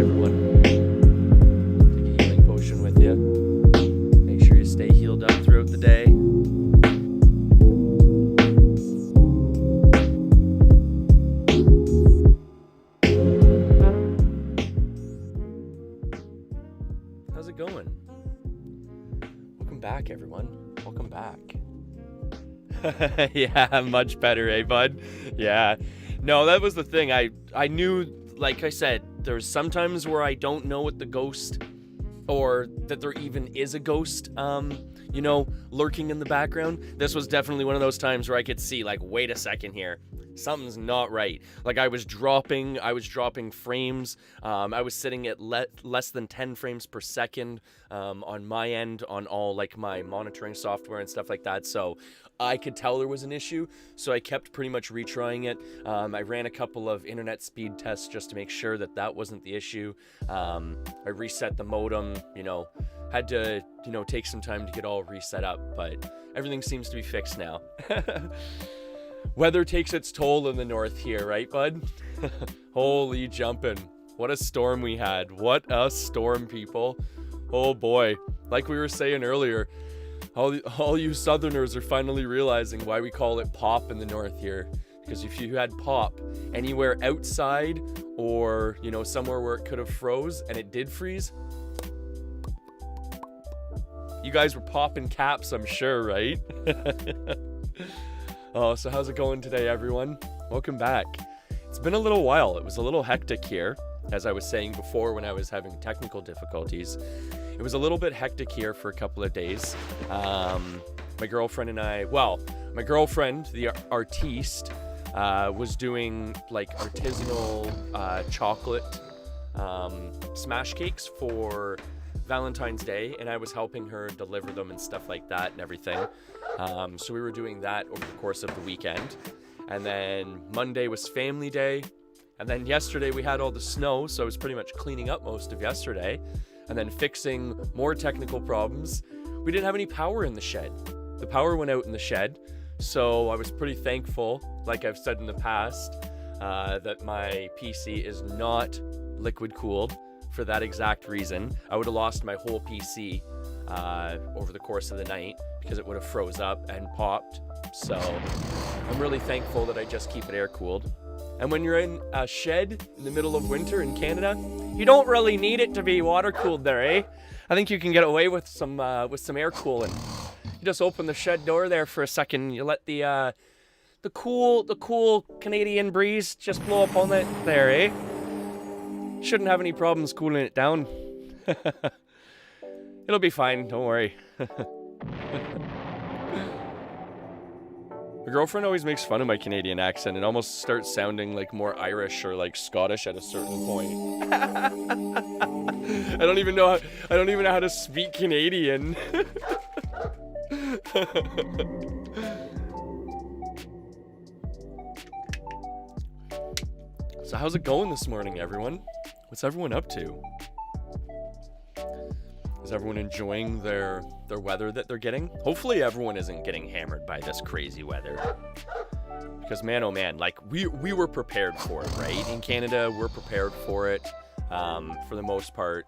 everyone. Take a healing potion with you. Make sure you stay healed up throughout the day. How's it going? Welcome back, everyone. Welcome back. Yeah, much better, eh, bud? Yeah. No, that was the thing. I knew, like I said, there's sometimes where I don't know what the ghost, or that there even is a ghost, lurking in the background. This was definitely one of those times where I could see, like, wait a second here. Something's not right. Like, I was dropping frames. I was sitting at less than 10 frames per second on my end, on all, like, my monitoring software and stuff like that. So I could tell there was an issue, so I kept pretty much retrying it. I ran a couple of internet speed tests just to make sure that that wasn't the issue. I reset the modem, had to, take some time to get all reset up, but everything seems to be fixed now. Weather takes its toll in the north here, right, bud? Holy jumping. What a storm we had. What a storm, people. Oh boy. Like we were saying earlier, all you southerners are finally realizing why we call it pop in the north here. Because if you had pop anywhere outside or, somewhere where it could have froze and it did freeze, you guys were popping caps, I'm sure, right? Oh, so how's it going today, everyone? Welcome back. It's been a little while. It was a little hectic here, as I was saying before when I was having technical difficulties. It was a little bit hectic here for a couple of days. My girlfriend and my girlfriend, the artiste, was doing like artisanal chocolate smash cakes for Valentine's Day, and I was helping her deliver them and stuff like that and everything. So we were doing that over the course of the weekend. And then Monday was family day. And then yesterday we had all the snow, so I was pretty much cleaning up most of yesterday. And then fixing more technical problems. We didn't have any power in the shed. The power went out in the shed. So I was pretty thankful, like I've said in the past, that my PC is not liquid cooled for that exact reason. I would have lost my whole PC over the course of the night because it would have froze up and popped. So I'm really thankful that I just keep it air cooled. And when you're in a shed in the middle of winter in Canada, you don't really need it to be water cooled there, eh? I think you can get away with some air cooling. You just open the shed door there for a second. You let the cool Canadian breeze just blow up on it there, eh? Shouldn't have any problems cooling it down. It'll be fine, don't worry. My girlfriend always makes fun of my Canadian accent and almost starts sounding like more Irish or like Scottish at a certain point. I don't even know how to speak Canadian. So how's it going this morning, everyone? What's everyone up to? Is everyone enjoying their weather that they're getting? Hopefully everyone isn't getting hammered by this crazy weather. Because man, oh man, like we were prepared for it, right? In Canada, we're prepared for it for the most part.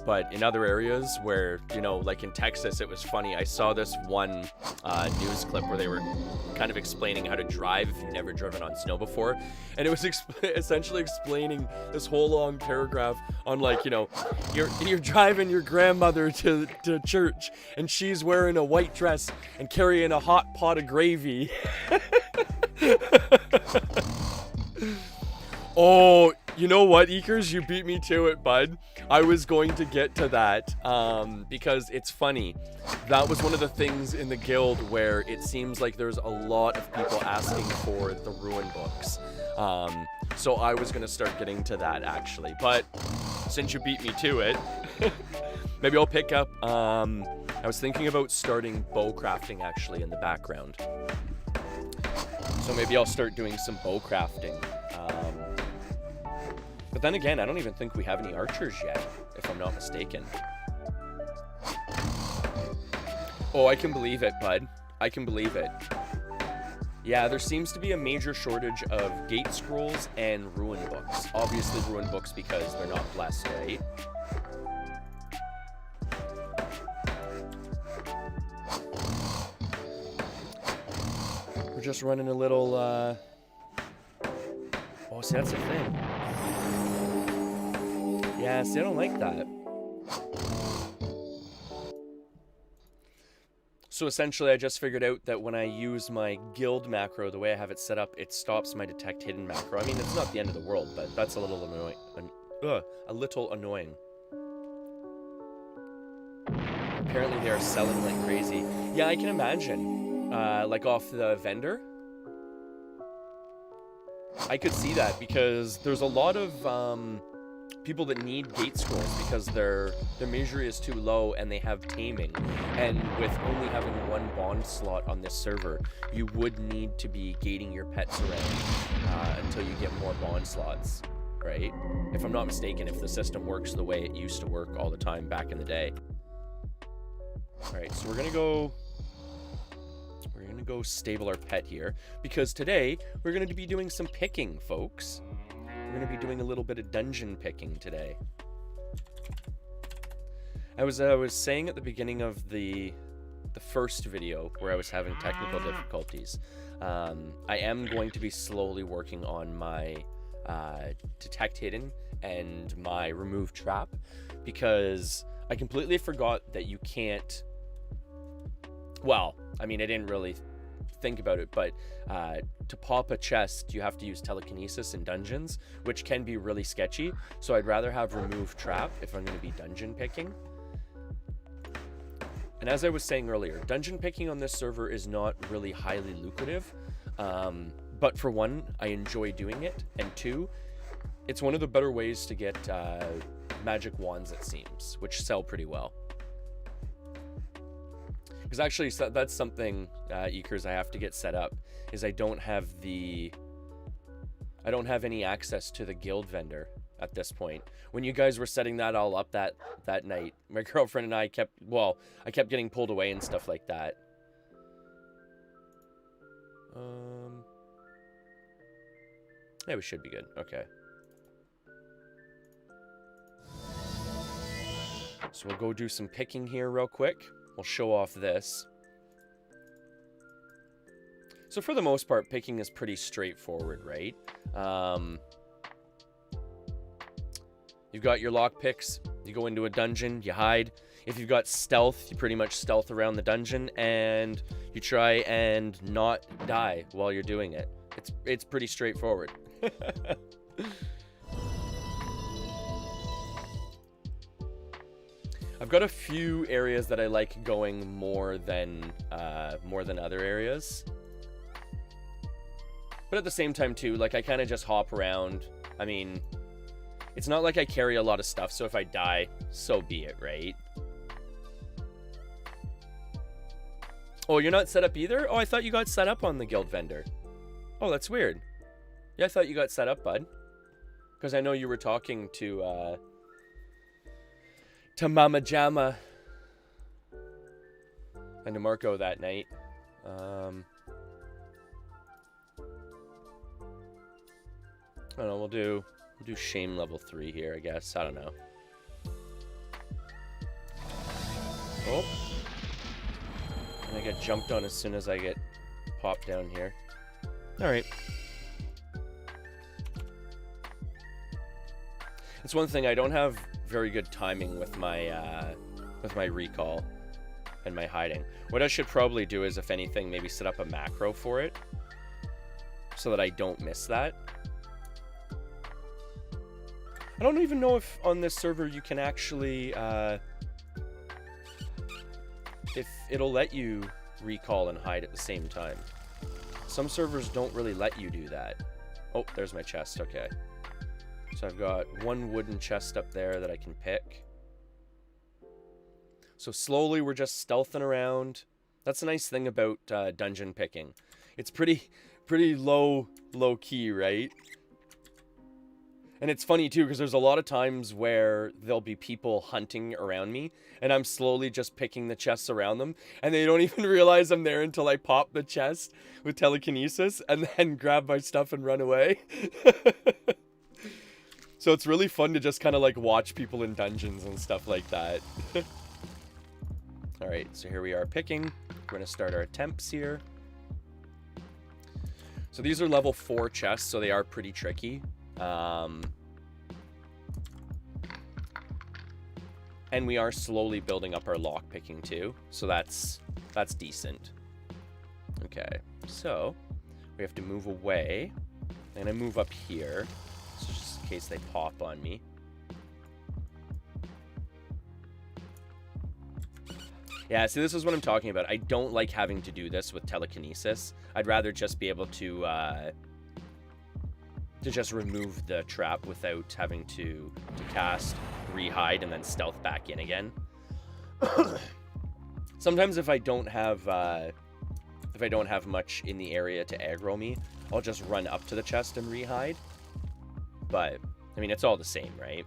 But in other areas where, like in Texas, it was funny. I saw this one news clip where they were kind of explaining how to drive if you've never driven on snow before. And it was essentially explaining this whole long paragraph on, like, you're driving your grandmother to church and she's wearing a white dress and carrying a hot pot of gravy. Oh, you know what, Ekers? You beat me to it, bud. I was going to get to that because it's funny. That was one of the things in the guild where it seems like there's a lot of people asking for the Ruin books. So I was going to start getting to that, actually. But since you beat me to it, maybe I'll pick up. I was thinking about starting bow crafting, actually, in the background. So maybe I'll start doing some bow crafting. But then again, I don't even think we have any archers yet, if I'm not mistaken. Oh, I can believe it, bud. I can believe it. Yeah, there seems to be a major shortage of gate scrolls and ruin books. Obviously ruin books because they're not blessed, right? We're just running a little, Oh, see, that's the thing. Yeah, see, I don't like that. So essentially, I just figured out that when I use my guild macro, the way I have it set up, it stops my detect hidden macro. I mean, it's not the end of the world, but that's a little annoying. A little annoying. Apparently, they are selling like crazy. Yeah, I can imagine. Like off the vendor. I could see that because there's a lot of people that need gate scrolls because their measure is too low and they have taming. And with only having one bond slot on this server, you would need to be gating your pets around until you get more bond slots, right? If I'm not mistaken, if the system works the way it used to work all the time back in the day. Alright, so we're gonna go stable our pet here because today we're going to be doing some picking, folks. We're going to be doing a little bit of dungeon picking today. I was saying at the beginning of the first video where I was having technical difficulties, I am going to be slowly working on my detect hidden and my remove trap because I completely forgot that you can't. Well, I mean, I didn't really think about it, but to pop a chest, you have to use telekinesis in dungeons, which can be really sketchy. So I'd rather have remove trap if I'm going to be dungeon picking. And as I was saying earlier, dungeon picking on this server is not really highly lucrative. But for one, I enjoy doing it. And two, it's one of the better ways to get magic wands, it seems, which sell pretty well. Because actually, that's something, Ekers, I have to get set up, is I don't have any access to the guild vendor at this point. When you guys were setting that all up that night, my girlfriend and I kept getting pulled away and stuff like that. Yeah, we should be good. Okay. So we'll go do some picking here real quick. We'll show off this. So for the most part, picking is pretty straightforward, right? You've got your lock picks. You go into a dungeon, you hide. If you've got stealth, you pretty much stealth around the dungeon, and you try and not die while you're doing it. It's pretty straightforward. I've got a few areas that I like going more than other areas. But at the same time too, like I kind of just hop around. I mean, it's not like I carry a lot of stuff, so if I die, so be it, right? Oh, you're not set up either? Oh, I thought you got set up on the guild vendor. Oh, that's weird. Yeah, I thought you got set up, bud. Because I know you were talking to Mama Jamma and to Marco that night. I don't know, we'll do shame level 3 here, I guess. I don't know. Oh. And I get jumped on as soon as I get popped down here. Alright. It's one thing, I don't have very good timing with my recall and my hiding. What I should probably do is, if anything, maybe set up a macro for it so that I don't miss that. I don't even know if on this server you can actually if it'll let you recall and hide at the same time. Some servers don't really let you do that. Oh, there's my chest. Okay. So I've got one wooden chest up there that I can pick. So slowly we're just stealthing around. That's a nice thing about dungeon picking. It's pretty low key, right? And it's funny too, because there's a lot of times where there'll be people hunting around me, and I'm slowly just picking the chests around them, and they don't even realize I'm there until I pop the chest with telekinesis, and then grab my stuff and run away. So it's really fun to just kind of like watch people in dungeons and stuff like that. Alright, so here we are picking. We're going to start our attempts here. So these are level 4 chests, so they are pretty tricky. And we are slowly building up our lock picking too, so that's decent. Okay, so we have to move away. I'm gonna move up here, so just in case they pop on me. Yeah, see, this is what I'm talking about. I don't like having to do this with telekinesis. I'd rather just be able to just remove the trap without having to cast, re-hide, and then stealth back in again. Sometimes if I don't have much in the area to aggro me, I'll just run up to the chest and re-hide. But I mean, it's all the same, right?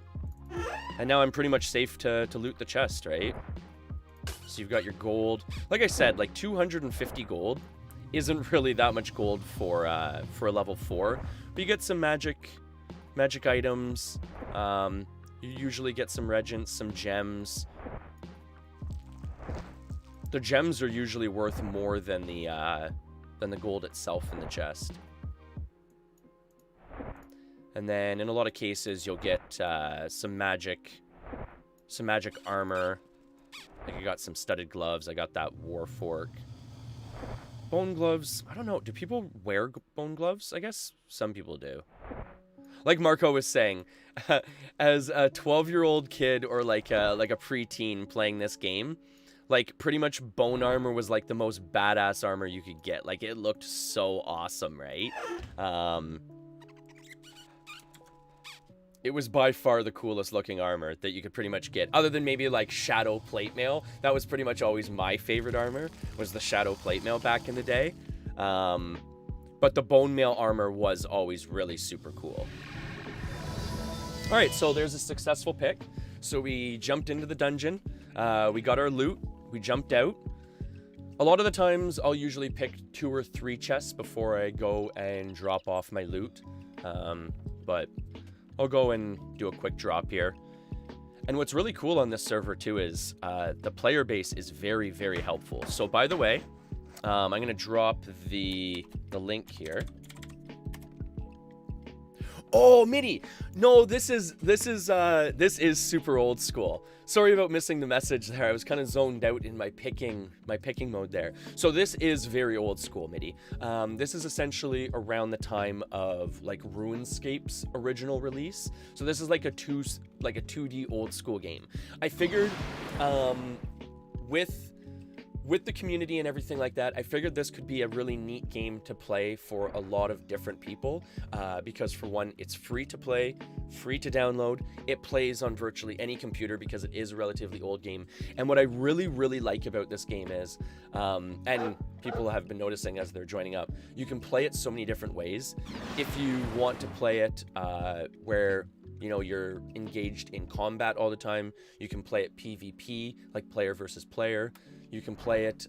And now I'm pretty much safe to loot the chest, right? So you've got your gold. Like I said, like 250 gold isn't really that much gold for a level 4. But you get some magic items. You usually get some regents, some gems. The gems are usually worth more than the gold itself in the chest. And then in a lot of cases, you'll get some magic armor. Like I got some studded gloves. I got that war fork. Bone gloves. I don't know. Do people wear bone gloves? I guess some people do. Like Marco was saying, as a 12-year-old kid or like a preteen playing this game, like pretty much bone armor was like the most badass armor you could get. Like it looked so awesome, right? It was by far the coolest looking armor that you could pretty much get, other than maybe like shadow plate mail. That was pretty much always my favorite armor, was the shadow plate mail back in the day. But the bone mail armor was always really super cool. All right, so there's a successful pick. So we jumped into the dungeon, we got our loot, we jumped out. A lot of the times I'll usually pick 2 or 3 chests before I go and drop off my loot. But I'll go and do a quick drop here. And what's really cool on this server too is the player base is very, very helpful. So by the way, I'm going to drop the link here. Oh, MIDI. No, this is super old school. Sorry about missing the message there. I was kind of zoned out in my picking mode there. So this is very old school, MIDI. This is essentially around the time of like RuneScape's original release. So this is like a 2D old school game. I figured with the community and everything like that, I figured this could be a really neat game to play for a lot of different people, because for one, it's free to play, free to download. It plays on virtually any computer because it is a relatively old game. And what I really, really like about this game is, and people have been noticing as they're joining up, you can play it so many different ways. If you want to play it where you're engaged in combat all the time, you can play it PvP, like player versus player. You can play it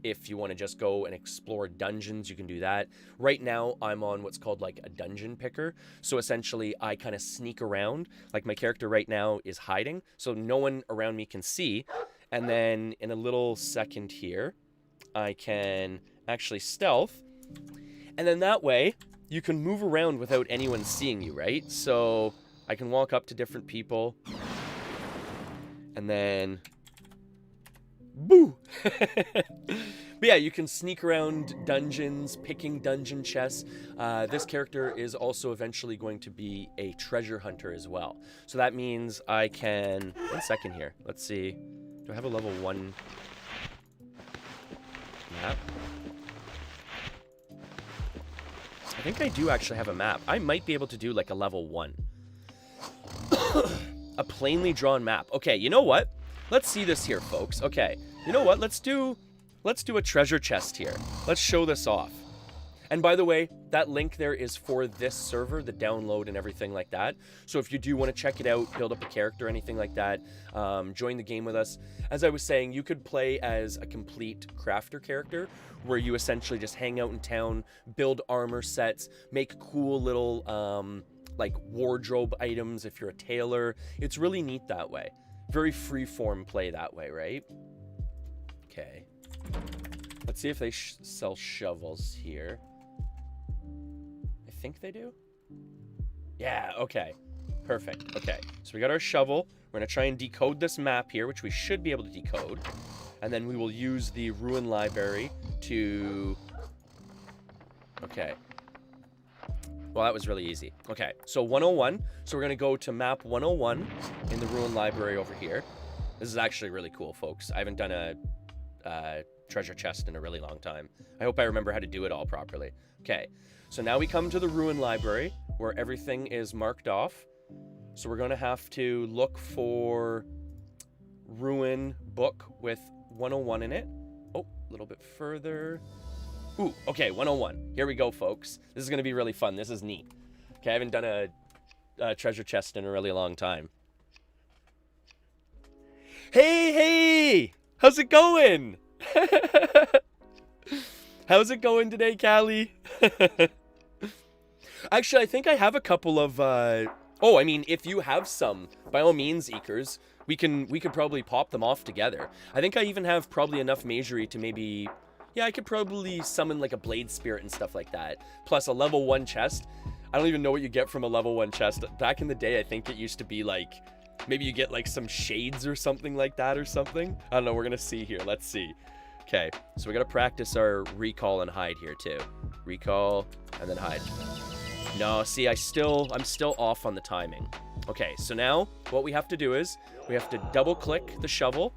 if you want to just go and explore dungeons, you can do that. Right now, I'm on what's called like a dungeon picker. So essentially, I kind of sneak around. Like my character right now is hiding, so no one around me can see. And then in a little second here, I can actually stealth. And then that way, you can move around without anyone seeing you, right? So I can walk up to different people. And then boo! But yeah, you can sneak around dungeons, picking dungeon chests. This character is also eventually going to be a treasure hunter as well. So that means I can... One second here. Let's see. Do I have a level 1 map? I think I do actually have a map. I might be able to do like a level 1. A plainly drawn map. Okay, you know what? Let's see this here, folks. Okay, you know what? Let's do a treasure chest here. Let's show this off. And by the way, that link there is for this server, the download and everything like that. So if you do want to check it out, build up a character, anything like that, join the game with us. As I was saying, you could play as a complete crafter character where you essentially just hang out in town, build armor sets, make cool little like wardrobe items if you're a tailor. It's really neat that way. Very free-form play that way, right? Okay. Let's see if they sell shovels here. I think they do. Yeah, okay. Perfect. Okay, so we got our shovel. We're going to try and decode this map here, which we should be able to decode. And then we will use the ruin library to... Okay. Well, that was really easy. Okay, so 101. So we're going to go to map 101 in the ruin library over here. This is actually really cool, folks. I haven't done a treasure chest in a really long time. I hope I remember how to do it all properly. Okay, so now we come to the ruin library where everything is marked off. So we're going to have to look for ruin book with 101 in it. Oh, a little bit further. Ooh, okay, 101. Here we go, folks. This is going to be really fun. This is neat. Okay, I haven't done a treasure chest in a really long time. Hey! How's it going? How's it going today, Callie? Actually, I think I have a couple of... Oh, I mean, if you have some, by all means, Ekers, we could probably pop them off together. I think I even have probably enough Majory to maybe... Yeah, I could probably summon like a Blade Spirit and stuff like that. Plus a level 1 chest. I don't even know what you get from a level 1 chest. Back in the day, I think it used to be like... Maybe you get like some shades or something like that or something. I don't know, we're gonna see here. Let's see. Okay, so we gotta practice our recall and hide here too. Recall and then hide. No, see, I'm still off on the timing. Okay, so now what we have to do is we have to double click the shovel.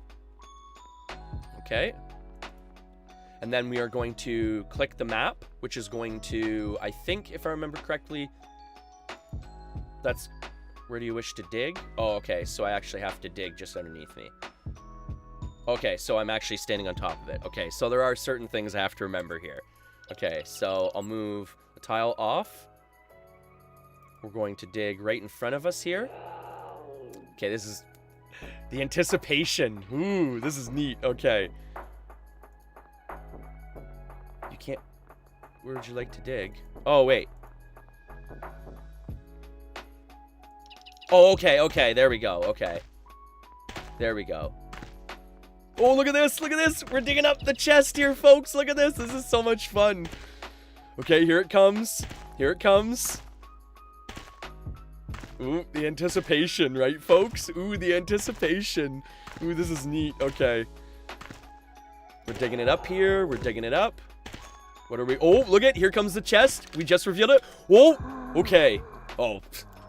Okay. And then we are going to click the map, which is going to, I think, if I remember correctly, that's, where do you wish to dig? Oh, okay, so I actually have to dig just underneath me. Okay, so I'm actually standing on top of it. Okay, so there are certain things I have to remember here. Okay, so I'll move the tile off. We're going to dig right in front of us here. Okay, this is the anticipation. Ooh, this is neat. Okay. You can't... Where would you like to dig? Oh, wait. Oh, okay, okay. There we go. Okay. There we go. Oh, look at this. Look at this. We're digging up the chest here, folks. Look at this. This is so much fun. Okay, here it comes. Here it comes. Ooh, the anticipation, right, folks? Ooh, the anticipation. Ooh, this is neat. Okay. We're digging it up here. We're digging it up. What are we? Oh, look at, here comes the chest. We just revealed it. Whoa. Okay. Oh,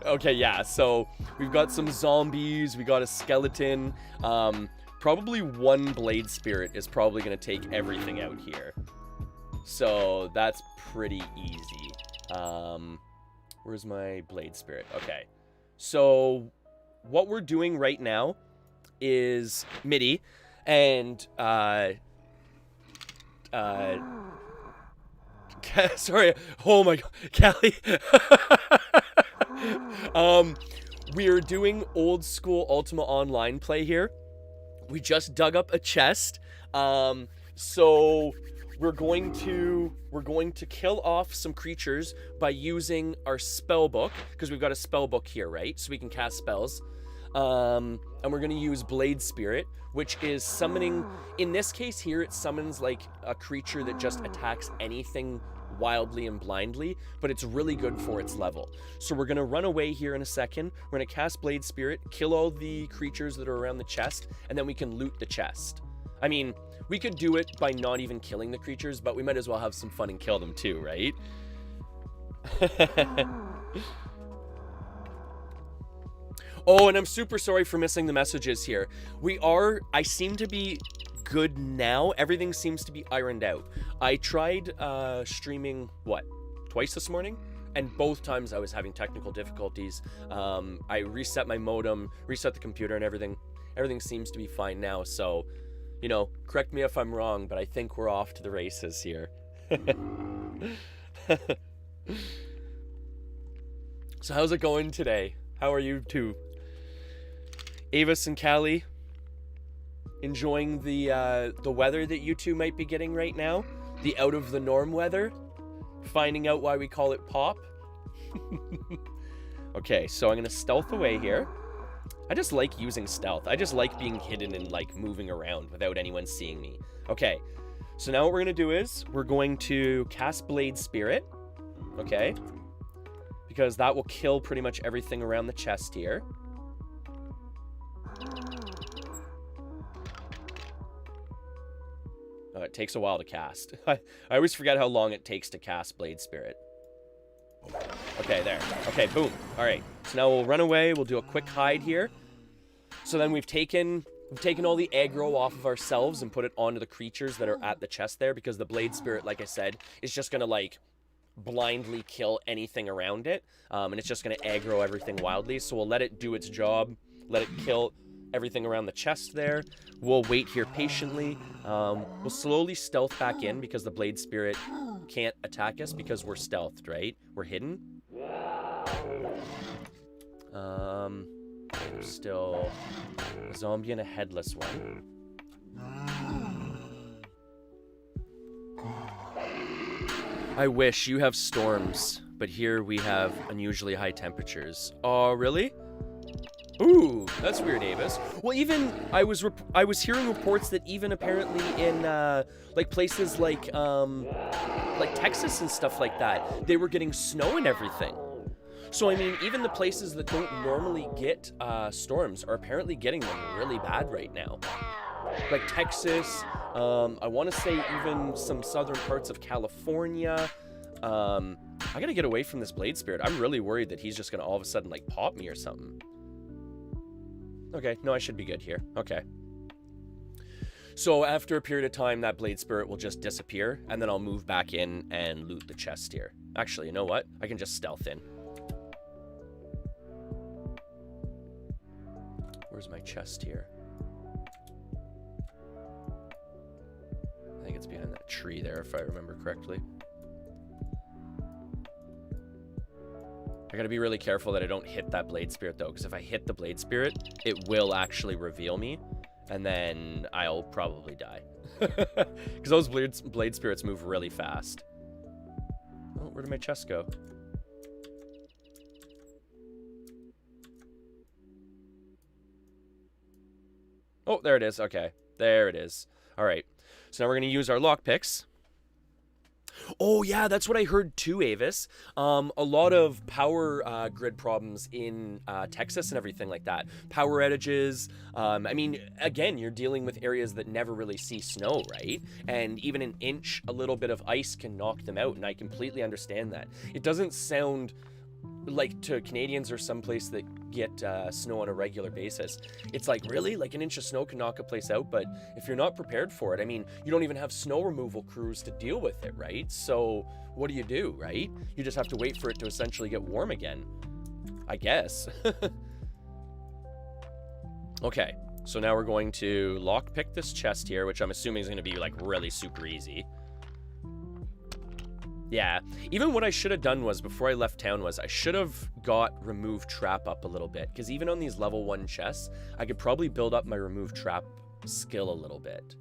okay, yeah. So we've got some zombies. We got a skeleton. Probably one Blade Spirit is probably going to take everything out here. So that's pretty easy. Where's my Blade Spirit? Okay. So what we're doing right now is MIDI and sorry. Oh my god, Callie. We're doing old school Ultima Online play here. We just dug up a chest. So we're going to kill off some creatures by using our spell book, because we've got a spell book here, right? So we can cast spells. And we're going to use Blade Spirit, which is summoning, in this case here, it summons like a creature that just attacks anything wildly and blindly, but it's really good for its level. So we're going to run away here in a second. We're going to cast Blade Spirit, kill all the creatures that are around the chest, and then we can loot the chest. I mean, we could do it by not even killing the creatures, but we might as well have some fun and kill them too, right? Oh, and I'm super sorry for missing the messages here. I seem to be good now. Everything seems to be ironed out. I tried streaming, twice this morning? And both times I was having technical difficulties. I reset my modem, reset the computer and everything. Everything seems to be fine now, so, you know, correct me if I'm wrong, but I think we're off to the races here. So how's it going today? How are you two? Avis and Callie, enjoying the weather that you two might be getting right now? The out of the norm weather? Finding out why we call it pop? Okay, so I'm gonna stealth away here. I just like using stealth. I just like being hidden and like moving around without anyone seeing me. Okay, so now what we're gonna do is we're going to cast Blade Spirit. Okay, because that will kill pretty much everything around the chest here. Oh, it takes a while to cast. I always forget how long it takes to cast Blade Spirit. Okay, there. Okay, boom. All right. So now we'll run away. We'll do a quick hide here. So then we've taken all the aggro off of ourselves and put it onto the creatures that are at the chest there, because the Blade Spirit, like I said, is just going to like blindly kill anything around it. And it's just going to aggro everything wildly. So we'll let it do its job. Let it kill everything around the chest there. We'll wait here patiently. We'll slowly stealth back in because the Blade Spirit can't attack us because we're stealthed, right? We're hidden. Still a zombie and a headless one. I wish. You have storms, but here we have unusually high temperatures. Oh, really? Ooh, that's weird, Avis. Well, even I was hearing reports that even apparently in like places like Texas and stuff like that, they were getting snow and everything. So I mean, even the places that don't normally get storms are apparently getting them really bad right now. Like Texas, I want to say even some southern parts of California. I gotta get away from this Blade Spirit. I'm really worried that he's just gonna all of a sudden like pop me or something. Okay, no, I should be good here. Okay. So after a period of time, that Blade Spirit will just disappear, and then I'll move back in and loot the chest here. Actually, you know what? I can just stealth in. Where's my chest here? I think it's behind that tree there, if I remember correctly. I gotta be really careful that I don't hit that Blade Spirit, though, because if I hit the Blade Spirit, it will actually reveal me, and then I'll probably die. Because those Blade Spirits move really fast. Oh, where did my chest go? Oh, there it is. Okay, there it is. All right, so now we're gonna use our lockpicks. Oh yeah, that's what I heard too, Avis. A lot of power grid problems in Texas and everything like that. Power outages. I mean, again, you're dealing with areas that never really see snow, right? And even an inch, a little bit of ice can knock them out, and I completely understand that. It doesn't sound like to Canadians or someplace that get snow on a regular basis, it's like, really? Like an inch of snow can knock a place out? But if you're not prepared for it, I mean, you don't even have snow removal crews to deal with it, right? So what do, right? You just have to wait for it to essentially get warm again, I guess. Okay, so now we're going to lockpick this chest here, which I'm assuming is going to be like really super easy. Yeah, even what I should have done was, before I left town, was I should have got remove trap up a little bit, because even on these level 1 chests, I could probably build up my remove trap skill a little bit.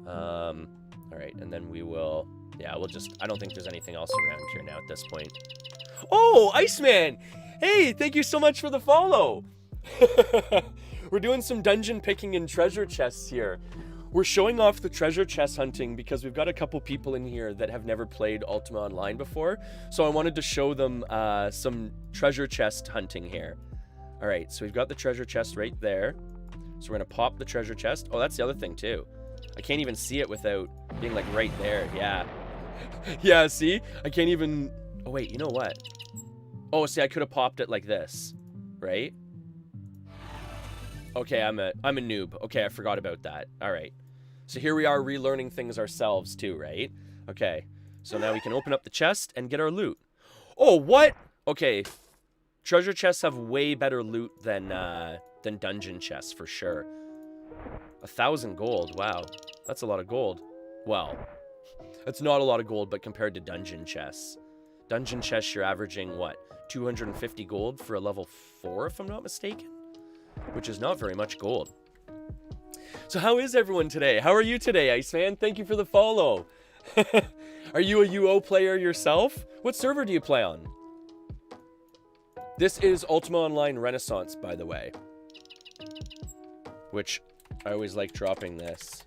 All right, and then we will, yeah, we'll just, I don't think there's anything else around here now at this point. Oh, Iceman! Hey, thank you so much for the follow! We're doing some dungeon picking and treasure chests here. We're showing off the treasure chest hunting because we've got a couple people in here that have never played Ultima Online before. So I wanted to show them some treasure chest hunting here. All right, so we've got the treasure chest right there. So we're gonna pop the treasure chest. Oh, that's the other thing too. I can't even see it without being like right there. Yeah. Yeah, see? I can't even, oh wait, you know what? Oh, see, I could have popped it like this, right? Okay, I'm a noob. Okay, I forgot about that. All right. So here we are relearning things ourselves too, right? Okay. So now we can open up the chest and get our loot. Oh, what? Okay. Treasure chests have way better loot than dungeon chests for sure. 1,000 gold. Wow. That's a lot of gold. Well, That's not a lot of gold, but compared to dungeon chests. Dungeon chests, you're averaging, what, 250 gold for a level 4, if I'm not mistaken? Which is not very much gold. So how is everyone today? How are you today, Iceman? Thank you for the follow. Are you a UO player yourself? What server do you play on? This is Ultima Online Renaissance, by the way. Which, I always like dropping this.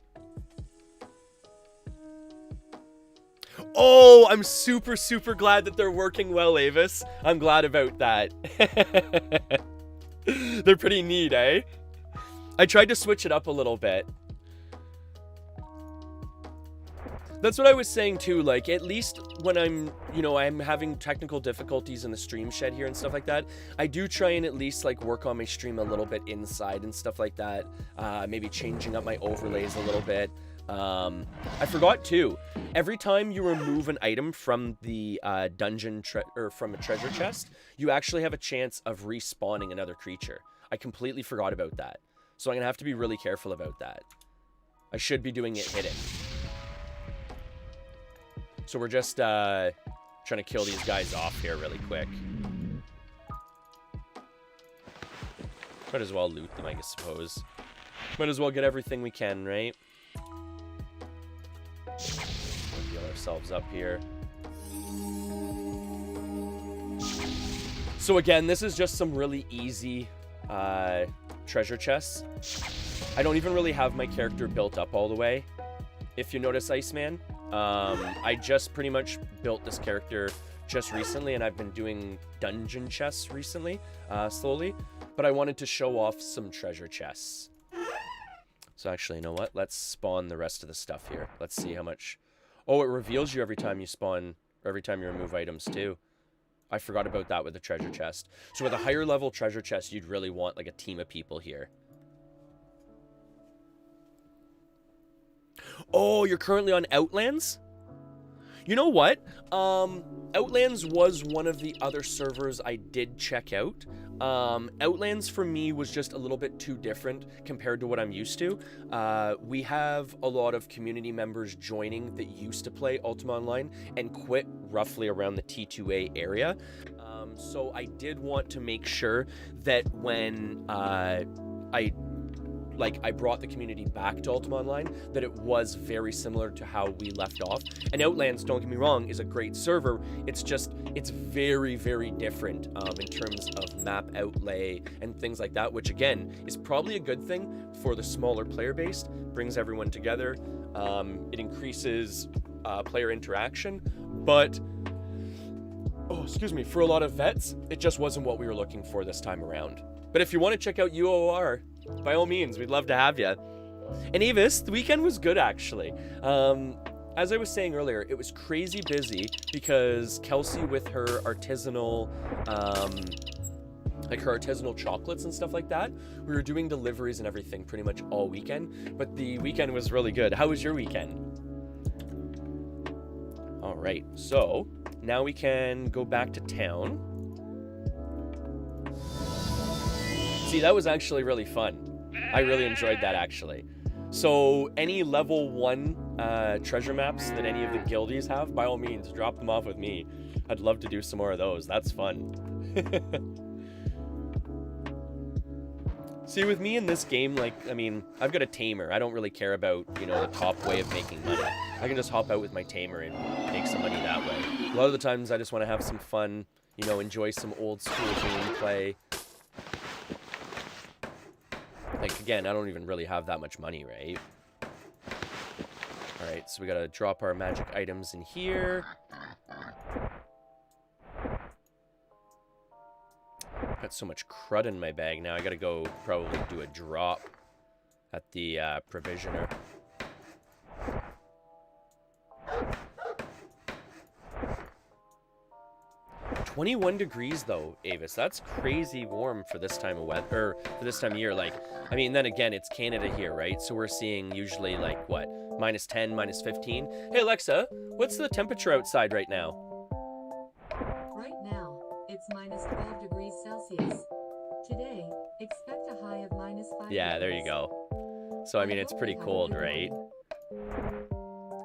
Oh, I'm super, super glad that they're working well, Avis. I'm glad about that. They're pretty neat, eh? I tried to switch it up a little bit. That's what I was saying too, like, at least when I'm, you know, I'm having technical difficulties in the stream shed here and stuff like that, I do try and at least, like, work on my stream a little bit inside and stuff like that. Maybe changing up my overlays a little bit. I forgot too, every time you remove an item from the dungeon, or from a treasure chest, you actually have a chance of respawning another creature. I completely forgot about that. So I'm gonna have to be really careful about that. I should be doing it hidden. So we're just trying to kill these guys off here really quick. Might as well loot them, I suppose. Might as well get everything we can, right? Heal ourselves up here. So again, this is just some really easy treasure chests. I don't even really have my character built up all the way, if you notice, Iceman. I just pretty much built this character just recently, and I've been doing dungeon chests recently, slowly, but I wanted to show off some treasure chests. So actually, you know what? Let's spawn the rest of the stuff here. Let's see how much... Oh, it reveals you every time you spawn, or every time you remove items too. I forgot about that with the treasure chest. So with a higher level treasure chest, you'd really want like a team of people here. Oh, you're currently on Outlands? You know what? Outlands was one of the other servers I did check out. Outlands for me was just a little bit too different compared to what I'm used to. We have a lot of community members joining that used to play Ultima Online and quit roughly around the T2A area. So I did want to make sure that when I brought the community back to Ultima Online, that it was very similar to how we left off. And Outlands, don't get me wrong, is a great server. It's just, it's very, very different in terms of map outlay and things like that, which again, is probably a good thing for the smaller player base, brings everyone together. It increases player interaction, but, oh, excuse me, for a lot of vets, it just wasn't what we were looking for this time around. But if you want to check out UOR, by all means, we'd love to have you. And Avis, the weekend was good, actually. As I was saying earlier, it was crazy busy because Kelsey, with her artisanal, her artisanal chocolates and stuff like that, we were doing deliveries and everything pretty much all weekend. But the weekend was really good. How was your weekend? All right, so now we can go back to town. See, that was actually really fun. I really enjoyed that, actually. So any level 1 treasure maps that any of the guildies have, by all means, drop them off with me. I'd love to do some more of those. That's fun. See, with me in this game, like, I mean, I've got a tamer. I don't really care about, you know, the top way of making money. I can just hop out with my tamer and make some money that way. A lot of the times, I just want to have some fun, you know, enjoy some old school gameplay. Like, again, I don't even really have that much money, right? Alright, so we gotta drop our magic items in here. Got so much crud in my bag now. I gotta go probably do a drop at the provisioner. 21 degrees though, Avis. That's crazy warm for this time of weather, or for this time of year. Like, I mean, then again, it's Canada here, right? So we're seeing usually like what, -10, -15. Hey Alexa, what's the temperature outside right now? Right now, it's -12 degrees Celsius. Today, expect a high of -5. Yeah, there you go. So I mean, it's pretty cold, right?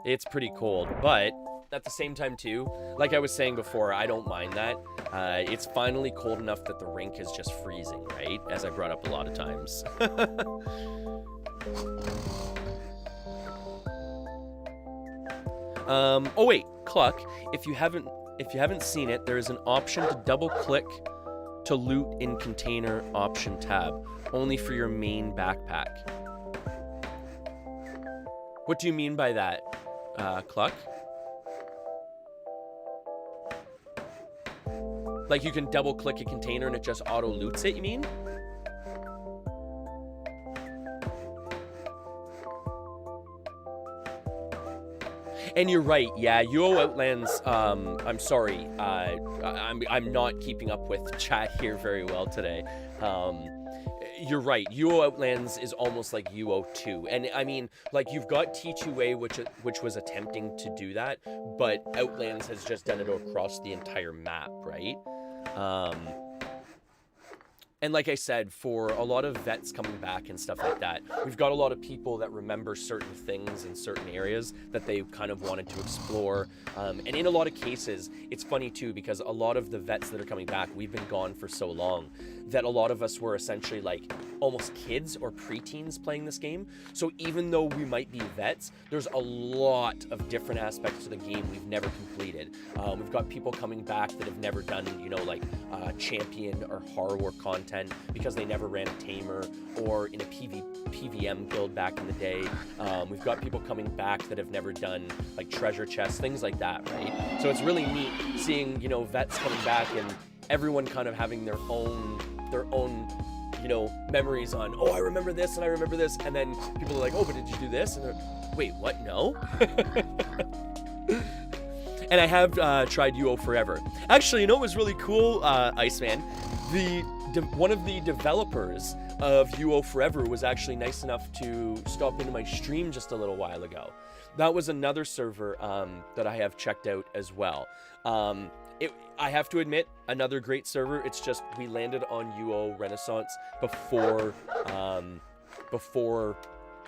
It's pretty cold, but at the same time too, like I was saying before, I don't mind that. It's finally cold enough that the rink is just freezing, right? As I brought up a lot of times. Oh wait, Cluck, if you haven't seen it, there is an option to double click to loot in container option tab, only for your main backpack. What do you mean by that, Cluck? Like you can double click a container and it just auto loots it, you mean? And you're right, yeah, UO Outlands, I'm sorry, I'm not keeping up with chat here very well today. You're right, UO Outlands is almost like UO2, and I mean, like, you've got T2A, which was attempting to do that, but Outlands has just done it across the entire map, right? And like I said, for a lot of vets coming back and stuff like that, we've got a lot of people that remember certain things in certain areas that they kind of wanted to explore. And in a lot of cases, it's funny too, because a lot of the vets that are coming back, we've been gone for so long that a lot of us were essentially like almost kids or preteens playing this game. So even though we might be vets, there's a lot of different aspects to the game we've never completed. We've got people coming back that have never done, you know, like champion or horror content because they never ran a tamer or in a PVM build back in the day. We've got people coming back that have never done like treasure chests, things like that, right? So it's really neat seeing, you know, vets coming back and everyone kind of having their own, you know, memories on, oh, I remember this and I remember this. And then people are like, oh, but did you do this? And they're, wait, what? No? And I have tried UO Forever. Actually, you know what was really cool, Iceman? One of the developers of UO Forever was actually nice enough to stop into my stream just a little while ago. That was another server that I have checked out as well. I have to admit, another great server. It's just we landed on UO Renaissance before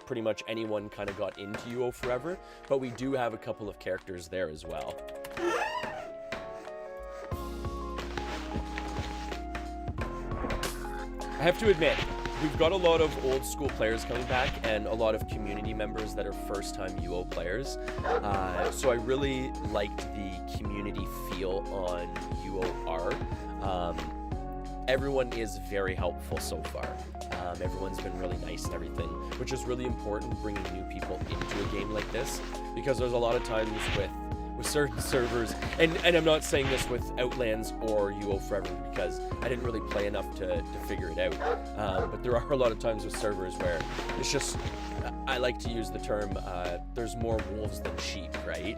pretty much anyone kind of got into UO Forever, but we do have a couple of characters there as well. I have to admit, we've got a lot of old school players coming back and a lot of community members that are first time UO players. So I really liked the community feel on UOR. Everyone is very helpful so far. Everyone's been really nice and everything, which is really important bringing new people into a game like this, because there's a lot of times with certain servers, and I'm not saying this with Outlands or UO Forever because I didn't really play enough to figure it out, but there are a lot of times with servers where it's just, I like to use the term, there's more wolves than sheep, right?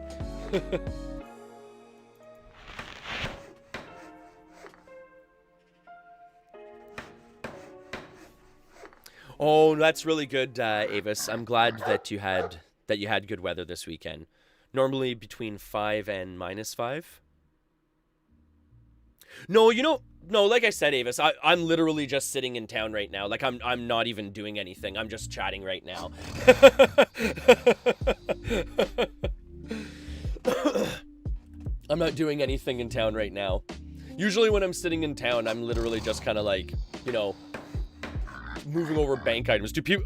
Oh, that's really good, Avis. I'm glad that you had good weather this weekend. Normally between 5 and -5. No, you know, no, like I said, Avis, I'm literally just sitting in town right now. Like I'm not even doing anything. I'm just chatting right now. I'm not doing anything in town right now. Usually when I'm sitting in town, I'm literally just kind of like, you know, moving over bank items. Do people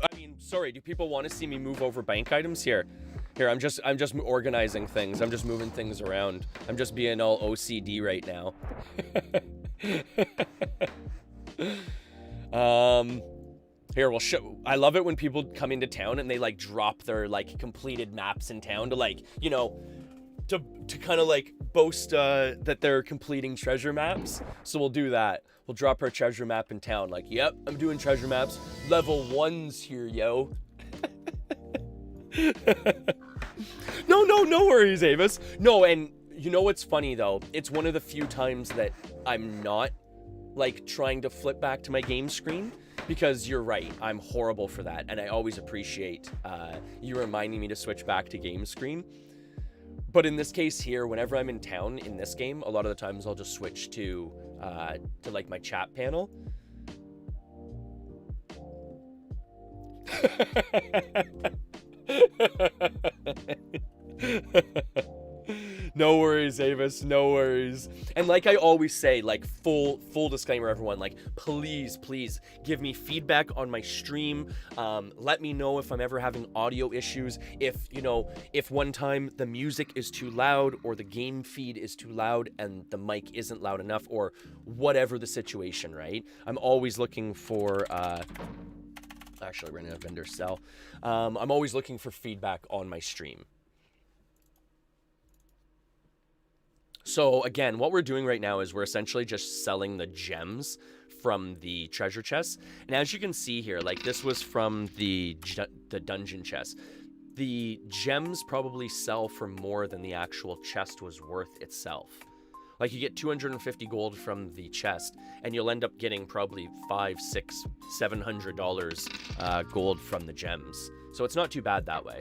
want to see me move over bank items here? Here, I'm just organizing things. I'm just moving things around. I'm just being all OCD right now. Here, we'll show. I love it when people come into town and they like drop their like completed maps in town to like, you know, to kind of like boast that they're completing treasure maps. So we'll do that. We'll drop our treasure map in town. Like, yep, I'm doing treasure maps. Level 1's here, yo. No worries, Avis. No, and you know what's funny though? It's one of the few times that I'm not like trying to flip back to my game screen, because you're right, I'm horrible for that, and I always appreciate you reminding me to switch back to game screen. But in this case here, whenever I'm in town in this game, a lot of the times I'll just switch to like my chat panel. No worries, Avis, no worries. And like I always say, like full disclaimer, everyone, like please give me feedback on my stream. Let me know if I'm ever having audio issues, if one time the music is too loud or the game feed is too loud and the mic isn't loud enough, or whatever the situation, right? I'm always looking for actually running a vendor cell. I'm always looking for feedback on my stream. So again, what we're doing right now is we're essentially just selling the gems from the treasure chest. And as you can see here, like this was from the dungeon chest. The gems probably sell for more than the actual chest was worth itself. Like you get 250 gold from the chest, and you'll end up getting probably $500, $600, $700 gold from the gems. So it's not too bad that way.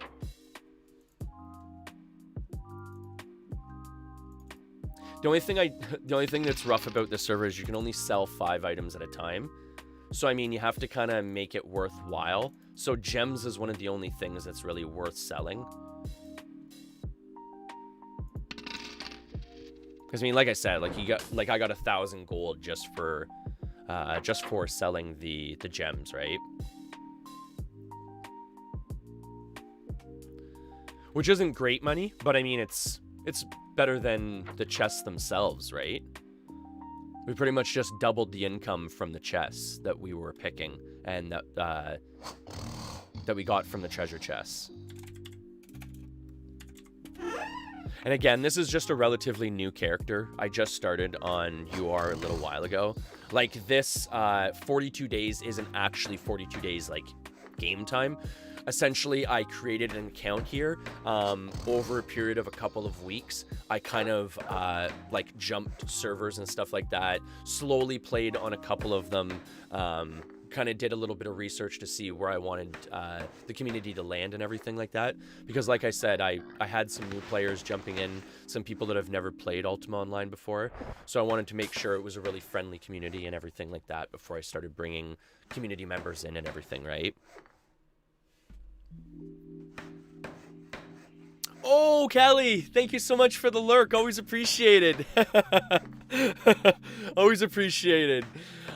The only thing that's rough about this server is you can only sell 5 items at a time. So I mean, you have to kind of make it worthwhile. So gems is one of the only things that's really worth selling. Because I mean, like I said, like I got 1,000 gold just for selling the gems, right? Which isn't great money, but I mean it's better than the chests themselves, right? We pretty much just doubled the income from the chests that we were picking and that we got from the treasure chests. And again, this is just a relatively new character. I just started on UR a little while ago. Like this 42 days isn't actually 42 days like game time. Essentially, I created an account here over a period of a couple of weeks. I kind of like jumped servers and stuff like that, slowly played on a couple of them, kind of did a little bit of research to see where I wanted the community to land and everything like that. Because like I said, I had some new players jumping in, some people that have never played Ultima Online before. So I wanted to make sure it was a really friendly community and everything like that before I started bringing community members in and everything, right? Oh, Kelly, thank you so much for the lurk. Always appreciated. Always appreciated.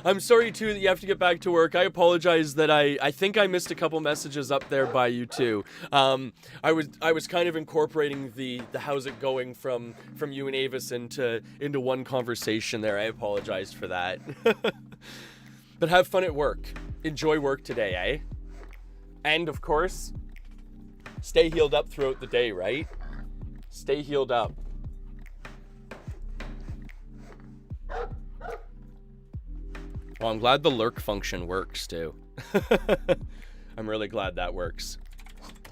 I'm sorry, too, that you have to get back to work. I apologize that I think I missed a couple messages up there by you, too. I was kind of incorporating the how's it going from you and Avis into one conversation there. I apologize for that. But have fun at work. Enjoy work today, eh? And, of course, stay healed up throughout the day, right? Stay healed up. Well, I'm glad the lurk function works, too. I'm really glad that works.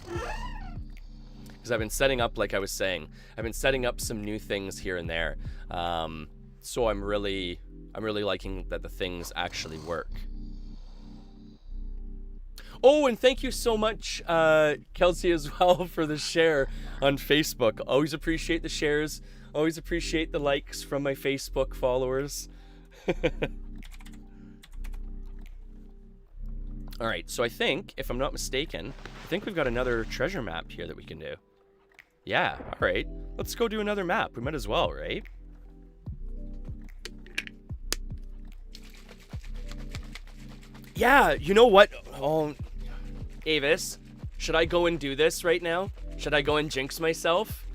Because I've been setting up, like I was saying, I've been setting up some new things here and there. So I'm really liking that the things actually work. Oh, and thank you so much, Kelsey, as well, for the share on Facebook. Always appreciate the shares. Always appreciate the likes from my Facebook followers. All right, so I think, if I'm not mistaken, I think we've got another treasure map here that we can do. Yeah, all right. Let's go do another map. We might as well, right? Yeah, you know what? Oh, Avis, should I go and do this right now? Should I go and jinx myself?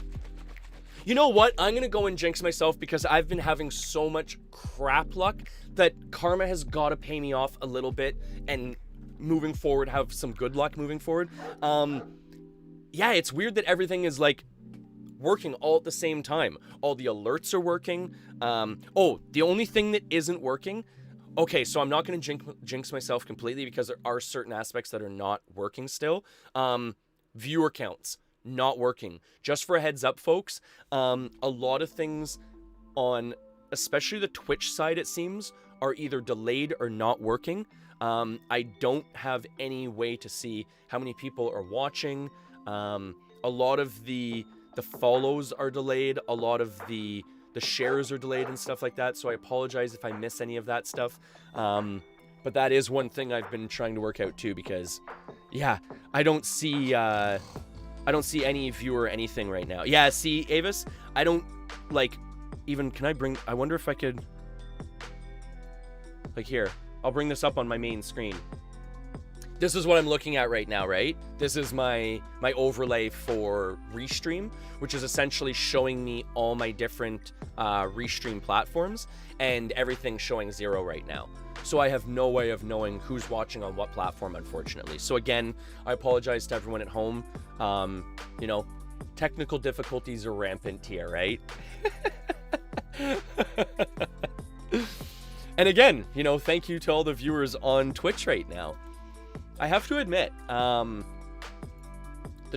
You know what? I'm going to go and jinx myself because I've been having so much crap luck that karma has got to pay me off a little bit and moving forward have some good luck moving forward. Yeah, it's weird that everything is like working all at the same time. All the alerts are working. Oh, the only thing that isn't working. Okay, so I'm not going to jinx myself completely because there are certain aspects that are not working still. Viewer counts, not working. Just for a heads up, folks, a lot of things on, especially the Twitch side, it seems, are either delayed or not working. I don't have any way to see how many people are watching. A lot of the follows are delayed. A lot of the shares are delayed and stuff like that, so I apologize if I miss any of that stuff. But that is one thing I've been trying to work out too, because yeah, I don't see I don't see any viewer anything right now. Yeah, see, Avis, I don't, like, even, I wonder if I could, like, here, I'll bring this up on my main screen. This is what I'm looking at right now, right? This is my overlay for Restream, which is essentially showing me all my different Restream platforms, and everything's showing 0 right now. So I have no way of knowing who's watching on what platform, unfortunately. So again, I apologize to everyone at home. You know, technical difficulties are rampant here, right? And again, you know, thank you to all the viewers on Twitch right now. I have to admit, the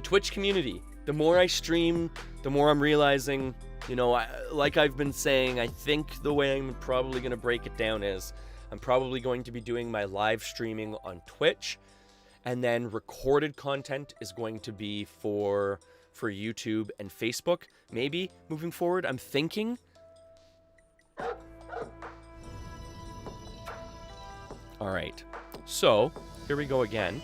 Twitch community, the more I stream, the more I'm realizing, you know, like I've been saying, I think the way I'm probably going to break it down is I'm probably going to be doing my live streaming on Twitch, and then recorded content is going to be for YouTube and Facebook. Maybe moving forward, I'm thinking. All right, so here we go again.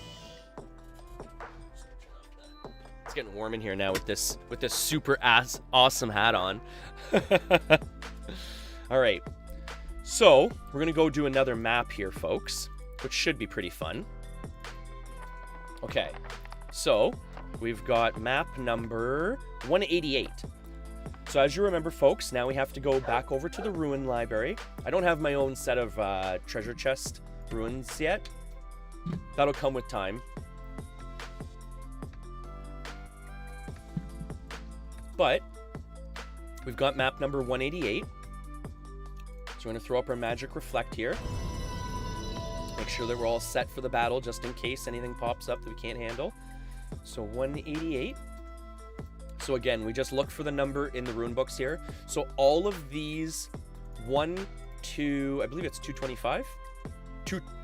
It's getting warm in here now with this super awesome hat on. All right, so we're gonna go do another map here, folks, which should be pretty fun. Okay, so we've got map number 188. So as you remember, folks, now we have to go back over to the ruin library. I don't have my own set of treasure chest ruins yet. That'll come with time. But we've got map number 188. So we're going to throw up our magic reflect here. Make sure that we're all set for the battle just in case anything pops up that we can't handle. So 188. So again, we just look for the number in the rune books here. So all of these 1 to, I believe it's 225?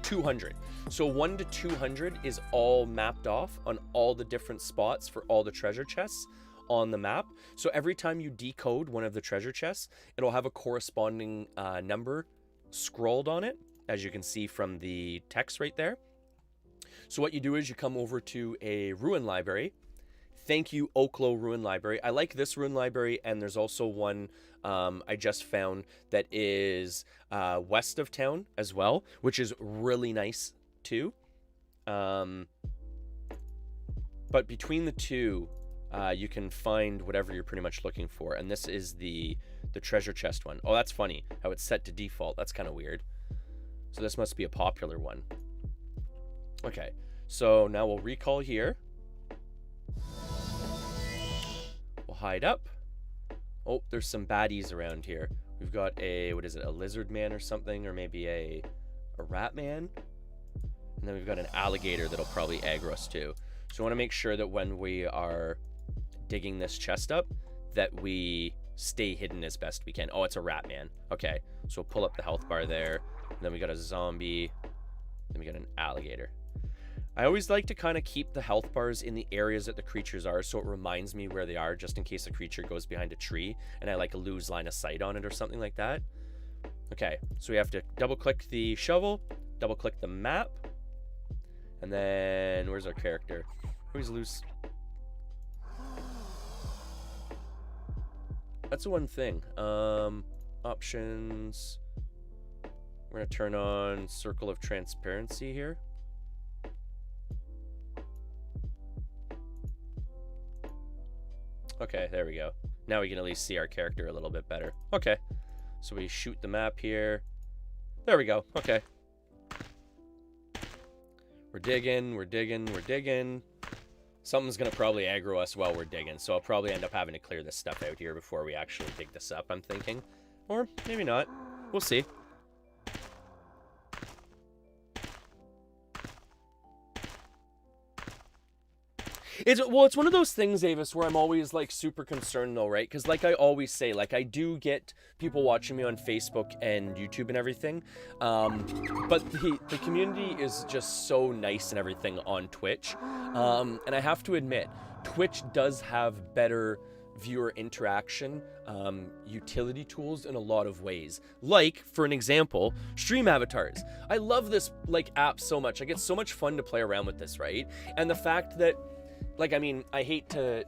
200. So 1 to 200 is all mapped off on all the different spots for all the treasure chests on the map. So every time you decode one of the treasure chests, it'll have a corresponding number scrolled on it, as you can see from the text right there. So what you do is you come over to a ruin library. Thank you, ELLO Ruin Library. I like this ruin library, and there's also one I just found that is west of town as well, which is really nice too. But between the two, you can find whatever you're pretty much looking for, and this is the treasure chest one. Oh, that's funny how it's set to default. That's kind of weird. So this must be a popular one. Okay, so now we'll recall here. We'll hide up. Oh, there's some baddies around here. We've got a, what is it, a lizard man or something, or maybe a rat man. And then we've got an alligator that'll probably aggro us too. So we want to make sure that when we are digging this chest up, that we stay hidden as best we can. Oh, it's a rat man. Okay, so we'll pull up the health bar there. And then we got a zombie. Then we got an alligator. I always like to kind of keep the health bars in the areas that the creatures are, so it reminds me where they are, just in case the creature goes behind a tree and I like lose line of sight on it or something like that. Okay, so we have to double click the shovel, double click the map, and then where's our character? Always lose. That's the one thing. Options. We're gonna turn on circle of transparency here. Okay, there we go. Now we can at least see our character a little bit better. Okay, so we shoot the map here. There we go. Okay. We're digging, we're digging, we're digging. Something's going to probably aggro us while we're digging, so I'll probably end up having to clear this stuff out here before we actually dig this up, I'm thinking. Or maybe not. We'll see. It's one of those things, Avis, where I'm always like super concerned though, right? Because like I always say, like I do get people watching me on Facebook and YouTube and everything, but the community is just so nice and everything on Twitch, and I have to admit, Twitch does have better viewer interaction utility tools in a lot of ways. Like, for an example, stream avatars. I love this like app so much. I get so much fun to play around with this, right? And the fact that like, I mean, I hate to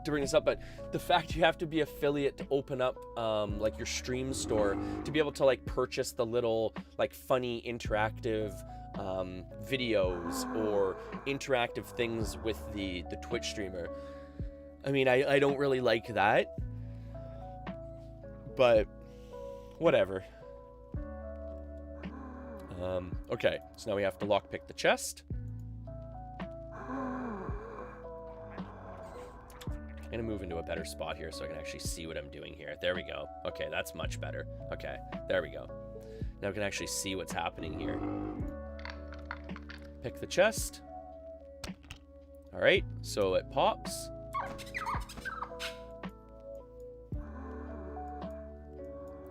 bring this up, but the fact you have to be affiliate to open up like your stream store to be able to like purchase the little like funny interactive videos or interactive things with the Twitch streamer. I mean, I don't really like that, but whatever. Okay, so now we have to lockpick the chest. I'm gonna move into a better spot here so I can actually see what I'm doing here. There we go. Okay, that's much better. Okay, there we go. Now I can actually see what's happening here. Pick the chest. All right, so it pops.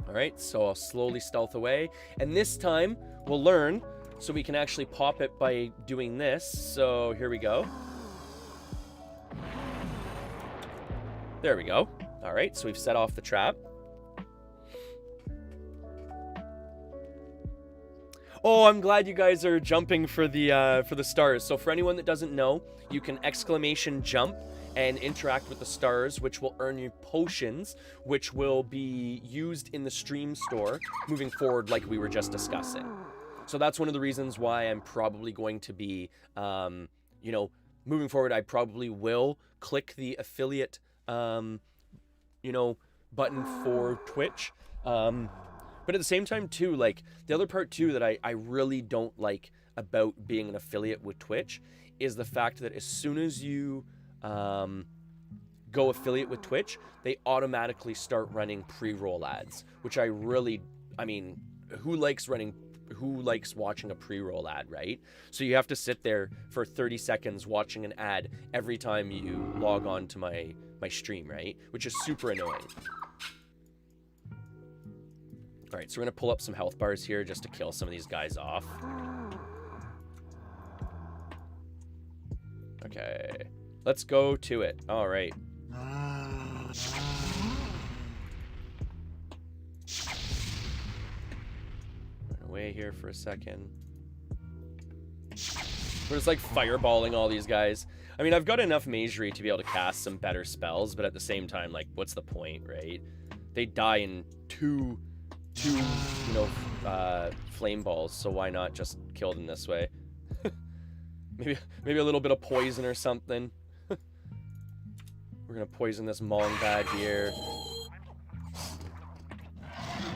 All right, so I'll slowly stealth away. And this time we'll learn so we can actually pop it by doing this. So here we go. There we go. All right, so we've set off the trap. Oh, I'm glad you guys are jumping for the stars. So for anyone that doesn't know, you can exclamation jump and interact with the stars, which will earn you potions, which will be used in the stream store moving forward, like we were just discussing. So that's one of the reasons why I'm probably going to be, you know, moving forward, I probably will click the affiliate you know, button for Twitch. But at the same time too, like the other part too that I really don't like about being an affiliate with Twitch is the fact that as soon as you go affiliate with Twitch, they automatically start running pre-roll ads, which I mean, who likes watching a pre-roll ad, right? So you have to sit there for 30 seconds watching an ad every time you log on to my stream, right? Which is super annoying. All right, so we're gonna pull up some health bars here just to kill some of these guys off. Okay, let's go to it. All right. Run away here for a second. We're just like fireballing all these guys. I mean, I've got enough magery to be able to cast some better spells, but at the same time, like, what's the point, right? They die in two, you know, flame balls, so why not just kill them this way? maybe a little bit of poison or something. We're gonna poison this Mongbad here.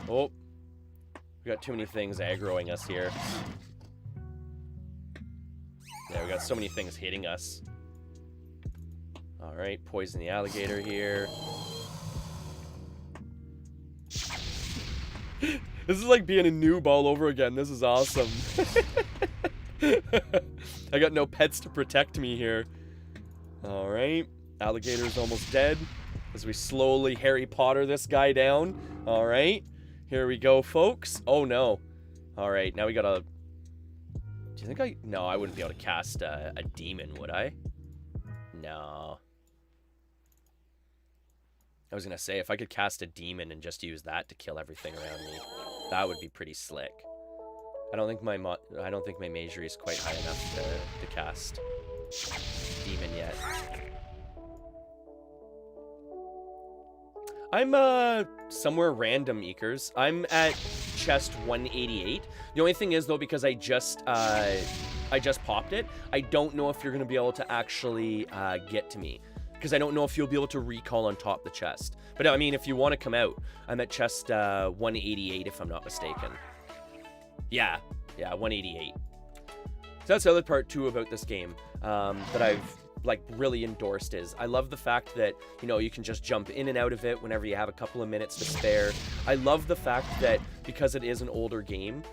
Oh, we got too many things aggroing us here. Yeah, we got so many things hitting us. All right, poison the alligator here. This is like being a noob all over again. This is awesome. I got no pets to protect me here. All right, alligator's almost dead as we slowly Harry Potter this guy down. All right, here we go, folks. Oh no. All right, now we gotta... Do you think no, I wouldn't be able to cast a demon, would I? No. I was gonna say, if I could cast a demon and just use that to kill everything around me, that would be pretty slick. I don't think my magery is quite high enough to cast demon yet. I'm somewhere random, Eekers. I'm at chest 188. The only thing is though, because I just popped it, I don't know if you're gonna be able to actually get to me, because I don't know if you'll be able to recall on top the chest. But I mean, if you want to come out, I'm at chest 188 if I'm not mistaken. Yeah, 188. So that's the other part too about this game that I've like really endorsed is I love the fact that, you know, you can just jump in and out of it whenever you have a couple of minutes to spare. I love the fact that because it is an older game,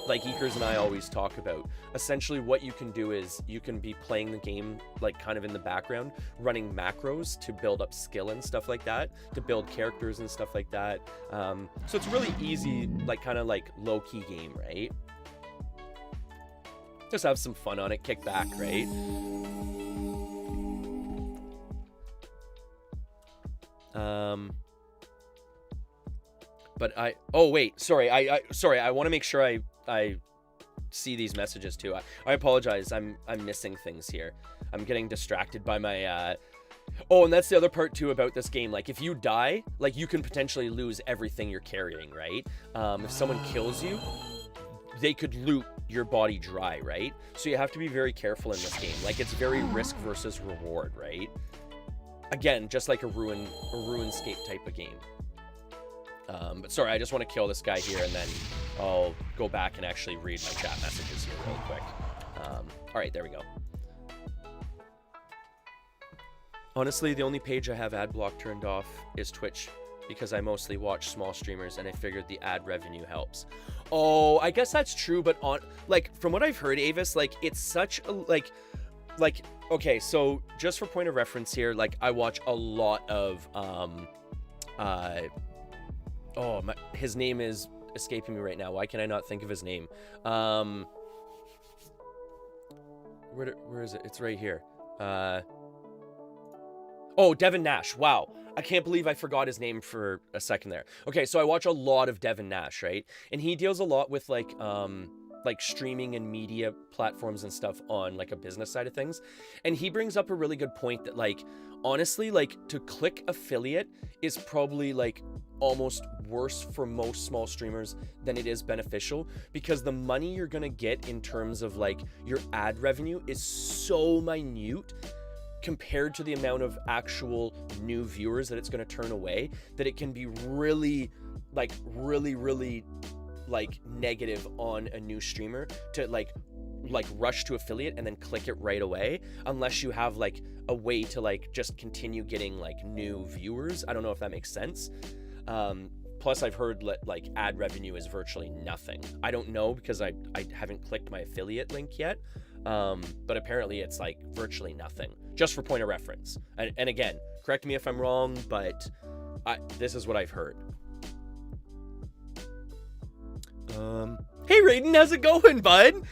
like Eekers and I always talk about, essentially what you can do is you can be playing the game like kind of in the background, running macros to build up skill and stuff like that, to build characters and stuff like that. So it's really easy, like kind of like low-key game, right? Just have some fun on it, kick back, right? But oh wait, sorry, I want to make sure I see these messages too. I apologize. I'm missing things here. I'm getting distracted by my oh, and that's the other part too about this game. Like if you die, like you can potentially lose everything you're carrying, right? If someone kills you, they could loot your body dry, right? So you have to be very careful in this game. Like it's very risk versus reward, right? Again, just like a RuneScape type of game. But sorry, I just want to kill this guy here, and then I'll go back and actually read my chat messages here really quick. All right, there we go. Honestly, the only page I have ad block turned off is Twitch, because I mostly watch small streamers, and I figured the ad revenue helps. Oh, I guess that's true, but like from what I've heard, Avis, like it's such a like okay, so just for point of reference here, like I watch a lot of his name is escaping me right now. Why can I not think of his name? Where is it? It's right here. Oh, Devin Nash. Wow. I can't believe I forgot his name for a second there. Okay, so I watch a lot of Devin Nash, right? And he deals a lot with like streaming and media platforms and stuff on like a business side of things. And he brings up a really good point that like, honestly, like to click affiliate is probably like almost worse for most small streamers than it is beneficial, because the money you're gonna get in terms of like your ad revenue is so minute compared to the amount of actual new viewers that it's going to turn away, that it can be really negative on a new streamer to like rush to affiliate and then click it right away, unless you have like a way to like just continue getting like new viewers. I don't know if that makes sense. Plus I've heard like ad revenue is virtually nothing. I don't know, because I haven't clicked my affiliate link yet. But apparently it's like virtually nothing, just for point of reference. And again, correct me if I'm wrong, but this is what I've heard. Hey Raiden, how's it going, bud?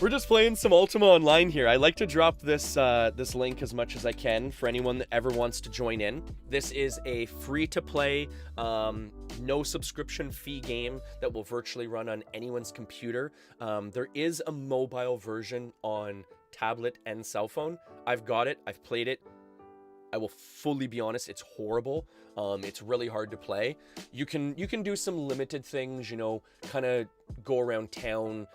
We're just playing some Ultima Online here. I like to drop this this link as much as I can for anyone that ever wants to join in. This is a free-to-play, no subscription fee game that will virtually run on anyone's computer. There is a mobile version on tablet and cell phone. I've got it. I've played it. I will fully be honest, it's horrible. It's really hard to play. You can do some limited things, you know, kind of go around town.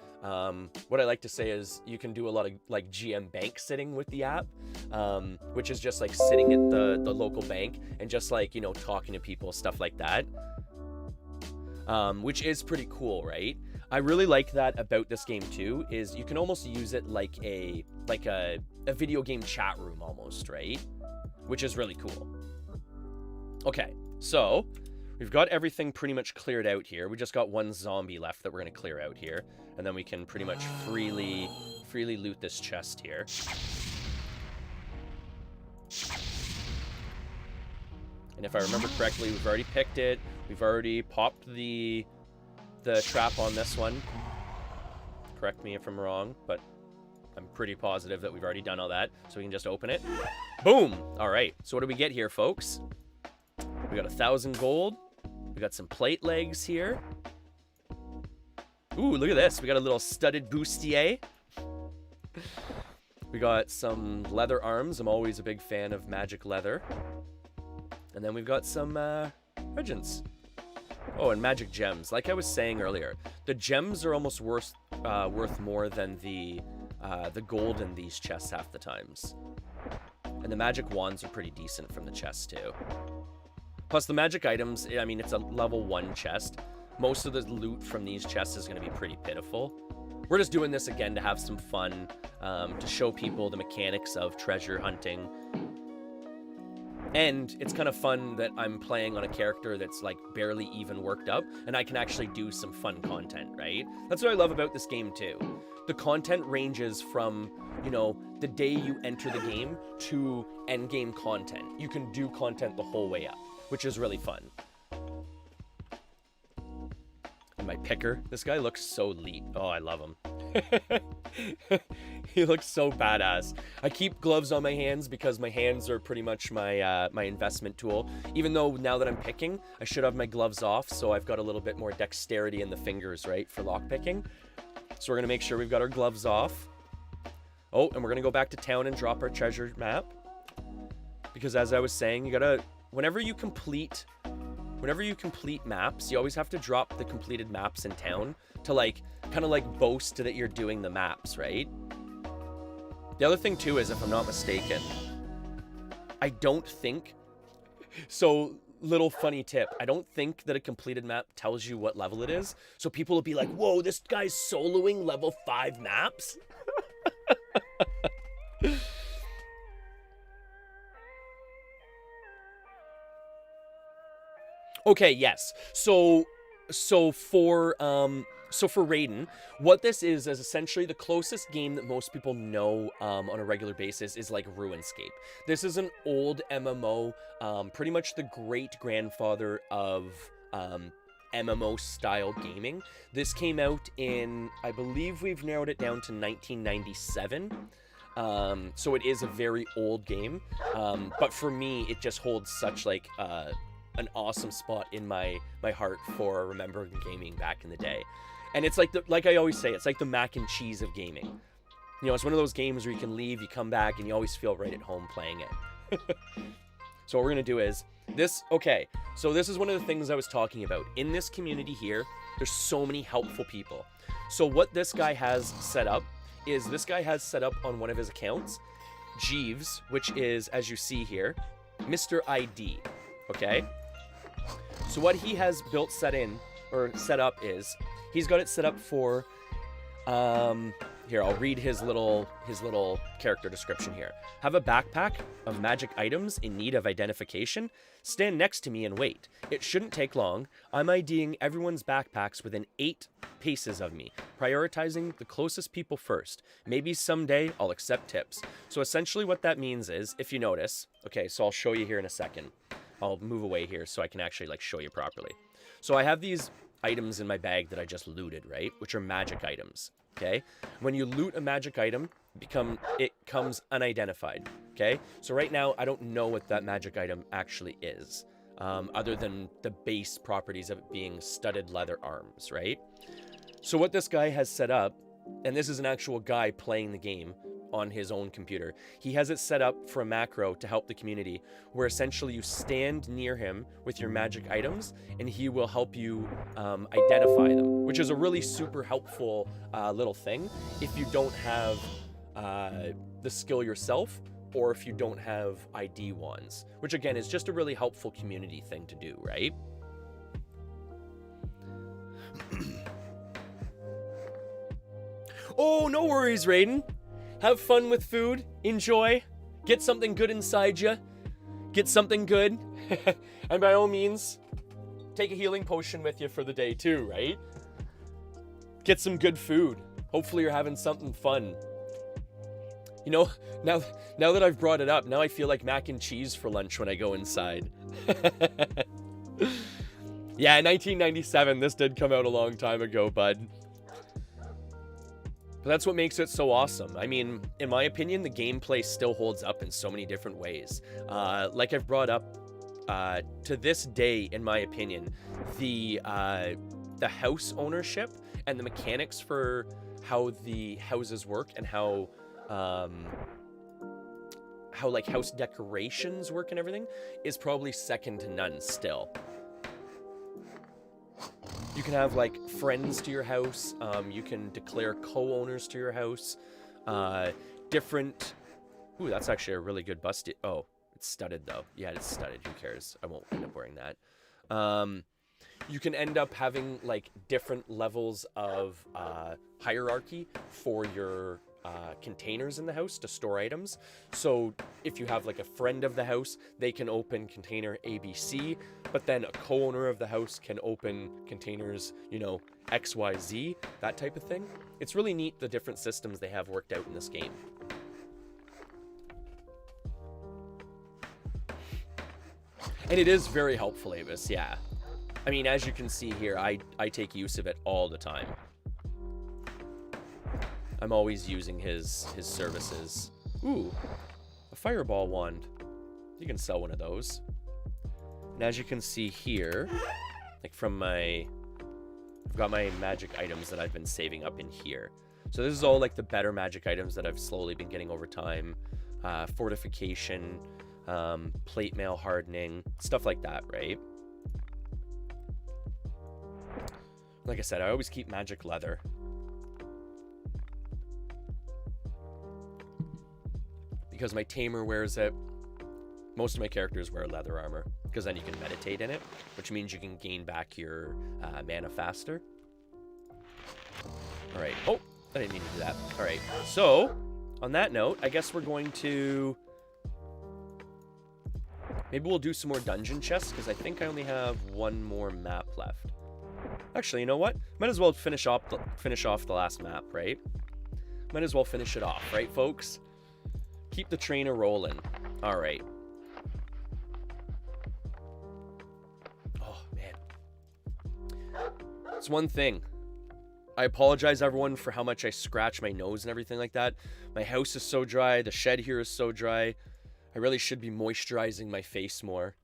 What I like to say is you can do a lot of like GM bank sitting with the app, which is just like sitting at the local bank and just like, you know, talking to people, stuff like that, which is pretty cool, right? I really like that about this game too, is you can almost use it like a video game chat room almost, right? Which is really cool. Okay, so we've got everything pretty much cleared out here. We just got one zombie left that we're going to clear out here, and then we can pretty much freely loot this chest here. And if I remember correctly, we've already picked it. We've already popped the trap on this one. Correct me if I'm wrong, but I'm pretty positive that we've already done all that, so we can just open it. Boom! All right, so what do we get here, folks? We got 1,000 gold. We got some plate legs here. Ooh, look at this. We got a little studded bustier. We got some leather arms. I'm always a big fan of magic leather. And then we've got some regents. Oh, and magic gems. Like I was saying earlier, the gems are almost worth more than the gold in these chests half the times. And the magic wands are pretty decent from the chests too. Plus the magic items, I mean, it's a level 1 chest. Most of the loot from these chests is going to be pretty pitiful. We're just doing this again to have some fun, to show people the mechanics of treasure hunting. And it's kind of fun that I'm playing on a character that's like barely even worked up, and I can actually do some fun content, right? That's what I love about this game too. The content ranges from, you know, the day you enter the game to end game content. You can do content the whole way up, which is really fun. And my picker, this guy looks so elite. Oh, I love him. He looks so badass. I keep gloves on my hands because my hands are pretty much my my investment tool. Even though now that I'm picking, I should have my gloves off, so I've got a little bit more dexterity in the fingers, right, for lock picking. So we're gonna make sure we've got our gloves off. Oh, and we're gonna go back to town and drop our treasure map. Because as I was saying, you gotta, whenever you complete maps, you always have to drop the completed maps in town to like, kind of like boast that you're doing the maps, right? The other thing too is, if I'm not mistaken, I don't think, so little funny tip, I don't think that a completed map tells you what level it is. So people will be like, whoa, this guy's soloing level 5 maps? Okay, yes. So for Raiden, what this is essentially the closest game that most people know on a regular basis is like RuneScape. This is an old MMO, pretty much the great grandfather of MMO style gaming. This came out in, I believe we've narrowed it down to 1997. So it is a very old game, but for me, it just holds such like an awesome spot in my heart for remembering gaming back in the day. And it's like like I always say, it's like the mac and cheese of gaming. You know, it's one of those games where you can leave, you come back, and you always feel right at home playing it. So what we're gonna do is this. Okay, so this is one of the things I was talking about. In this community here, there's so many helpful people. So what this guy has set up is, this guy has set up on one of his accounts, Jeeves, which is, as you see here, Mr. ID. Okay. So what he has set up is, he's got it set up for, here, I'll read his little character description here. Have a backpack of magic items in need of identification? Stand next to me and wait. It shouldn't take long. I'm IDing everyone's backpacks within 8 paces of me, prioritizing the closest people first. Maybe someday I'll accept tips. So essentially what that means is, if you notice, okay, so I'll show you here in a second. I'll move away here so I can actually like show you properly. So I have these items in my bag that I just looted, right? Which are magic items, okay? When you loot a magic item, it comes unidentified, okay? So right now, I don't know what that magic item actually is, other than the base properties of it being studded leather arms, right? So what this guy has set up, and this is an actual guy playing the game on his own computer. He has it set up for a macro to help the community, where essentially you stand near him with your magic items and he will help you identify them, which is a really super helpful little thing if you don't have the skill yourself, or if you don't have ID wands, which again is just a really helpful community thing to do, right? Oh, no worries, Raiden. Have fun with food, enjoy, get something good inside you, get something good, and by all means, take a healing potion with you for the day too, right? Get some good food. Hopefully you're having something fun. You know, now that I've brought it up, now I feel like mac and cheese for lunch when I go inside. Yeah, 1997, this did come out a long time ago, bud. But that's what makes it so awesome. I mean, in my opinion, the gameplay still holds up in so many different ways. Like I've brought up, to this day, in my opinion, the house ownership and the mechanics for how the houses work and how like house decorations work and everything is probably second to none still. You can have like friends to your house. You can declare co-owners to your house. Different. Ooh, that's actually a really good bust. Oh, it's studded though. Yeah, it's studded. Who cares? I won't end up wearing that. You can end up having like different levels of hierarchy for your containers in the house to store items. So if you have like a friend of the house, they can open container ABC, but then a co-owner of the house can open containers, you know, XYZ, that type of thing. It's really neat the different systems they have worked out in this game. And it is very helpful, Avis, yeah. I mean, as you can see here, I take use of it all the time. I'm always using his services. Ooh, a fireball wand. You can sell one of those. And as you can see here, like from I've got my magic items that I've been saving up in here. So this is all like the better magic items that I've slowly been getting over time. Fortification, plate mail hardening, stuff like that, right? Like I said, I always keep magic leather. Because my tamer wears it. Most of my characters wear leather armor, because then you can meditate in it, which means you can gain back your mana faster. Alright. Oh, I didn't mean to do that. Alright, so, on that note, I guess we're going to... Maybe we'll do some more dungeon chests, because I think I only have one more map left. Actually, you know what? Might as well finish off the last map, right? Might as well finish it off, right, folks? Keep the train a-rolling. Alright. Oh, man. It's one thing. I apologize, everyone, for how much I scratch my nose and everything like that. My house is so dry. The shed here is so dry. I really should be moisturizing my face more.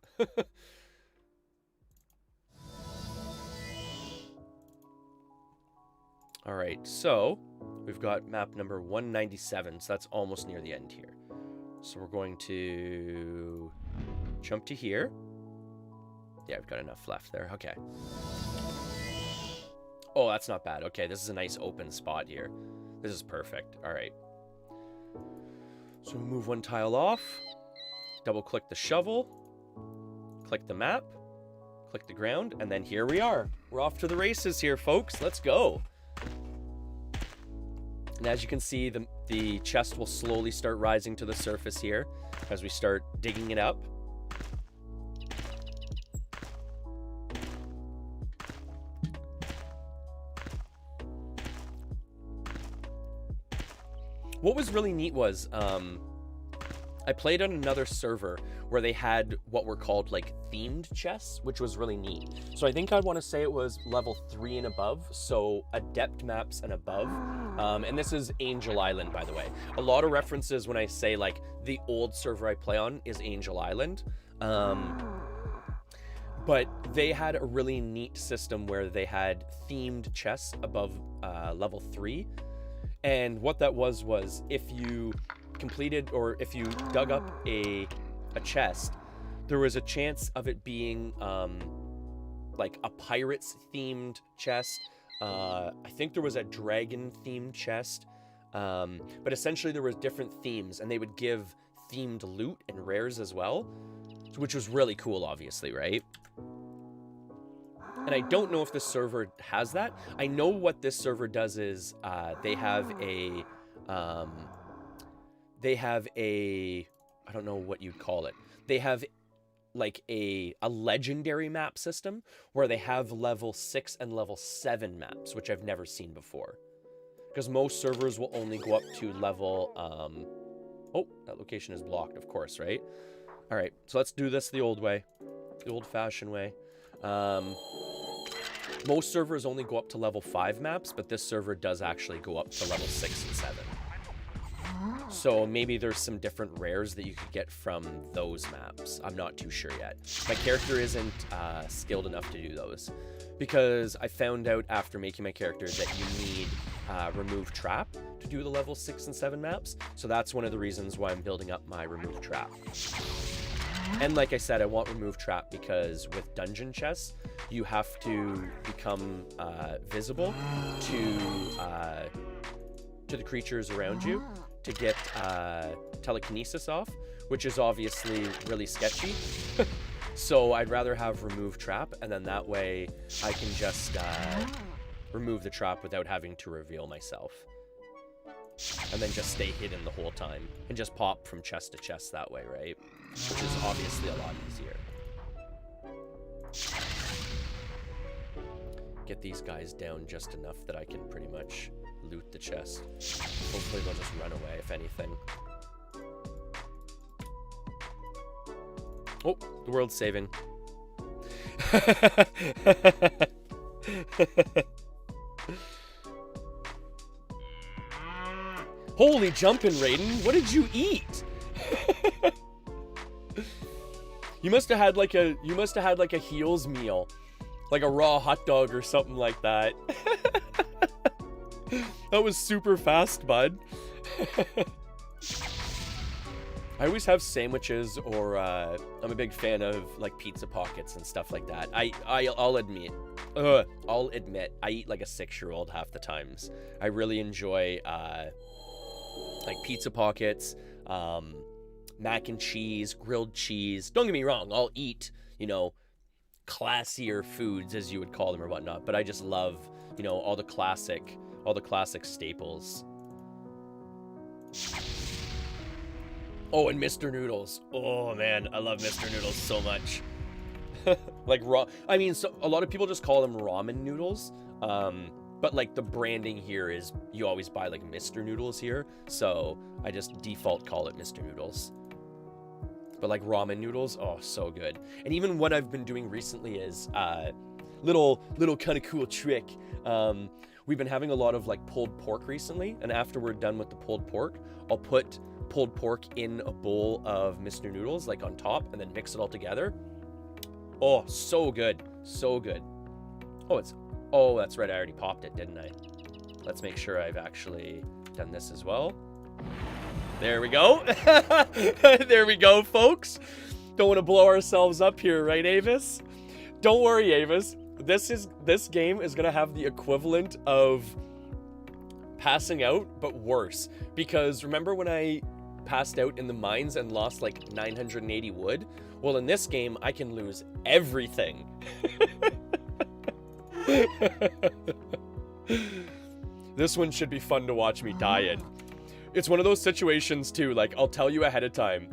Alright, so we've got map number 197, so that's almost near the end here. So we're going to jump to here. Yeah, we've got enough left there. Okay. Oh, that's not bad. Okay, this is a nice open spot here. This is perfect. Alright. So we'll move one tile off. Double-click the shovel. Click the map. Click the ground. And then here we are. We're off to the races here, folks. Let's go. And as you can see, the chest will slowly start rising to the surface here as we start digging it up. What was really neat was I played on another server where they had what were called like themed chests, which was really neat. So I think I'd want to say it was level 3 and above, so adept maps and above. And this is Angel Island, by the way. A lot of references when I say like the old server I play on is Angel Island. But they had a really neat system where they had themed chests above level 3. And what that was if you completed, or if you dug up a chest, there was a chance of it being like a pirates themed chest. I think there was a dragon themed chest, but essentially there was different themes, and they would give themed loot and rares as well, which was really cool, obviously, right? And I don't know if this server has that. I know what this server does is they have a I don't know what you'd call it. They have like a legendary map system where they have level 6 and level 7 maps, which I've never seen before. Because most servers will only go up to level oh, that location is blocked, of course, right? All right, so let's do this the old way, the old-fashioned way. Most servers only go up to level 5 maps, but this server does actually go up to level 6 and 7. So maybe there's some different rares that you could get from those maps. I'm not too sure yet. My character isn't skilled enough to do those, because I found out after making my character that you need remove trap to do the level 6 and 7 maps. So that's one of the reasons why I'm building up my remove trap. And like I said, I want remove trap because with dungeon chests, you have to become visible to the creatures around you to get telekinesis off, which is obviously really sketchy. So I'd rather have remove trap, and then that way I can just remove the trap without having to reveal myself. And then just stay hidden the whole time and just pop from chest to chest that way, right? Which is obviously a lot easier. Get these guys down just enough that I can pretty much loot the chest. Hopefully they'll just run away, if anything. Oh, the world's saving. Holy jumpin', Raiden. What did you eat? You must have had like a Heels meal. Like a raw hot dog or something like that. That was super fast, bud. I always have sandwiches, or I'm a big fan of like pizza pockets and stuff like that. I'll admit, I eat like a 6-year-old half the times. I really enjoy like pizza pockets, mac and cheese, grilled cheese. Don't get me wrong, I'll eat, you know, classier foods, as you would call them or whatnot, but I just love, you know, all the classic staples. Oh, and Mr. Noodles. Oh man, I love Mr. Noodles so much. Like I mean, so a lot of people just call them ramen noodles, but like the branding here is you always buy like Mr. Noodles here, so I just default call it Mr. Noodles. But like ramen noodles, oh, so good. And even what I've been doing recently is little kind of cool trick. We've been having a lot of like pulled pork recently, and after we're done with the pulled pork, I'll put pulled pork in a bowl of Mr. Noodles, like on top, and then mix it all together. Oh, so good, so good. Oh, that's right, I already popped it, didn't I? Let's make sure I've actually done this as well. There we go. There we go, folks. Don't want to blow ourselves up here, right, Avis? Don't worry, Avis. This game is gonna have the equivalent of passing out, but worse. Because remember when I passed out in the mines and lost like 980 wood? Well, in this game, I can lose everything. This one should be fun to watch me die in. It's one of those situations too, like I'll tell you ahead of time,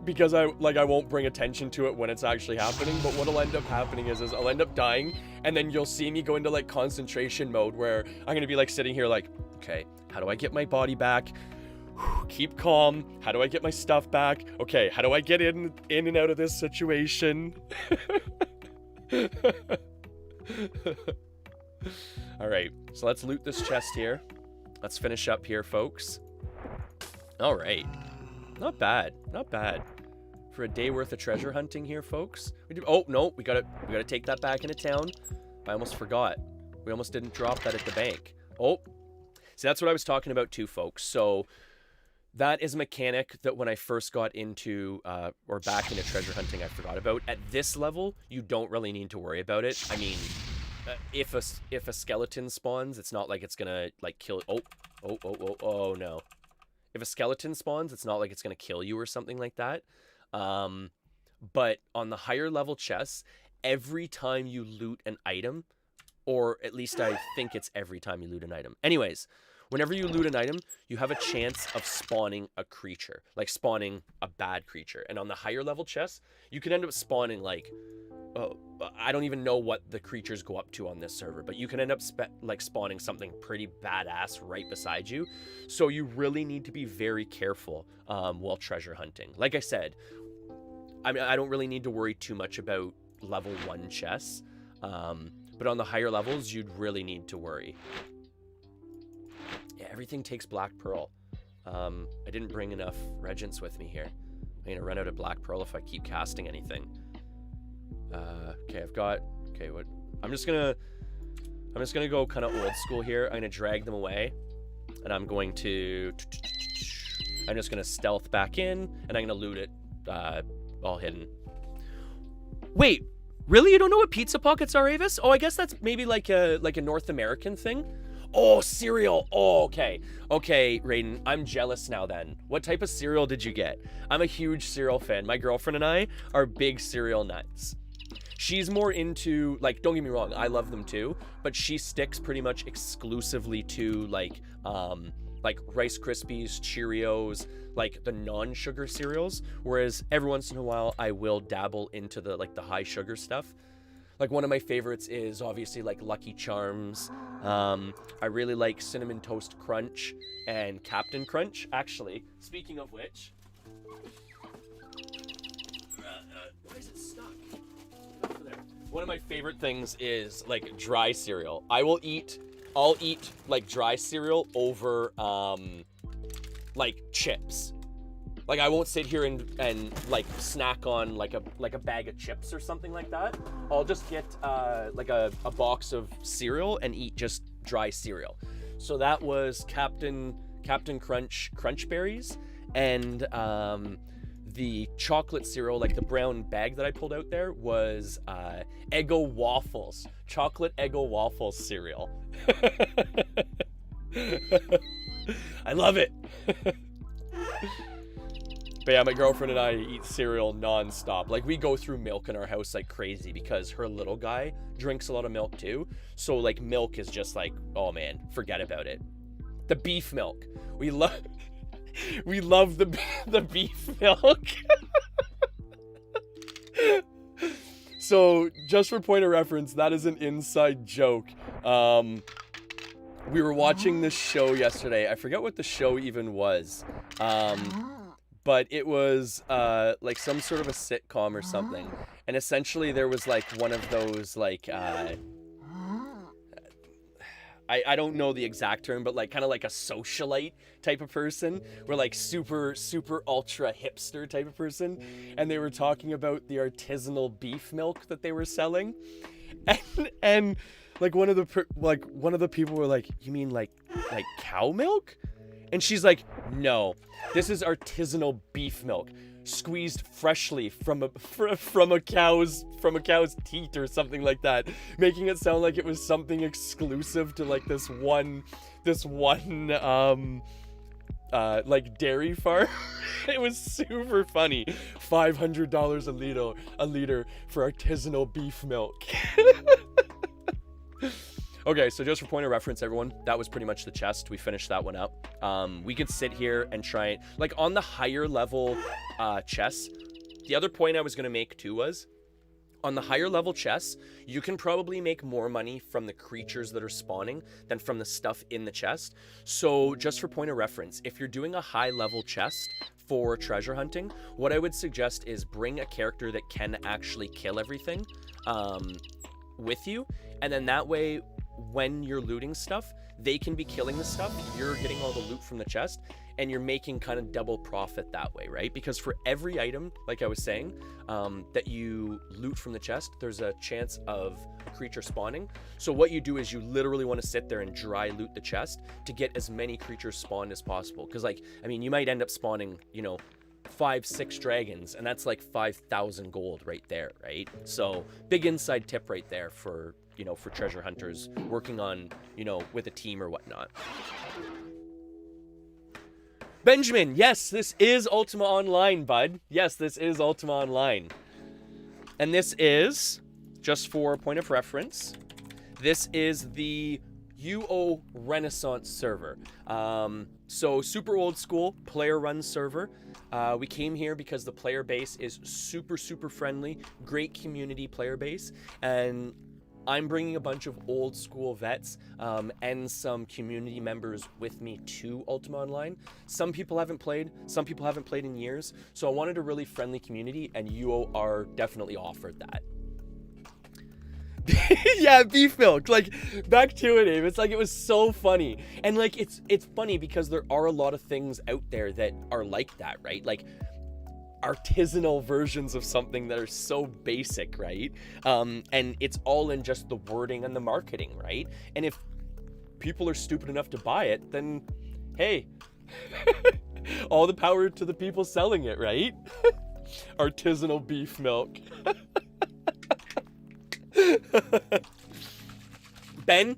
because I won't bring attention to it when it's actually happening, but what'll end up happening is I'll end up dying, and then you'll see me go into like concentration mode where I'm gonna be like sitting here like, okay, how do I get my body back? Keep calm. How do I get my stuff back? Okay, how do I get in and out of this situation? All right, so let's loot this chest here. Let's finish up here, folks. All right. Not bad. Not bad. For a day worth of treasure hunting here, folks. Oh, no. We gotta take that back into town. I almost forgot. We almost didn't drop that at the bank. Oh. See, that's what I was talking about too, folks. So that is a mechanic that when I first got into, or back into treasure hunting, I forgot about. At this level, you don't really need to worry about it. I mean, if a skeleton spawns, it's not like it's gonna like kill. Oh no! If a skeleton spawns, it's not like it's gonna kill you or something like that. But on the higher level chests, every time you loot an item, or at least I think it's every time you loot an item. Anyways, whenever you loot an item, you have a chance of spawning a creature, like spawning a bad creature. And on the higher level chests, you can end up spawning like, I don't even know what the creatures go up to on this server, but you can end up spawning something pretty badass right beside you. So you really need to be very careful while treasure hunting. Like I said, I mean, I don't really need to worry too much about level 1 chests, but on the higher levels, you'd really need to worry. Yeah, everything takes black pearl. I didn't bring enough regents with me here. I'm gonna run out of black pearl if I keep casting anything. Okay, what? I'm just gonna go kind of old school here. I'm gonna drag them away, and I'm just gonna stealth back in, and I'm gonna loot it, all hidden. Wait, really? You don't know what pizza pockets are, Avis? Oh, I guess that's maybe like a North American thing. Oh, cereal. Oh, okay. Okay, Raiden, I'm jealous now then. What type of cereal did you get? I'm a huge cereal fan. My girlfriend and I are big cereal nuts. She's more into, like, don't get me wrong, I love them too, but she sticks pretty much exclusively to like Rice Krispies, Cheerios, like the non-sugar cereals, whereas every once in a while I will dabble into the high sugar stuff. Like one of my favorites is obviously like Lucky Charms. I really like Cinnamon Toast Crunch and Captain Crunch. Actually, speaking of which, why is it stuck? There. One of my favorite things is like dry cereal. I'll eat like dry cereal over like chips. Like I won't sit here and like snack on like a bag of chips or something like that. I'll just get like a box of cereal and eat just dry cereal. So that was Captain Crunch Berries, and the chocolate cereal, like the brown bag that I pulled out there, was Eggo Waffles, chocolate Eggo Waffles cereal. I love it. But yeah, my girlfriend and I eat cereal non-stop. Like, we go through milk in our house like crazy because her little guy drinks a lot of milk too. So like milk is just like, oh man, forget about it. The beef milk. We love the beef milk. So just for point of reference, that is an inside joke. We were watching this show yesterday. I forget what the show even was. But it was like some sort of a sitcom or something. And essentially there was like one of those like I don't know the exact term, but like kind of like a socialite type of person, or like super ultra hipster type of person, and they were talking about the artisanal beef milk that they were selling, and like one of the people were like, you mean like cow milk? And she's like, no, this is artisanal beef milk, squeezed freshly from a cow's teat or something like that, making it sound like it was something exclusive to like this one like dairy farm. It was super funny. $500 a liter for artisanal beef milk. Okay, so just for point of reference, everyone, that was pretty much the chest. We finished that one up. We could sit here and try it. Like, on the higher level chests, the other point I was going to make, too, was on the higher level chests, you can probably make more money from the creatures that are spawning than from the stuff in the chest. So, just for point of reference, if you're doing a high level chest for treasure hunting, what I would suggest is bring a character that can actually kill everything with you, and then that way, when you're looting stuff, they can be killing the stuff, you're getting all the loot from the chest, and you're making kind of double profit that way, right? Because for every item, like I was saying, that you loot from the chest, there's a chance of a creature spawning. So what you do is you literally want to sit there and dry loot the chest to get as many creatures spawned as possible. Because, like, I mean, you might end up spawning, 5-6 dragons, and that's like 5,000 gold right there, right? So big inside tip right there for for treasure hunters working on with a team or whatnot. Benjamin, yes, this is Ultima Online, bud. Yes, this is Ultima Online, and this is, just for a point of reference, this is the UO Renaissance server. So super old school player run server. We came here because the player base is super friendly, great community player base, and I'm bringing a bunch of old school vets and some community members with me to Ultima Online. Some people haven't played in years, so I wanted a really friendly community, and UO are definitely offered that. Yeah, beef milk. Like, back to it, Abe. It's like, it was so funny. And like, it's funny because there are a lot of things out there that are like that, right? Like artisanal versions of something that are so basic, right? And it's all in just the wording and the marketing, right? And if people are stupid enough to buy it, then hey, all the power to the people selling it, right? Artisanal beef milk. Ben,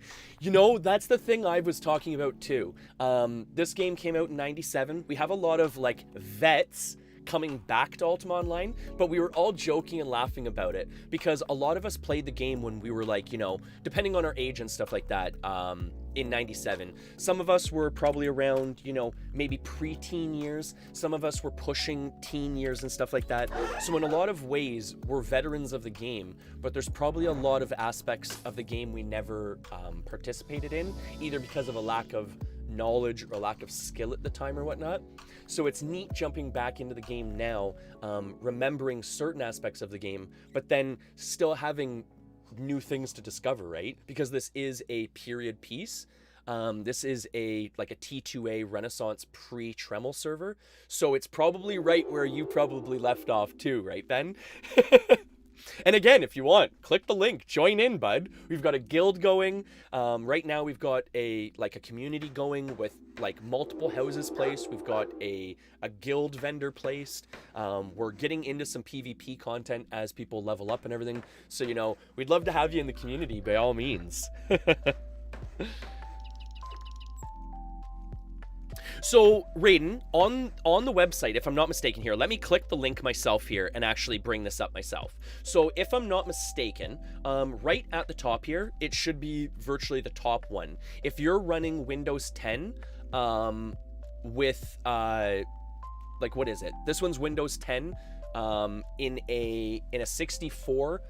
that's the thing I was talking about too. This game came out in 97. We have a lot of like vets coming back to Ultima Online, but we were all joking and laughing about it because a lot of us played the game when we were like, depending on our age and stuff like that, in 97. Some of us were probably around, maybe pre-teen years. Some of us were pushing teen years and stuff like that. So in a lot of ways, we're veterans of the game, but there's probably a lot of aspects of the game we never participated in, either because of a lack of knowledge or lack of skill at the time or whatnot. So it's neat jumping back into the game now, remembering certain aspects of the game, but then still having new things to discover, right? Because this is a period piece. This is a T2A Renaissance pre-Tremel server, so it's probably right where you probably left off too, right, Ben? And again, if you want, click the link, join in, bud. We've got a guild going. Right now we've got a community going with multiple houses placed. We've got a guild vendor placed. We're getting into some PvP content as people level up and everything. So, we'd love to have you in the community by all means. So, Raiden, on the website, if I'm not mistaken here, let me click the link myself here and actually bring this up myself. So, if I'm not mistaken, right at the top here, it should be virtually the top one. If you're running Windows 10 with, what is it? This one's Windows 10 in a 64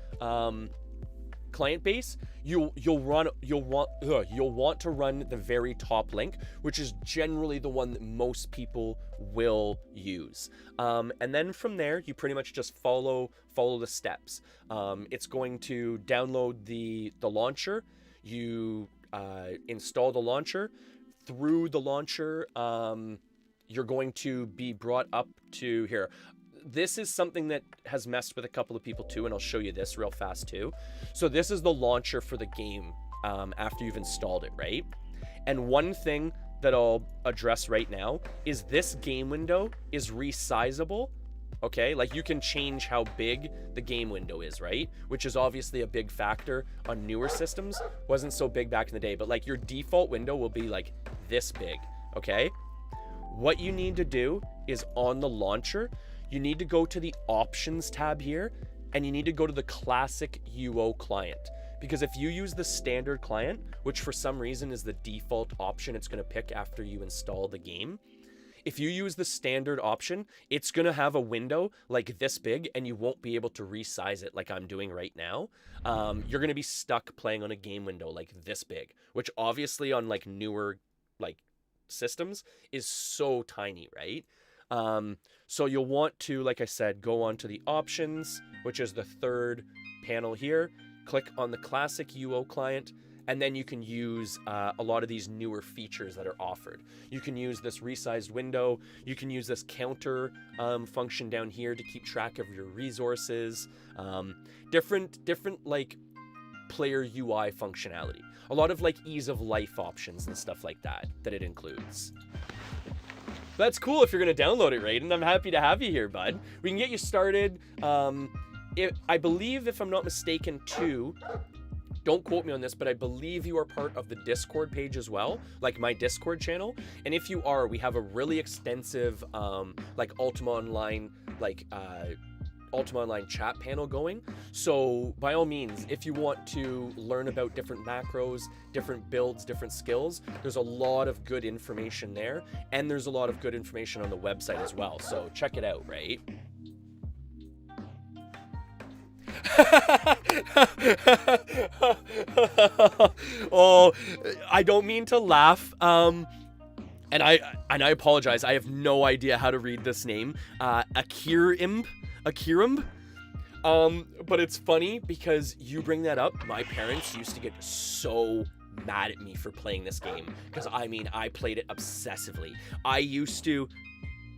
client base, you'll want to run the very top link, which is generally the one that most people will use. And then from there, you pretty much just follow the steps. It's going to download the launcher. You install the launcher. Through the launcher, you're going to be brought up to here. This is something that has messed with a couple of people too, and I'll show you this real fast too. So this is the launcher for the game after you've installed it, right? And one thing that I'll address right now is this game window is resizable, okay? You can change how big the game window is, right? Which is obviously a big factor on newer systems. Wasn't so big back in the day, but your default window will be this big, okay? What you need to do is on the launcher, you need to go to the options tab here, and you need to go to the classic UO client. Because if you use the standard client, which for some reason is the default option it's going to pick after you install the game, if you use the standard option, it's going to have a window like this big, and you won't be able to resize it like I'm doing right now. You're going to be stuck playing on a game window like this big, which obviously on newer systems is so tiny, right? So you'll want to, like I said, go on to the options, which is the third panel here, click on the classic UO client, and then you can use a lot of these newer features that are offered. You can use this resized window, you can use this counter function down here to keep track of your resources, different player UI functionality. A lot of ease of life options and stuff like that it includes. That's cool if you're going to download it, Raiden. I'm happy to have you here, bud. We can get you started. I believe, if I'm not mistaken, too, don't quote me on this, but I believe you are part of the Discord page as well, my Discord channel. And if you are, we have a really extensive, Ultima Online chat panel going. So by all means, if you want to learn about different macros, different builds, different skills, there's a lot of good information there, and there's a lot of good information on the website as well. So check it out, right? Oh, I don't mean to laugh. And I apologize. I have no idea how to read this name. Akirim. But it's funny because you bring that up. My parents used to get so mad at me for playing this game because I played it obsessively. I used to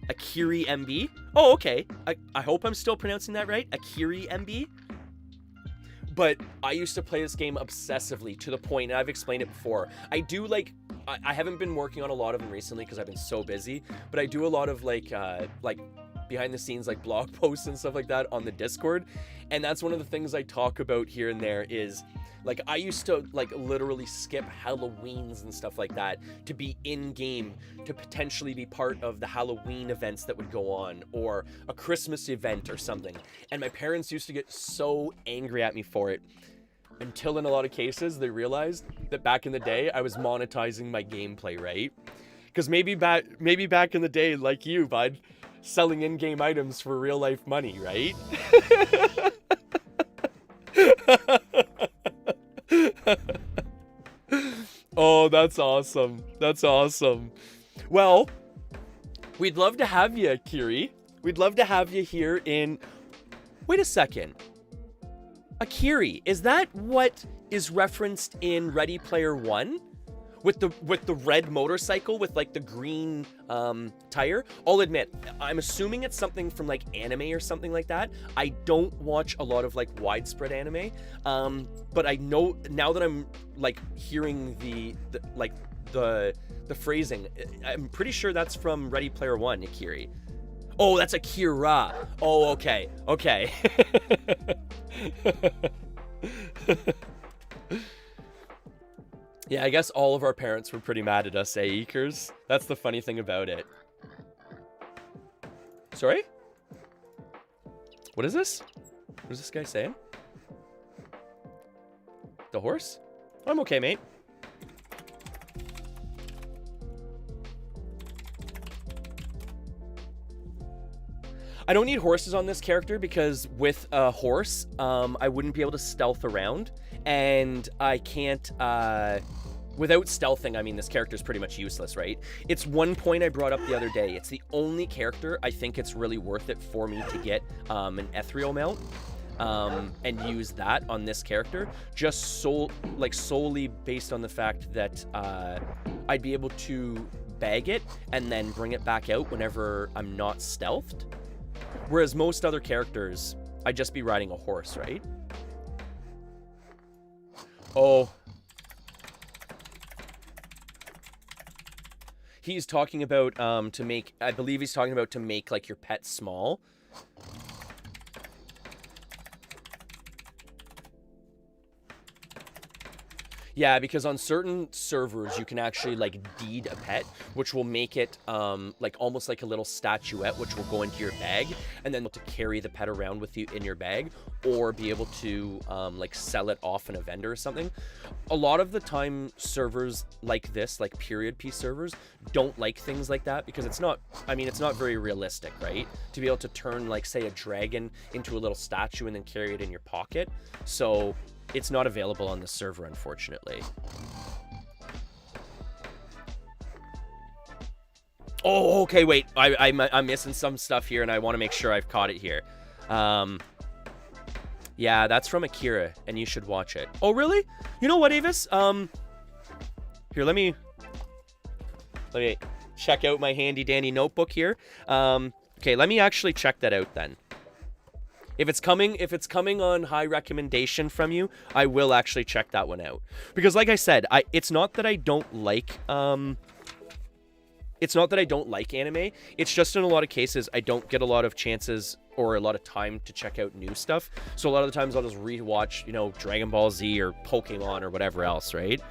Akiri MB. Oh, okay. I hope I'm still pronouncing that right. Akiri MB. But I used to play this game obsessively to the point, and I've explained it before. I do I haven't been working on a lot of them recently because I've been so busy, but I do a lot of behind the scenes blog posts and stuff like that on the Discord, and that's one of the things I talk about here and there is I used to literally skip Halloweens and stuff like that to be in game, to potentially be part of the Halloween events that would go on, or a Christmas event or something, and my parents used to get so angry at me for it, until in a lot of cases they realized that back in the day I was monetizing my gameplay, right? Because maybe back in the day, like you, bud, selling in-game items for real-life money, right? Oh, that's awesome. That's awesome. Well, we'd love to have you, Akiri. We'd love to have you here in... Wait a second. Akiri, is that what is referenced in Ready Player One? with the red motorcycle with like the green tire. I'll admit, I'm assuming it's something from like anime or something like that. I don't watch a lot of like widespread anime, but I know now that I'm like hearing the phrasing, I'm pretty sure that's from Ready Player One, Akiri. Oh, that's Akira. Oh, okay. Okay. Yeah, I guess all of our parents were pretty mad at us, Ekers. That's the funny thing about it. Sorry? What is this? What is this guy saying? The horse? I'm okay, mate. I don't need horses on this character because with a horse, I wouldn't be able to stealth around, and I can't, without stealthing, I mean, this character is pretty much useless, right? It's one point I brought up the other day. It's the only character I think it's really worth it for me to get an ethereal mount and use that on this character, just solely based on the fact that I'd be able to bag it and then bring it back out whenever I'm not stealthed. Whereas most other characters, I'd just be riding a horse, right? Oh. He's talking about to make, I believe he's talking about to make like your pet small. Yeah, because on certain servers, you can actually, like, deed a pet, which will make it, like, almost like a little statuette, which will go into your bag, and then to carry the pet around with you in your bag, or be able to, like, sell it off in a vendor or something. A lot of the time, servers like this, like period piece servers, don't like things like that, because it's not, I mean, it's not very realistic, right? To be able to turn, like, say, a dragon into a little statue and then carry it in your pocket. So it's not available on the server, unfortunately. Oh, okay, wait. I'm missing some stuff here, and I want to make sure I've caught it here. Yeah, that's from Akira, and you should watch it. Oh, really? You know what, Avis? Here, let me check out my handy-dandy notebook here. Okay, let me actually check that out then. If it's coming on high recommendation from you, I will actually check that one out. Because like I said, it's not that I don't like anime. It's just in a lot of cases I don't get a lot of chances or a lot of time to check out new stuff. So a lot of the times I'll just rewatch, you know, Dragon Ball Z or Pokemon or whatever else, right?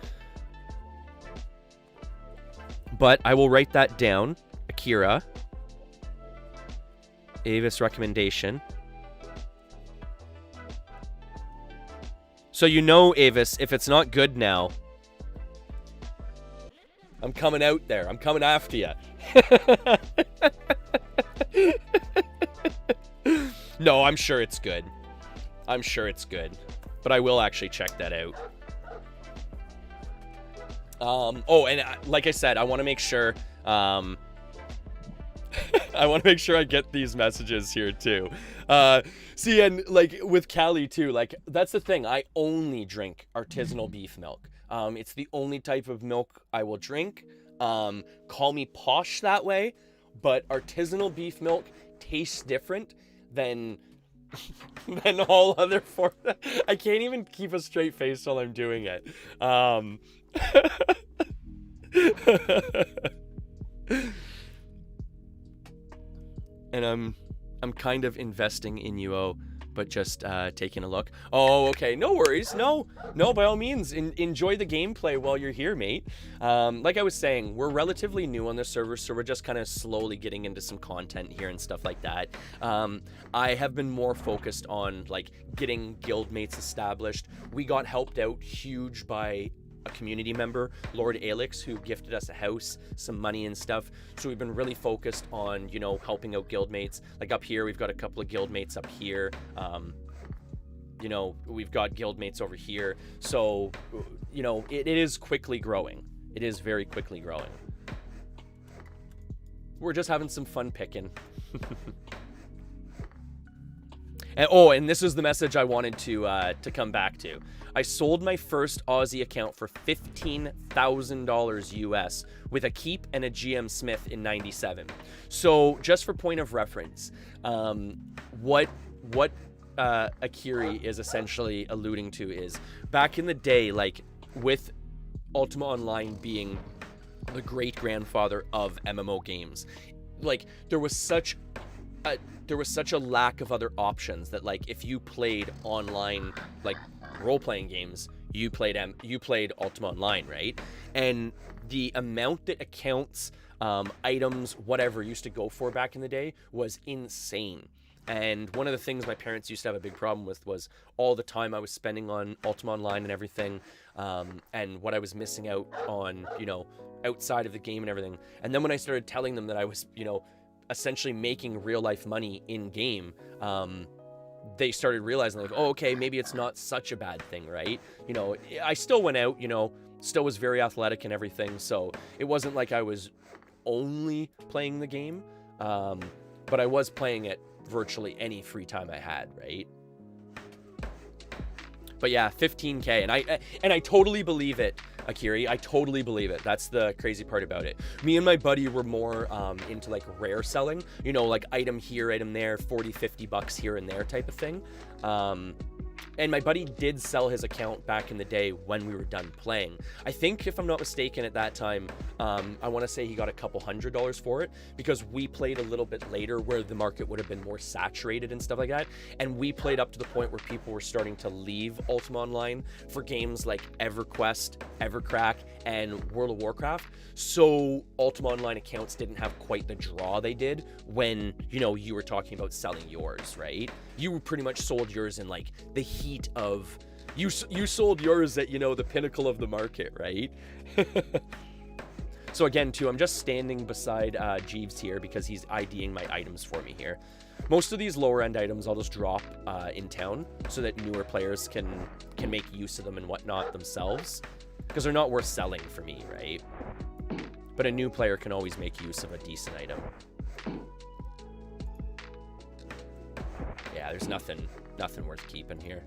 But I will write that down. Akira. Avis recommendation. So you know, Avis, if it's not good now, I'm coming out there. I'm coming after you. No, I'm sure it's good. I'm sure it's good. But I will actually check that out. Oh, and like I said, I want to make sure... I want to make sure I get these messages here too. See, and like with Callie too, like that's the thing. I only drink artisanal beef milk. It's the only type of milk I will drink. Call me posh that way, but artisanal beef milk tastes different than all other forms. I can't even keep a straight face while I'm doing it. And I'm kind of investing in UO, but just taking a look. Oh, okay, no worries. No, by all means, enjoy the gameplay while you're here, mate. Like I was saying, we're relatively new on this server, so we're just kind of slowly getting into some content here and stuff like that. I have been more focused on like getting guildmates established. We got helped out huge by a community member, Lord Alex, who gifted us a house, some money and stuff. So we've been really focused on, you know, helping out guildmates. Like up here, we've got a couple of guildmates up here. You know, we've got guildmates over here. So, you know, it is quickly growing. It is very quickly growing. We're just having some fun picking. And this is the message I wanted to come back to. I sold my first Aussie account for $15,000 US with a keep and a GM Smith in 97. So just for point of reference, what Akiri is essentially alluding to is back in the day, like with Ultima Online being the great grandfather of MMO games, like there was such a lack of other options that, like, if you played online, like role-playing games, you played Ultima Online, right? And the amount that accounts, items, whatever used to go for back in the day was insane. And one of the things my parents used to have a big problem with was all the time I was spending on Ultima Online and everything, and what I was missing out on, you know, outside of the game and everything. And then when I started telling them that I was, you know, essentially making real life money in game, they started realizing, like, oh, okay, maybe it's not such a bad thing, right? You know, I still went out, you know, still was very athletic and everything, so it wasn't like I was only playing the game, but I was playing it virtually any free time I had, right? But yeah, 15K, and I totally believe it, Akiri. I totally believe it. That's the crazy part about it. Me and my buddy were more into like rare selling, you know, like item here, item there, 40, 50 bucks here and there type of thing. And my buddy did sell his account back in the day when we were done playing. I think, if I'm not mistaken, at that time, I want to say he got a couple $100 for it, because we played a little bit later where the market would have been more saturated and stuff like that. And we played up to the point where people were starting to leave Ultima Online for games like EverQuest, EverCrack, and World of Warcraft. So Ultima Online accounts didn't have quite the draw they did when, you know, you were talking about selling yours, right? You pretty much sold yours in like the heat of, you sold yours at, you know, the pinnacle of the market, right? So again, too, I'm just standing beside Jeeves here because he's IDing my items for me here. Most of these lower end items I'll just drop in town so that newer players can make use of them and whatnot themselves, because they're not worth selling for me, right? But a new player can always make use of a decent item. Yeah, there's nothing worth keeping here.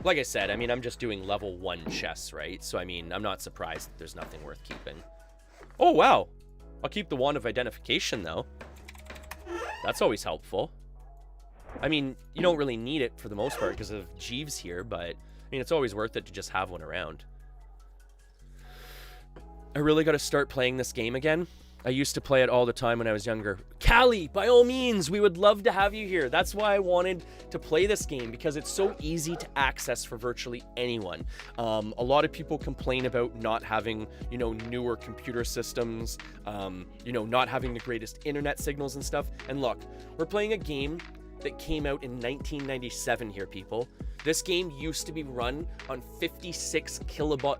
Like I said, I mean, I'm just doing level 1 chests, right? So, I mean, I'm not surprised that there's nothing worth keeping. Oh, wow. I'll keep the wand of identification, though. That's always helpful. I mean, you don't really need it for the most part because of Jeeves here, but, I mean, it's always worth it to just have one around. I really got to start playing this game again. I used to play it all the time when I was younger. Callie, by all means, we would love to have you here. That's why I wanted to play this game, because it's so easy to access for virtually anyone. A lot of people complain about not having, you know, newer computer systems, you know, not having the greatest internet signals and stuff. And look, we're playing a game that came out in 1997 here, people. This game used to be run on 56 kilobit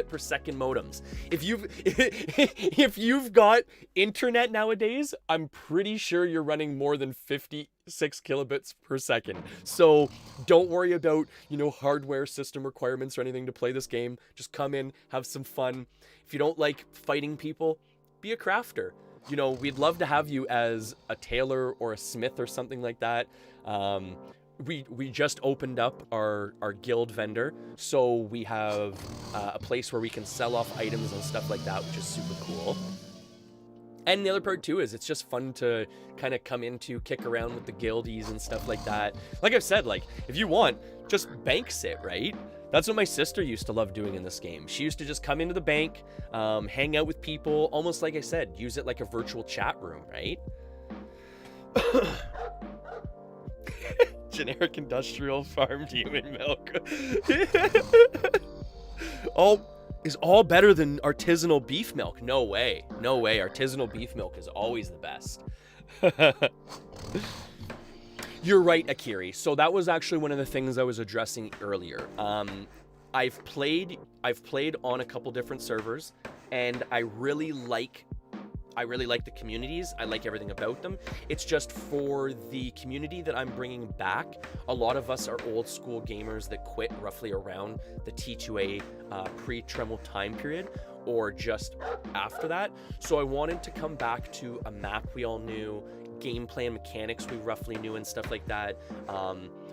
per second modems. If you've got internet nowadays, I'm pretty sure you're running more than 56 kilobits per second. So don't worry about, you know, hardware system requirements or anything to play this game. Just come in, have some fun. If you don't like fighting people, be a crafter. You know, we'd love to have you as a tailor or a smith or something like that. We just opened up our guild vendor, so we have a place where we can sell off items and stuff like that, which is super cool. And the other part too is it's just fun to kind of come into, kick around with the guildies and stuff like that. Like I've said, like, if you want, just bank sit, right? That's what my sister used to love doing in this game. She used to just come into the bank, hang out with people, almost like I said, use it like a virtual chat room, right? Generic industrial farmed human milk. Is all better than artisanal beef milk? No way. No way. Artisanal beef milk is always the best. You're right, Akiri. So that was actually one of the things I was addressing earlier. I've played on a couple different servers, and I really like the communities. I like everything about them. It's just for the community that I'm bringing back, a lot of us are old school gamers that quit roughly around the T2A pre-Tremel time period, or just after that. So I wanted to come back to a map we all knew, gameplay and mechanics we roughly knew and stuff like that.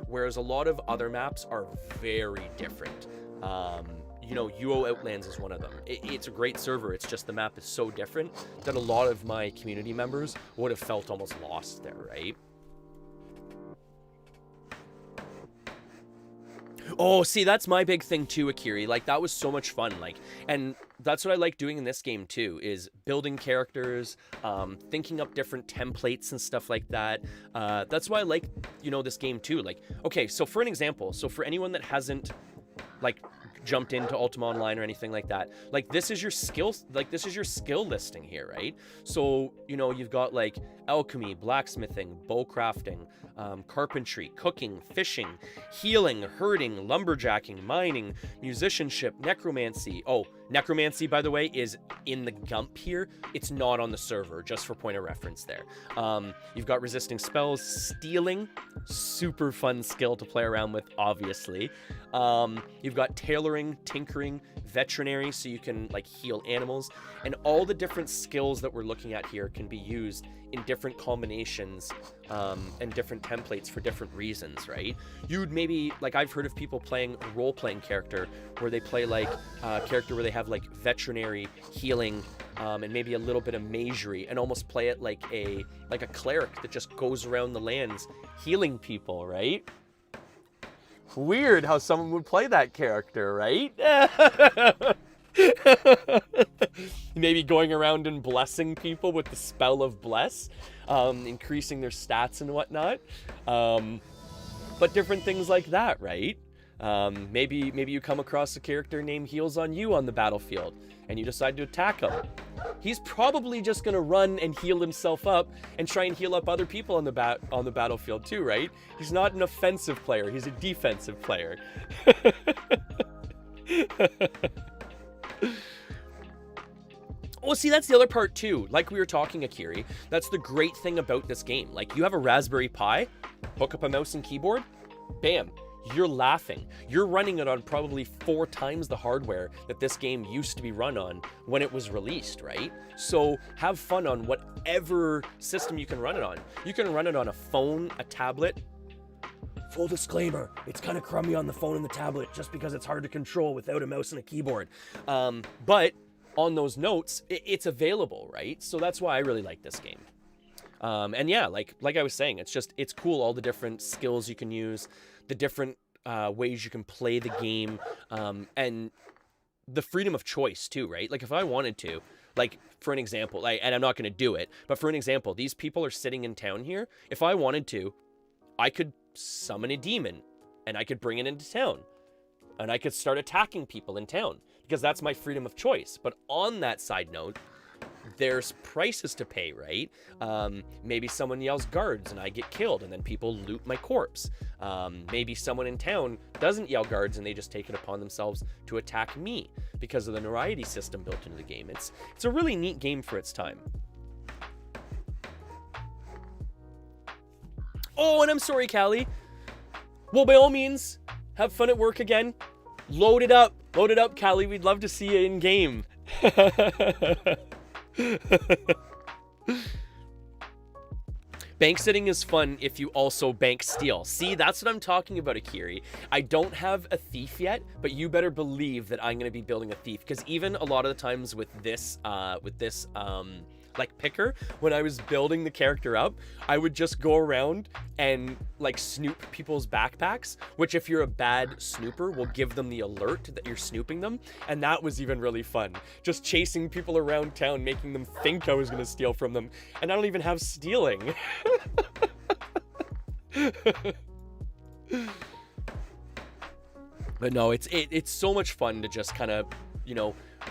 Whereas a lot of other maps are very different. UO Outlands is one of them. It's a great server. It's just the map is so different that a lot of my community members would have felt almost lost there, right? Oh, see, that's my big thing too, Akiri. Like, that was so much fun. Like, and that's what I like doing in this game too, is building characters, thinking up different templates and stuff like that. That's why I like, this game too. Like, okay, so for an example, for anyone that hasn't, like, jumped into Ultima Online or anything like that, like, this is your skill listing here, right? So, you've got, like, alchemy, blacksmithing, bow crafting, carpentry, cooking, fishing, healing, herding, lumberjacking, mining, musicianship, necromancy. Oh, necromancy, by the way, is in the gump here. It's not on the server, just for point of reference there. You've got resisting spells, stealing, super fun skill to play around with, obviously. You've got tailoring, tinkering, veterinary, so you can, like, heal animals, and all the different skills that we're looking at here can be used in different combinations and different templates for different reasons, right? You'd maybe, like, I've heard of people playing a role-playing character where they play, like, a character where they have, like, veterinary, healing, and maybe a little bit of magery, and almost play it like a cleric that just goes around the lands healing people, right? Weird how someone would play that character, right? Maybe going around and blessing people with the spell of bless, increasing their stats and whatnot. But different things like that, right? Maybe you come across a character named Healzonu on the battlefield, and you decide to attack him. He's probably just gonna run and heal himself up and try and heal up other people on the battlefield too, right? He's not an offensive player, he's a defensive player. Well, see, that's the other part too. Like we were talking, Akiri, that's the great thing about this game. Like, you have a Raspberry Pi, hook up a mouse and keyboard, bam, you're laughing. You're running it on probably 4 times the hardware that this game used to be run on when it was released, right? So have fun on whatever system you can run it on. You can run it on a phone, a tablet. Full disclaimer, it's kind of crummy on the phone and the tablet just because it's hard to control without a mouse and a keyboard. But on those notes, it's available, right? So that's why I really like this game. And yeah, like I was saying, it's cool, all the different skills you can use, the different ways you can play the game, and the freedom of choice too, right? Like, if I wanted to, like, for an example, and I'm not going to do it, but for an example, these people are sitting in town here. If I wanted to, I could summon a demon, and I could bring it into town, and I could start attacking people in town, because that's my freedom of choice. But on that side note, there's prices to pay, right? Maybe someone yells guards and I get killed, and then people loot my corpse. Maybe someone in town doesn't yell guards and they just take it upon themselves to attack me because of the notoriety system built into the game. It's a really neat game for its time. Oh, and I'm sorry, Callie. Well, by all means, have fun at work again. Load it up, Callie. We'd love to see you in game. Bank sitting is fun if you also bank steal. See, that's what I'm talking about, Akiri. I don't have a thief yet, but you better believe that I'm going to be building a thief, because even a lot of the times with this like picker, when I was building the character up, I would just go around and like snoop people's backpacks, which if you're a bad snooper will give them the alert that you're snooping them. And that was even really fun, just chasing people around town, making them think I was gonna steal from them, and I don't even have stealing. But no, it's so much fun to just kind of,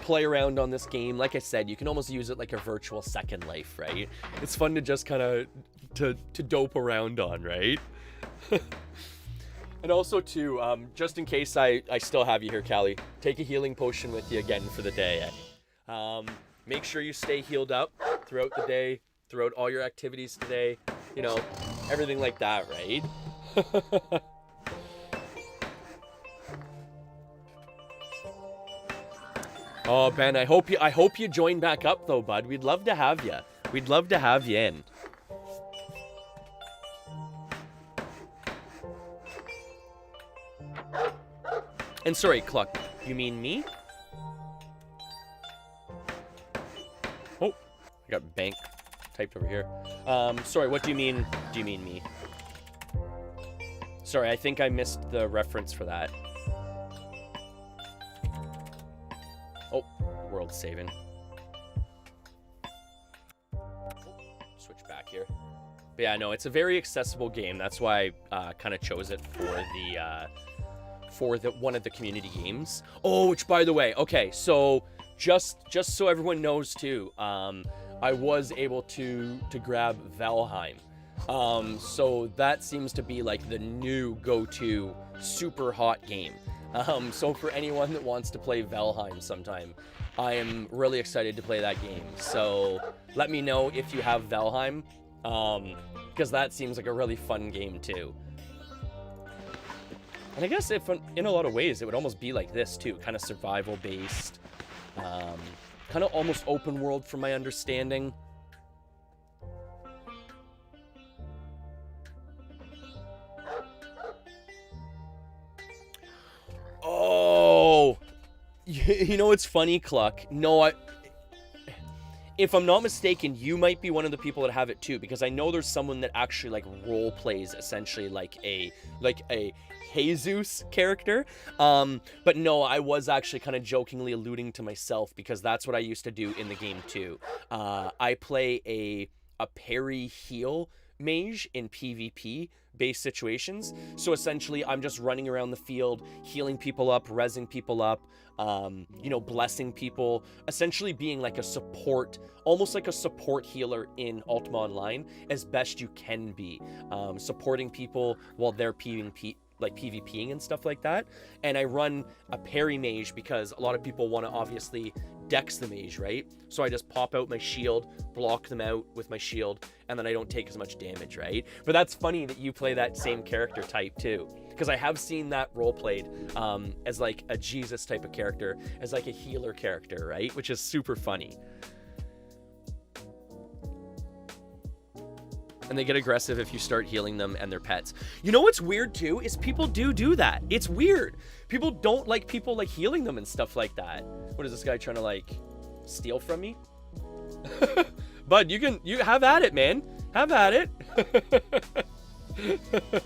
play around on this game. Like I said, you can almost use it like a virtual Second Life, right? It's fun to just kind of to dope around on, right? And also too, just in case I still have you here, Callie, take a healing potion with you again for the day. Make sure you stay healed up throughout the day, throughout all your activities today, everything like that, right? Oh, Ben, I hope you join back up though, bud. We'd love to have you. We'd love to have you in. And sorry, Cluck, you mean me? Oh, I got bank typed over here. Sorry, what do you mean me? Sorry, I think I missed the reference for that. Oh, world's saving. Switch back here. But yeah, no, it's a very accessible game. That's why I kind of chose it for the one of the community games. Oh, which by the way, okay, so just so everyone knows too, I was able to grab Valheim. So that seems to be like the new go-to super hot game. So for anyone that wants to play Valheim sometime, I am really excited to play that game. So let me know if you have Valheim, because that seems like a really fun game too. And I guess if in a lot of ways it would almost be like this too, kind of survival based, kind of almost open world from my understanding. Oh, you know what's funny, Cluck? No, if I'm not mistaken, you might be one of the people that have it too, because I know there's someone that actually like role plays essentially like a Jesus character. But no, I was actually kind of jokingly alluding to myself, because that's what I used to do in the game too. I play a parry heal mage in PvP based situations. So essentially I'm just running around the field, healing people up, rezzing people up, you know, blessing people, essentially being like a support, almost like a support healer in Ultima Online as best you can be, supporting people while they're PvPing and stuff like that. And I run a parry mage because a lot of people want to obviously dex the mage, right? So I just pop out my shield, block them out with my shield, and then I don't take as much damage, right? But that's funny that you play that same character type too, because I have seen that role played as like a Jesus type of character, as like a healer character, right? Which is super funny. And they get aggressive if you start healing them and their pets. You know what's weird too is people do that. It's weird. People don't like people like healing them and stuff like that. What is this guy trying to like steal from me? Bud, you have at it, man. Have at it. The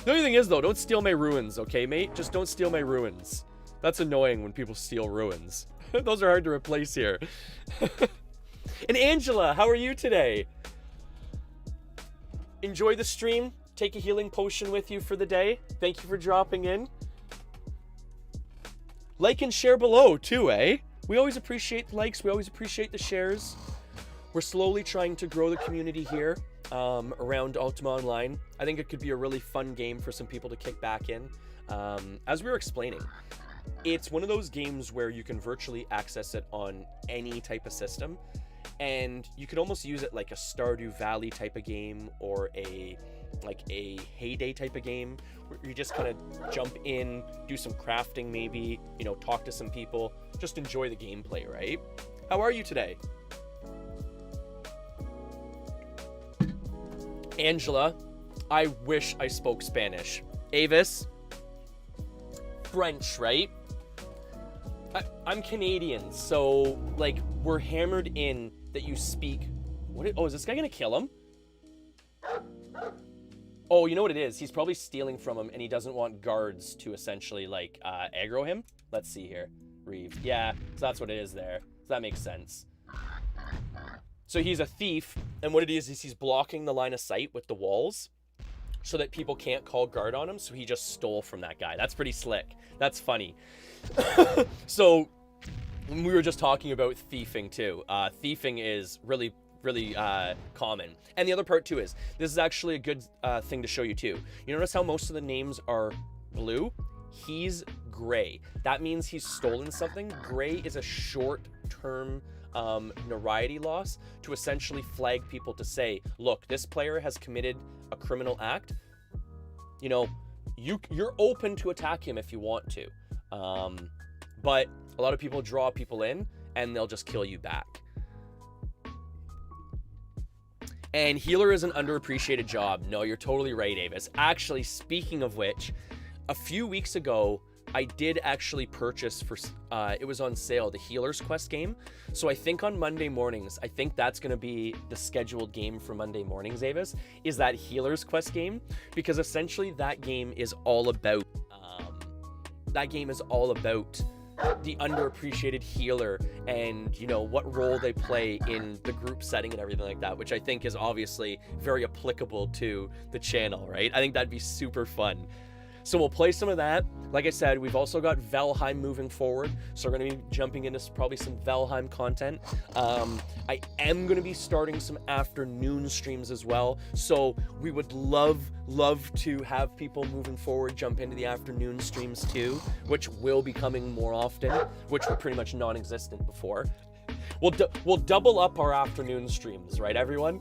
only thing is though, don't steal my ruins, okay, mate? Just don't steal my ruins. That's annoying when people steal ruins. Those are hard to replace here. And Angela, how are you today? Enjoy the stream. Take a healing potion with you for the day. Thank you for dropping in. Like and share below too, eh? We always appreciate the likes. We always appreciate the shares. We're slowly trying to grow the community here around Ultima Online. I think it could be a really fun game for some people to kick back in. As we were explaining, it's one of those games where you can virtually access it on any type of system. And you could almost use it like a Stardew Valley type of game, or a Heyday type of game, where you just kind of jump in, do some crafting maybe, you know, talk to some people, just enjoy the gameplay, right? How are you today? Angela, I wish I spoke Spanish. Avis, French, right? I'm Canadian, so like we're hammered in that you speak. Oh, is this guy gonna kill him? Oh, you know what it is? He's probably stealing from him, and he doesn't want guards to essentially like aggro him. Let's see here, Reeve. Yeah, so that's what it is there. So that makes sense. So he's a thief, and what it is he's blocking the line of sight with the walls, so that people can't call guard on him. So he just stole from that guy. That's pretty slick. That's funny. So we were just talking about thieving too. Thieving is really common. And the other part too is, this is actually a good thing to show you too. You notice how most of the names are blue? He's gray. That means he's stolen something. Gray is a short-term notoriety loss to essentially flag people to say, look, this player has committed a criminal act. You know, you're open to attack him if you want to. But a lot of people draw people in and they'll just kill you back. And healer is an underappreciated job. No, you're totally right, Avis. Actually, speaking of which, a few weeks ago, I did actually purchase for, it was on sale, the Healer's Quest game. So I think on Monday mornings, I think that's going to be the scheduled game for Monday mornings, Avis, is that Healer's Quest game. Because essentially that game is all about, the underappreciated healer and, you know, what role they play in the group setting and everything like that, which I think is obviously very applicable to the channel, right? I think that'd be super fun. So we'll play some of that. Like I said, we've also got Valheim moving forward, so we're going to be jumping into probably some Valheim content. I am going to be starting some afternoon streams as well, so we would love to have people moving forward jump into the afternoon streams too, which will be coming more often, which were pretty much non-existent before. We'll double up our afternoon streams, right, everyone?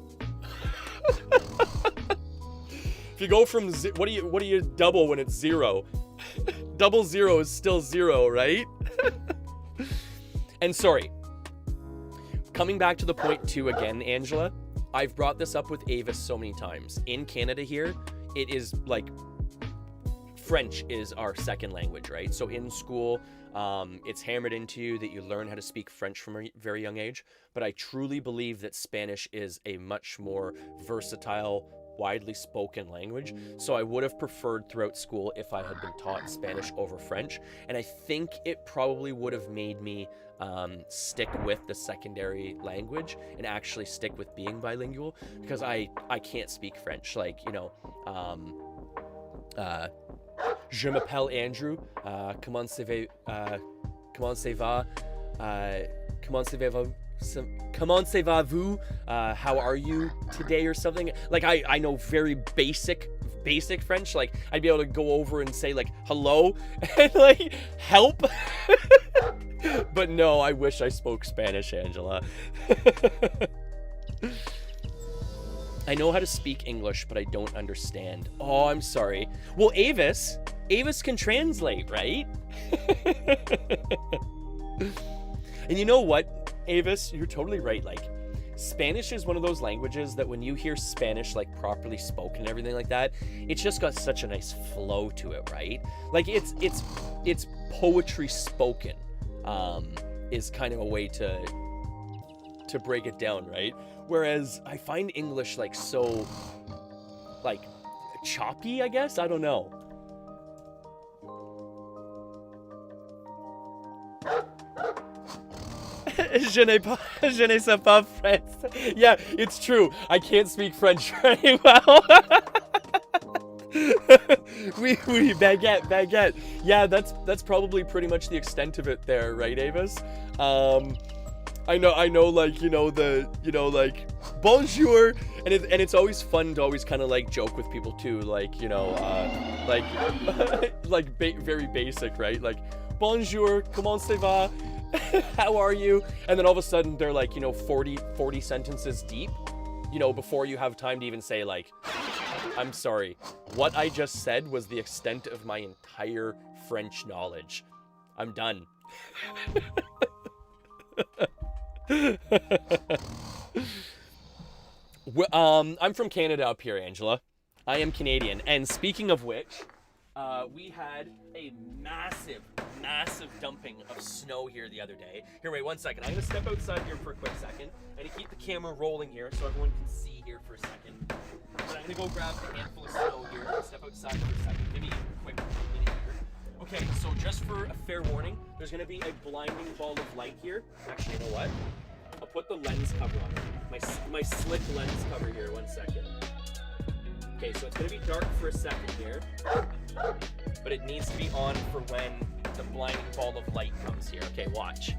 If you go from what do you double when it's 0? Double 0 is still 0, right? And sorry, coming back to the point 2 again, Angela, I've brought this up with Avis so many times. In Canada here, it is like French is our second language, right? So in school, it's hammered into you that you learn how to speak French from a very young age. But I truly believe that Spanish is a much more versatile, widely spoken language. So I would have preferred throughout school if I had been taught Spanish over French. And I think it probably would have made me stick with the secondary language and actually stick with being bilingual, because I can't speak French. Like, you know, je m'appelle Andrew, comment ça va, comment ça va vous, how are you today, or something. Like, I know very basic French. Like, I'd be able to go over and say like hello and like help. But no, I wish I spoke Spanish, Angela. I know how to speak English, but I don't understand. Oh, I'm sorry. Well, Avis can translate, right? And you know what, Avis, you're totally right. Like, Spanish is one of those languages that when you hear Spanish like properly spoken and everything like that, it's just got such a nice flow to it, right? Like, it's poetry spoken, is kind of a way to break it down, right? Whereas I find English like so like choppy, I guess. I don't know. Je ne sais pas French. Yeah, it's true. I can't speak French very well. Oui, baguette. Yeah, that's probably pretty much the extent of it there, right, Avis? I know, like, like, bonjour, and it's always fun to always kind of like joke with people too, like, like, like very basic, right? Like, bonjour, comment ça va? How are you? And then all of a sudden they're like, 40 sentences deep, before you have time to even say like, I'm sorry, what I just said was the extent of my entire French knowledge. I'm done. I'm from Canada up here, Angela. I am Canadian. And speaking of which, we had a massive dumping of snow here the other day. Here, wait 1 second. I'm going to step outside here for a quick second. And to keep the camera rolling here so everyone can see here for a second. But I'm going to go grab a handful of snow here and step outside for a second. Give me a quick minute here. Okay, so just for a fair warning, there's going to be a blinding ball of light here. Actually, you know what? I'll put the lens cover on it. My slick lens cover here. 1 second. Okay, so it's going to be dark for a second here. But it needs to be on for when the blinding ball of light comes here. Okay, watch.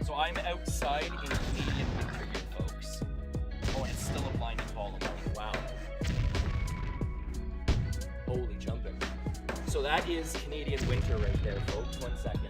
So I'm outside in Canadian winter here, folks. Oh, and it's still a blinding ball of light. Wow. Holy jumping. So that is Canadian winter right there, folks. 1 second.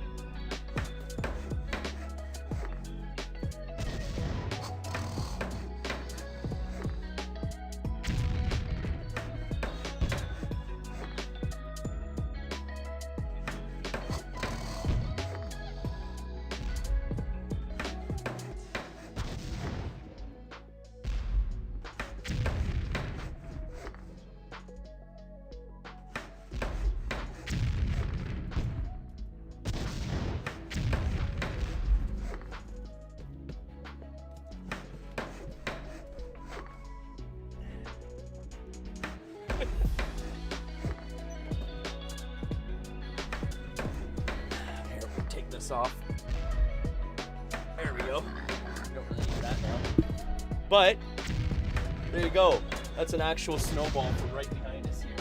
this off. There we go. Don't really need that now. But there you go. That's an actual snowball from right behind us here.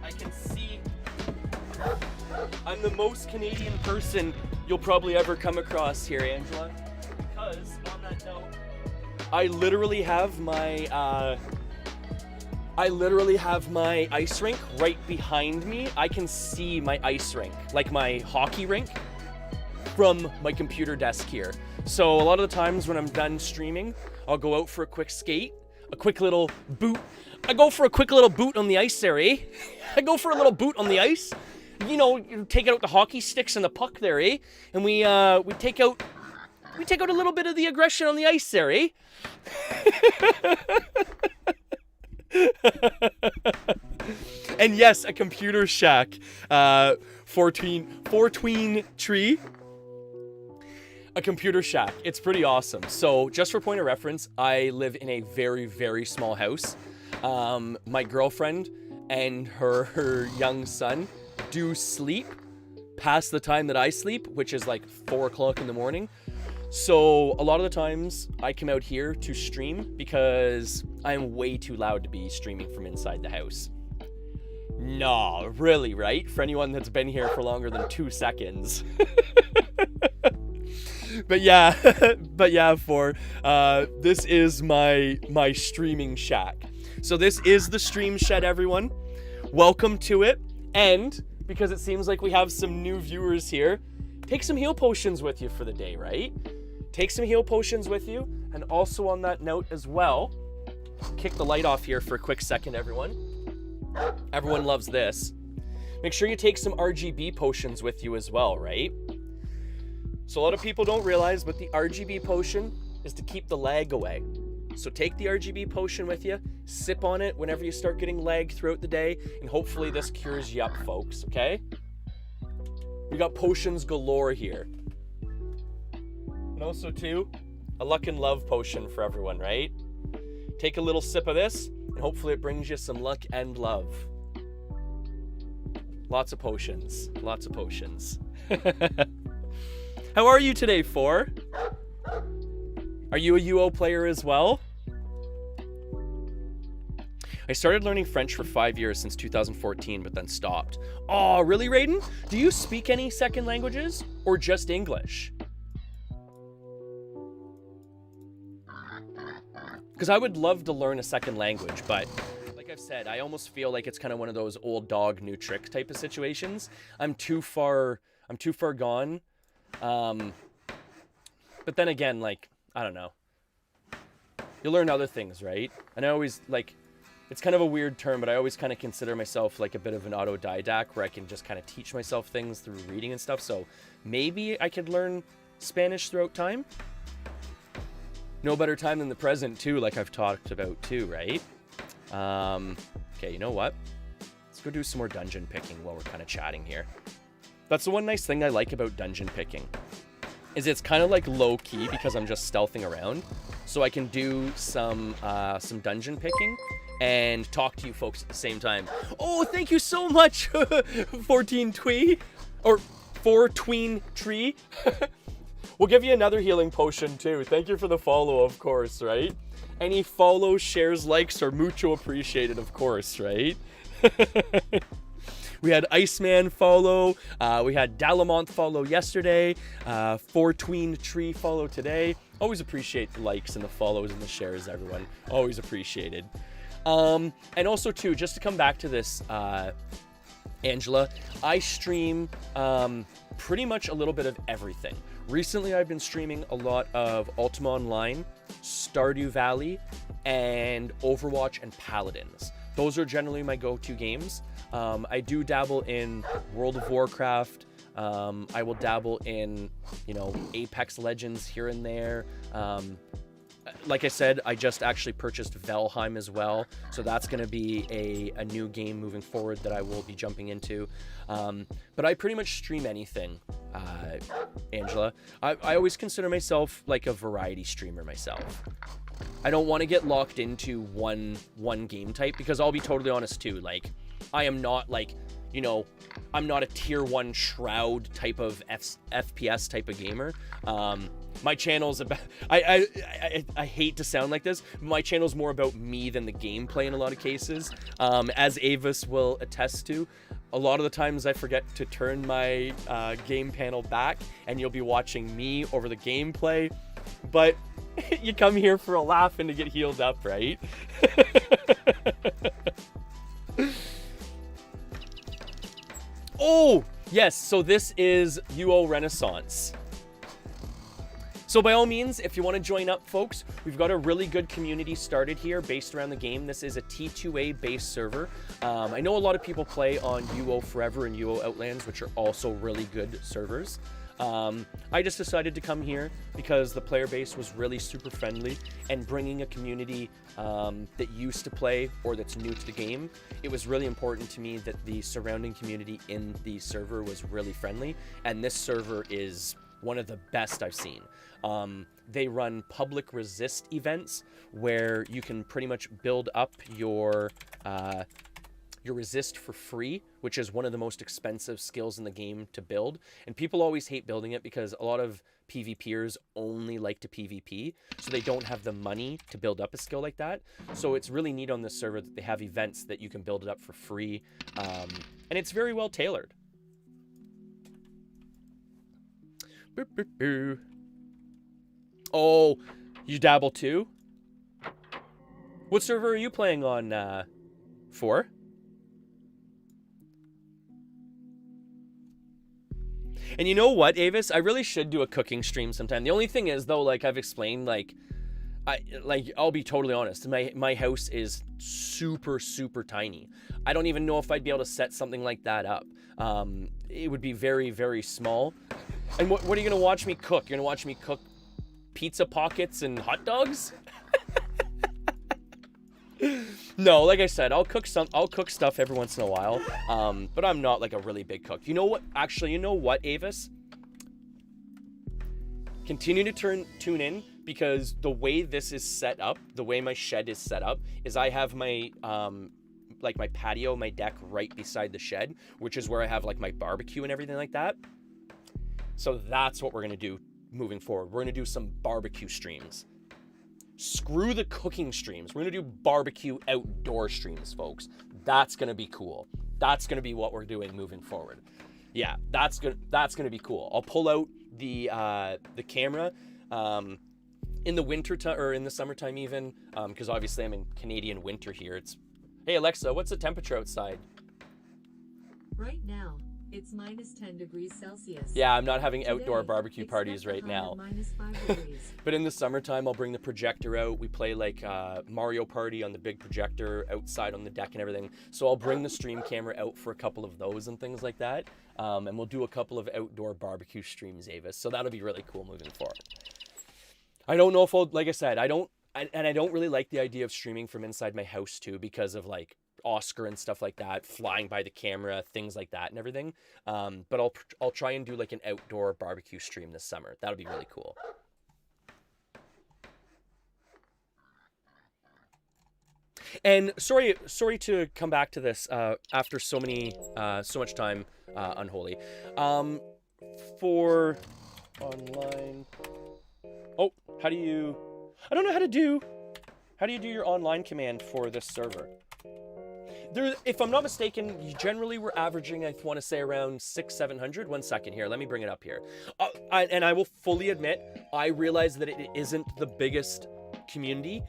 I can see I'm the most Canadian person you'll probably ever come across here, Angela. Because on that note, I literally have my ice rink right behind me. I can see my ice rink, like my hockey rink, from my computer desk here. So a lot of the times when I'm done streaming, I'll go out for a quick skate, a quick little boot. I go for a quick little boot on the ice there, eh? I go for a little boot on the ice. You know, you take out the hockey sticks and the puck there, eh? And we take out a little bit of the aggression on the ice there, eh? And yes, a computer shack, 14 tree. A computer shack. It's pretty awesome. So just for point of reference, I live in a very, very small house. My girlfriend and her young son do sleep past the time that I sleep, which is like 4 o'clock in the morning. So a lot of the times I come out here to stream because I'm way too loud to be streaming from inside the house. No, really, right? For anyone that's been here for longer than 2 seconds. But yeah, this is my streaming shack. So this is the stream shed, everyone. Welcome to it. And because it seems like we have some new viewers here, take some heal potions with you for the day, right? Take some heal potions with you. And also on that note as well, kick the light off here for a quick second, everyone. Everyone loves this. Make sure you take some RGB potions with you as well, right? So a lot of people don't realize, but the RGB potion is to keep the lag away. So take the RGB potion with you, sip on it whenever you start getting lag throughout the day, and hopefully this cures you up, folks, okay? We got potions galore here. And also too, a luck and love potion for everyone, right? Take a little sip of this, and hopefully it brings you some luck and love. Lots of potions, lots of potions. How are you today, 4? Are you a UO player as well? I started learning French for 5 years since 2014, but then stopped. Oh, really, Raiden? Do you speak any second languages or just English? Because I would love to learn a second language, but like I've said, I almost feel like it's kind of one of those old dog, new trick type of situations. I'm too far gone. But then again, like, I don't know. You learn other things, right? And I always, like, it's kind of a weird term, but I always kind of consider myself like a bit of an autodidact where I can just kind of teach myself things through reading and stuff. So maybe I could learn Spanish throughout time. No better time than the present too, like I've talked about too, right? Okay, you know what? Let's go do some more dungeon picking while we're kind of chatting here. That's the one nice thing I like about dungeon picking, is it's kind of like low key because I'm just stealthing around. So I can do some dungeon picking and talk to you folks at the same time. Oh, thank you so much, 14 Twee, or 4 Tween Tree. We'll give you another healing potion too. Thank you for the follow, of course, right? Any follows, shares, likes are mucho appreciated, of course, right? We had Iceman follow. We had Dalamont follow yesterday. 4 Tween Tree follow today. Always appreciate the likes and the follows and the shares, everyone. Always appreciated. And also too, just to come back to this, Angela, I stream pretty much a little bit of everything. Recently, I've been streaming a lot of Ultima Online, Stardew Valley, and Overwatch and Paladins. Those are generally my go-to games. I do dabble in World of Warcraft. I will dabble in, Apex Legends here and there. Like I said, I just actually purchased Valheim as well, so that's going to be a new game moving forward that I will be jumping into. But I pretty much stream anything, Angela. I always consider myself like a variety streamer myself. I don't want to get locked into one game type, because I'll be totally honest too, like, I am not like you know, I'm not a tier 1 Shroud type of FPS type of gamer. My channel's about, I hate to sound like this, but my channel's more about me than the gameplay in a lot of cases. As Avis will attest to, a lot of the times I forget to turn my game panel back, and you'll be watching me over the gameplay, but you come here for a laugh and to get healed up, right? Oh, yes, so this is UO Renaissance. So by all means, if you want to join up, folks, we've got a really good community started here based around the game. This is a T2A based server. I know a lot of people play on UO Forever and UO Outlands, which are also really good servers. I just decided to come here because the player base was really super friendly, and bringing a community that used to play or that's new to the game, it was really important to me that the surrounding community in the server was really friendly, and this server is one of the best I've seen. They run public resist events where you can pretty much build up your resist for free, which is one of the most expensive skills in the game to build. And people always hate building it because a lot of PvPers only like to PvP, so they don't have the money to build up a skill like that. So it's really neat on this server that they have events that you can build it up for free, and it's very well tailored. Boop, boop, boop. Oh, you dabble too? What server are you playing on for? And you know what, Avis? I really should do a cooking stream sometime. The only thing is, though, like I've explained, I'll be totally honest. My house is super, super tiny. I don't even know if I'd be able to set something like that up. It would be very, very small. And what are you going to watch me cook? You're going to watch me cook pizza pockets and hot dogs? No, like I said, I'll cook stuff every once in a while. But I'm not like a really big cook. You know what? Actually, you know what, Avis? Continue to tune in, because the way this is set up, the way my shed is set up, is I have my like my patio, my deck right beside the shed, which is where I have like my barbecue and everything like that. So that's what we're gonna do moving forward. We're gonna do some barbecue streams. Screw the cooking streams. We're gonna do barbecue outdoor streams, folks. That's gonna be cool. That's gonna be what we're doing moving forward. Yeah, that's gonna be cool. I'll pull out the camera in the winter time, or in the summertime even, because obviously I'm in Canadian winter here. Hey Alexa, what's the temperature outside? Right now, it's -10 degrees Celsius. Yeah, I'm not having Today, outdoor barbecue expect parties a right high now. of -5 degrees. But in the summertime, I'll bring the projector out. We play like Mario Party on the big projector outside on the deck and everything. So I'll bring the stream camera out for a couple of those and things like that. And we'll do a couple of outdoor barbecue streams, Avis. So that'll be really cool moving forward. I don't know if like I said, I don't really like the idea of streaming from inside my house too, because of like Oscar and stuff like that, flying by the camera, things like that and everything. But I'll try and do like an outdoor barbecue stream this summer. That'll be really cool. And sorry to come back to this after so much time unholy. For online. Oh, I don't know how to do your online command for this server. If I'm not mistaken, generally we're averaging, I want to say, around 600-700. 1 second here, let me bring it up here. And I will fully admit, I realize that it isn't the biggest community.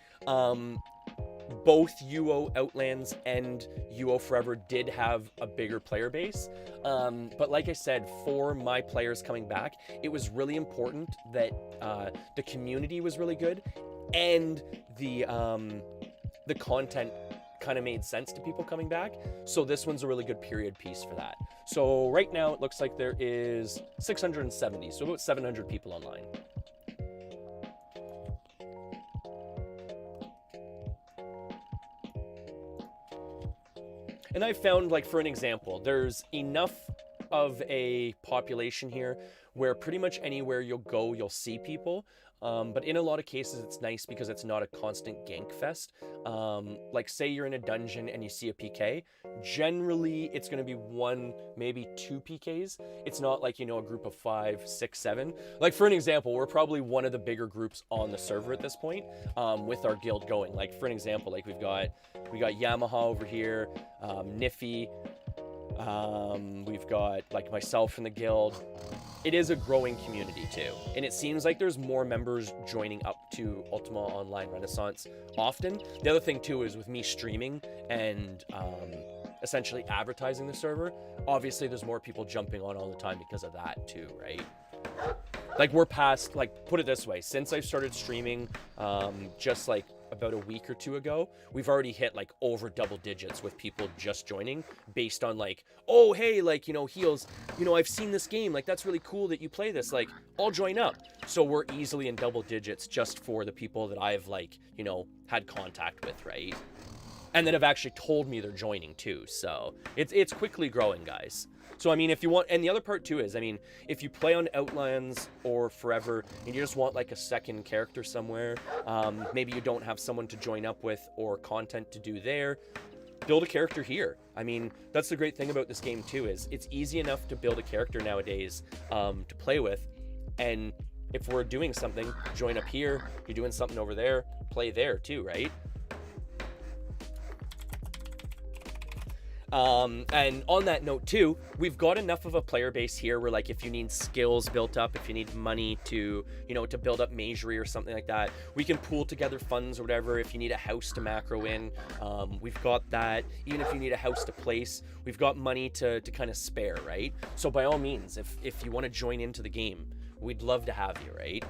Both UO Outlands and UO Forever did have a bigger player base. But like I said, for my players coming back, it was really important that the community was really good, and the content kind of made sense to people coming back. So this one's a really good period piece for that. So right now it looks like there is 670, so about 700 people online. And I found, like, for an example, there's enough of a population here where pretty much anywhere you'll go, you'll see people. But in a lot of cases, it's nice because it's not a constant gank fest. Like say you're in a dungeon and you see a PK, generally it's going to be 1, maybe 2 PKs. It's not like, you know, a group of 5, 6, 7. Like for an example, we're probably one of the bigger groups on the server at this point, with our guild going. Like for an example, like we got Yamaha over here, Niffy, we've got like myself in the guild. It is a growing community too, and it seems like there's more members joining up to Ultima Online Renaissance often. The other thing too is with me streaming and essentially advertising the server, obviously there's more people jumping on all the time because of that too, right? Like we're past, like put it this way, since I've started streaming just like about a week or 2 ago, we've already hit like over double digits with people just joining based on like, oh hey, like, you know, Heels, you know, I've seen this game, like that's really cool that you play this, like I'll join up. So we're easily in double digits just for the people that I've like, you know, had contact with, right? And that have actually told me they're joining too. So it's quickly growing, guys. So, I mean, if you want, and the other part too is, I mean, if you play on Outlands or Forever and you just want like a second character somewhere, maybe you don't have someone to join up with or content to do there, build a character here. I mean, that's the great thing about this game too, is it's easy enough to build a character nowadays to play with. And if we're doing something, join up here, you're doing something over there, play there too, right? And on that note too, we've got enough of a player base here where like if you need skills built up, if you need money to, you know, to build up magery or something like that, we can pool together funds or whatever. If you need a house to macro in, we've got that. Even if you need a house to place, we've got money to kind of spare, right? So by all means, if you want to join into the game, we'd love to have you, right?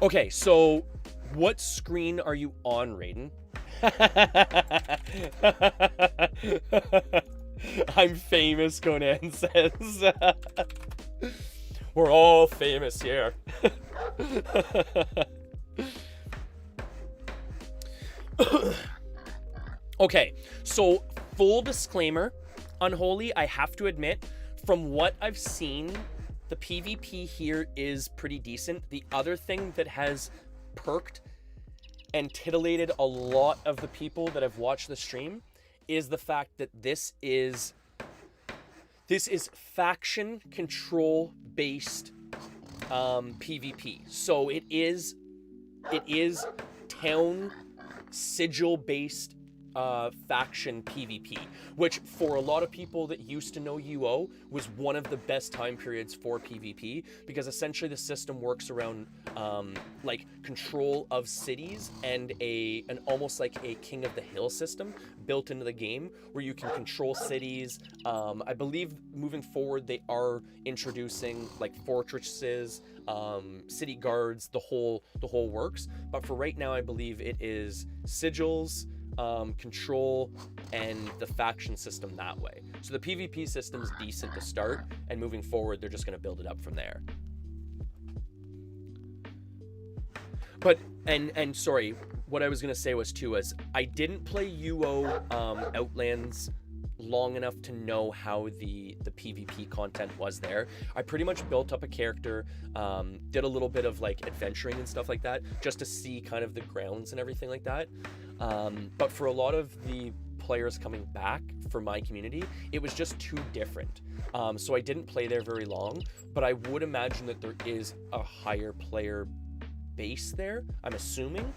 Okay, so what screen are you on, Raiden? I'm famous, Conan says. We're all famous here. Okay, so full disclaimer, Unholy, I have to admit, from what I've seen, the PvP here is pretty decent. The other thing that has perked and titillated a lot of the people that have watched the stream is the fact that this is faction control based PvP. So it is town sigil based faction PvP, which for a lot of people that used to know UO was one of the best time periods for PvP, because essentially the system works around like control of cities and an almost like a King of the Hill system built into the game where you can control cities. I believe moving forward they are introducing like fortresses, city guards, the whole works, but for right now I believe it is sigils, control, and the faction system that way. So the PvP system's decent to start, and moving forward they're just going to build it up from there. But and sorry, what I was going to say was too is I didn't play UO Outlands long enough to know how the PvP content was there. I pretty much built up a character, did a little bit of like adventuring and stuff like that just to see kind of the grounds and everything like that. But for a lot of the players coming back for my community, it was just too different. So I didn't play there very long, but I would imagine that there is a higher player base there, I'm assuming.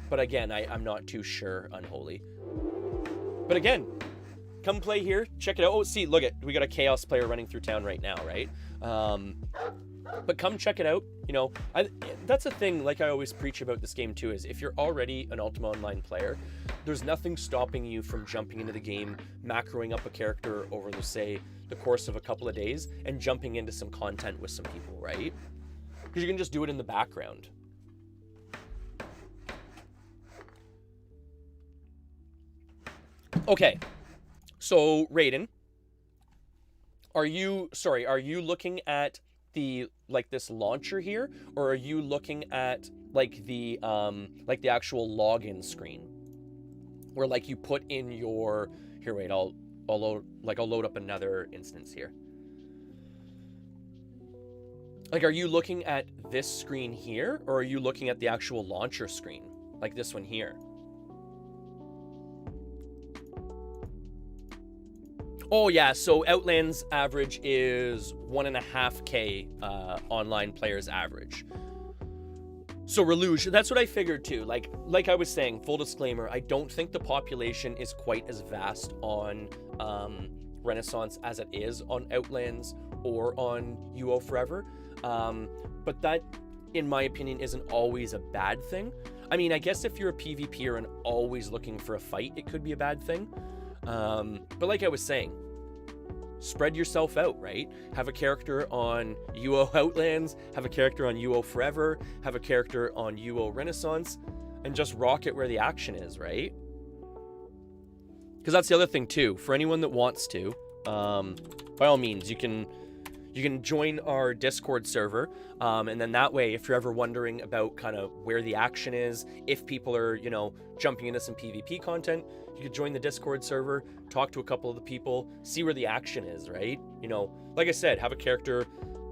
But again, I'm not too sure, Unholy. But again, come play here, check it out. Oh, see, look we got a Chaos player running through town right now, right? But come check it out. You know, that's a thing, like I always preach about this game too, is if you're already an Ultima Online player, there's nothing stopping you from jumping into the game, macroing up a character over the course of a couple of days, and jumping into some content with some people, right? Because you can just do it in the background. Okay, so Raiden, are you looking at the like this launcher here, or are you looking at like the actual login screen where like you put in your, here, wait, I'll I'll load up another instance here. Like, are you looking at this screen here, or are you looking at the actual launcher screen? Like this one here? Oh yeah, so Outlands average is 1.5K online players average. So Reluge, that's what I figured too. Like I was saying, full disclaimer, I don't think the population is quite as vast on Renaissance as it is on Outlands or on UO Forever. But that, in my opinion, isn't always a bad thing. I mean, I guess if you're a PvPer and always looking for a fight, it could be a bad thing. But like I was saying, spread yourself out, right? Have a character on UO Outlands, have a character on UO Forever, have a character on UO Renaissance, and just rock it where the action is, right? Because that's the other thing too. For anyone that wants to, by all means, you can join our Discord server, and then that way, if you're ever wondering about kind of where the action is, if people are, jumping into some PvP content, you could join the Discord server, talk to a couple of the people, see where the action is, right? Like I said, have a character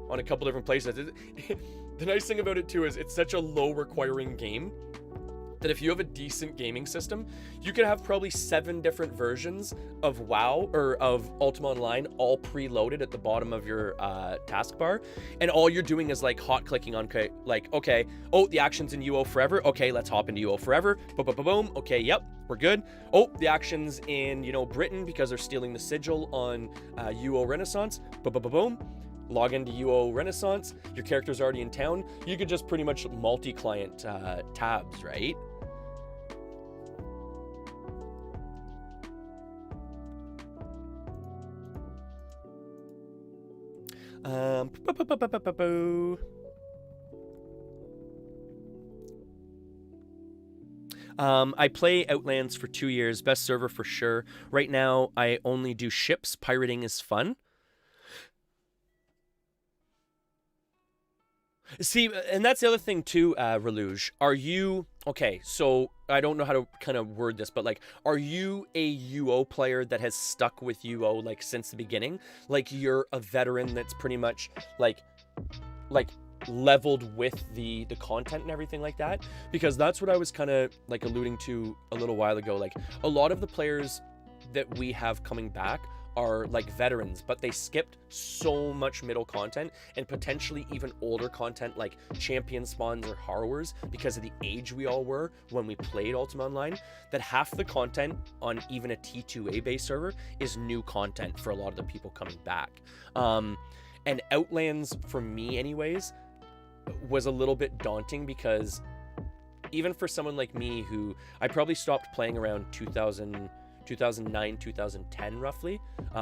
on a couple different places. The nice thing about it too is it's such a low requiring game that if you have a decent gaming system, you could have probably 7 different versions of WoW or of Ultima Online all preloaded at the bottom of your taskbar, and all you're doing is like hot clicking on okay, oh, the action's in UO Forever, okay, let's hop into UO Forever, boom, okay, yep, we're good. Oh, the action's in Britain because they're stealing the sigil on UO Renaissance, boom. Log into UO Renaissance, your character's already in town. You could just pretty much multi-client tabs, right? I play Outlands for 2 years, best server for sure. Right now, I only do ships. Pirating is fun. See, and that's the other thing too, Reluge. Are you, okay, so I don't know how to kind of word this, but like, are you a UO player that has stuck with UO like since the beginning? Like you're a veteran that's pretty much like leveled with the content and everything like that? Because that's what I was kind of like alluding to a little while ago. Like a lot of the players that we have coming back are like veterans, but they skipped so much middle content and potentially even older content like champion spawns or harrowers because of the age we all were when we played Ultima Online, that half the content on even a T2A based server is new content for a lot of the people coming back. And Outlands, for me anyways, was a little bit daunting because even for someone like me who I probably stopped playing around 2009, 2010 roughly,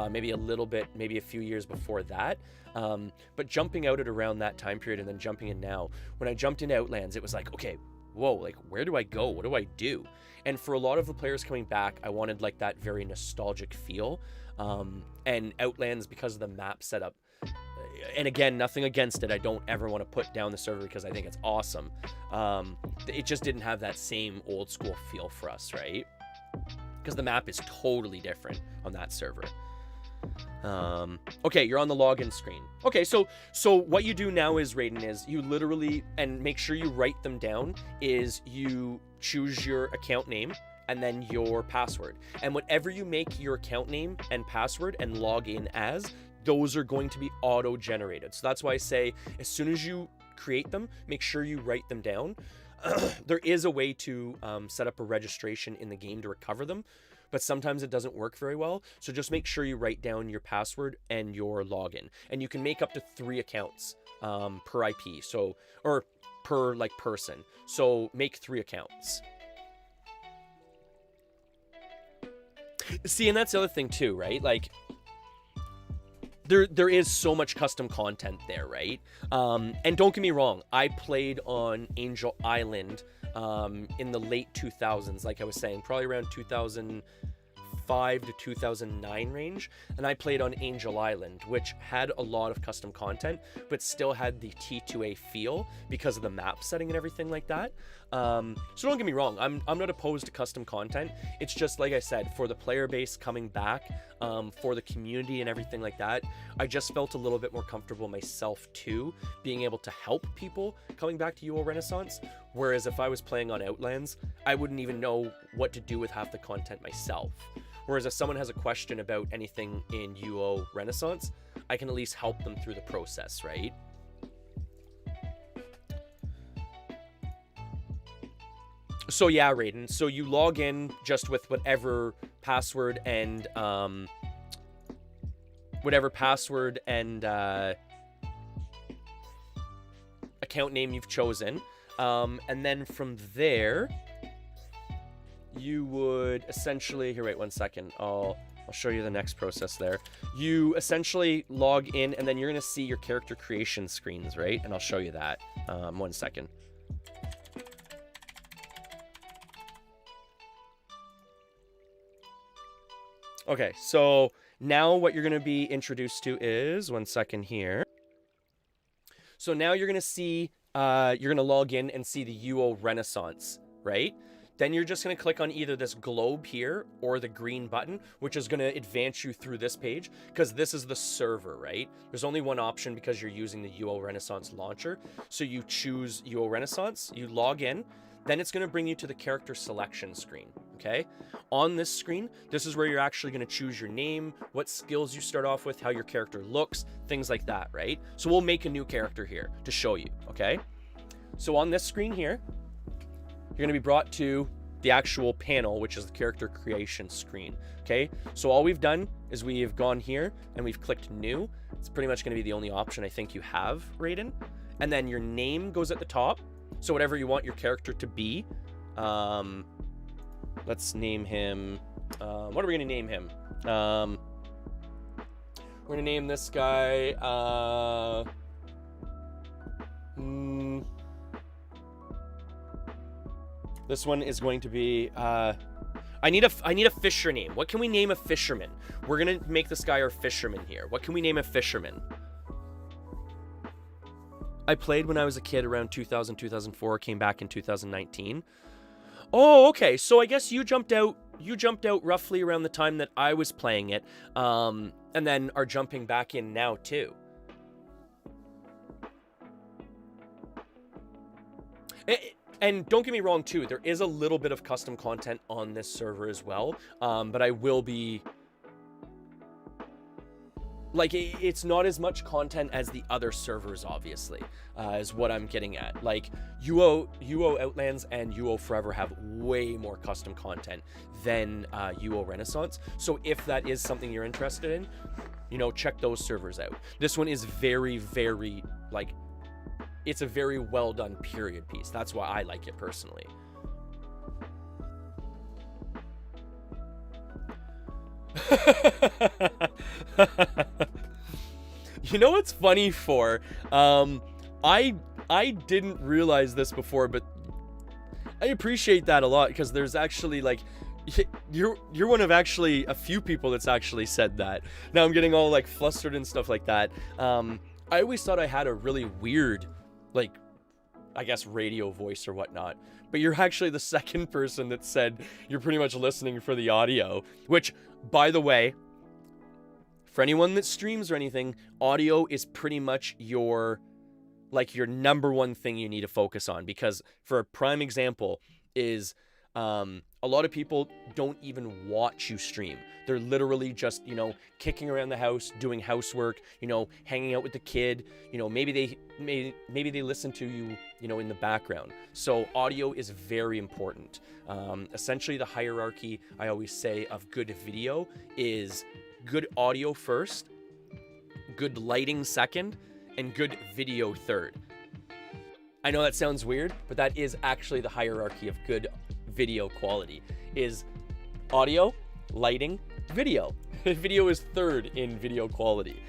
maybe a little bit, maybe a few years before that. But jumping out at around that time period and then jumping in now, when I jumped into Outlands, it was like, okay, whoa, like where do I go? What do I do? And for a lot of the players coming back, I wanted like that very nostalgic feel. And Outlands, because of the map setup, and again, nothing against it, I don't ever want to put down the server because I think it's awesome. It just didn't have that same old school feel for us, right? Because the map is totally different on that server. Okay, you're on the login screen. Okay, so what you do now is, Raiden, is you literally, and make sure you write them down, is you choose your account name and then your password. And whatever you make your account name and password and log in as, those are going to be auto-generated. So that's why I say, as soon as you create them, make sure you write them down. There is a way to set up a registration in the game to recover them, but sometimes it doesn't work very well. So just make sure you write down your password and your login. And you can make up to 3 accounts per IP, so, or per like person. So make 3 accounts. See, and that's the other thing too, right? Like, there is so much custom content there, right? And don't get me wrong, I played on Angel Island in the late 2000s, like I was saying, probably around 2005, 2005 to 2009 range, and I played on Angel Island, which had a lot of custom content, but still had the T2A feel because of the map setting and everything like that. So don't get me wrong, I'm not opposed to custom content. It's just, like I said, for the player base coming back, for the community and everything like that, I just felt a little bit more comfortable myself too, being able to help people coming back to UO Renaissance. Whereas if I was playing on Outlands, I wouldn't even know what to do with half the content myself. Whereas if someone has a question about anything in UO Renaissance, I can at least help them through the process, right? So yeah, Raiden, so you log in just with whatever password and account name you've chosen. And then from there, you would essentially, here, wait 1 second. I'll show you the next process there. You essentially log in, and then you're going to see your character creation screens, right? And I'll show you that. 1 second. Okay, so now what you're going to be introduced to is, 1 second here. So now you're going to see, you're going to log in and see the UO Renaissance, right? Then you're just going to click on either this globe here or the green button, which is going to advance you through this page, because this is the server, right? There's only one option because you're using the UO Renaissance launcher. So you choose UO Renaissance, you log in, then it's going to bring you to the character selection screen, okay? On this screen, this is where you're actually going to choose your name, what skills you start off with, how your character looks, things like that, right? So we'll make a new character here to show you, okay? So on this screen here, you're going to be brought to the actual panel, which is the character creation screen, okay? So all we've done is we have gone here and we've clicked new. It's pretty much going to be the only option I think you have, Raiden. And then your name goes at the top. So whatever you want your character to be, let's name him, what are we going to name him? We're going to name this guy, this one is going to be, I need a fisher name. What can we name a fisherman? We're going to make this guy our fisherman here. What can we name a fisherman? I played when I was a kid around 2000, 2004, came back in 2019. Oh, okay. So I guess you jumped out roughly around the time that I was playing it, and then are jumping back in now too. And don't get me wrong too, there is a little bit of custom content on this server as well, but I will be... Like, it's not as much content as the other servers, obviously, is what I'm getting at. Like, UO Outlands and UO Forever have way more custom content than UO Renaissance. So if that is something you're interested in, you know, check those servers out. This one is very, very, like, it's a very well done period piece. That's why I like it personally. You know what's funny for? I didn't realize this before, but I appreciate that a lot, because there's actually, like, you're one of actually a few people that's actually said that. Now I'm getting all like flustered and stuff like that. I always thought I had a really weird, like, I guess radio voice or whatnot, but you're actually the second person that said you're pretty much listening for the audio, which, by the way, for anyone that streams or anything, audio is pretty much your number one thing you need to focus on, because for a prime example is a lot of people don't even watch you stream. They're literally just, you know, kicking around the house, doing housework, you know, hanging out with the kid, you know, maybe they listen to you, you know, in the background. So audio is very important. Essentially the hierarchy, I always say, of good video is good audio first, good lighting second, and good video third. I know that sounds weird, but that is actually the hierarchy of good video quality, is audio, lighting, video. Video is third in video quality.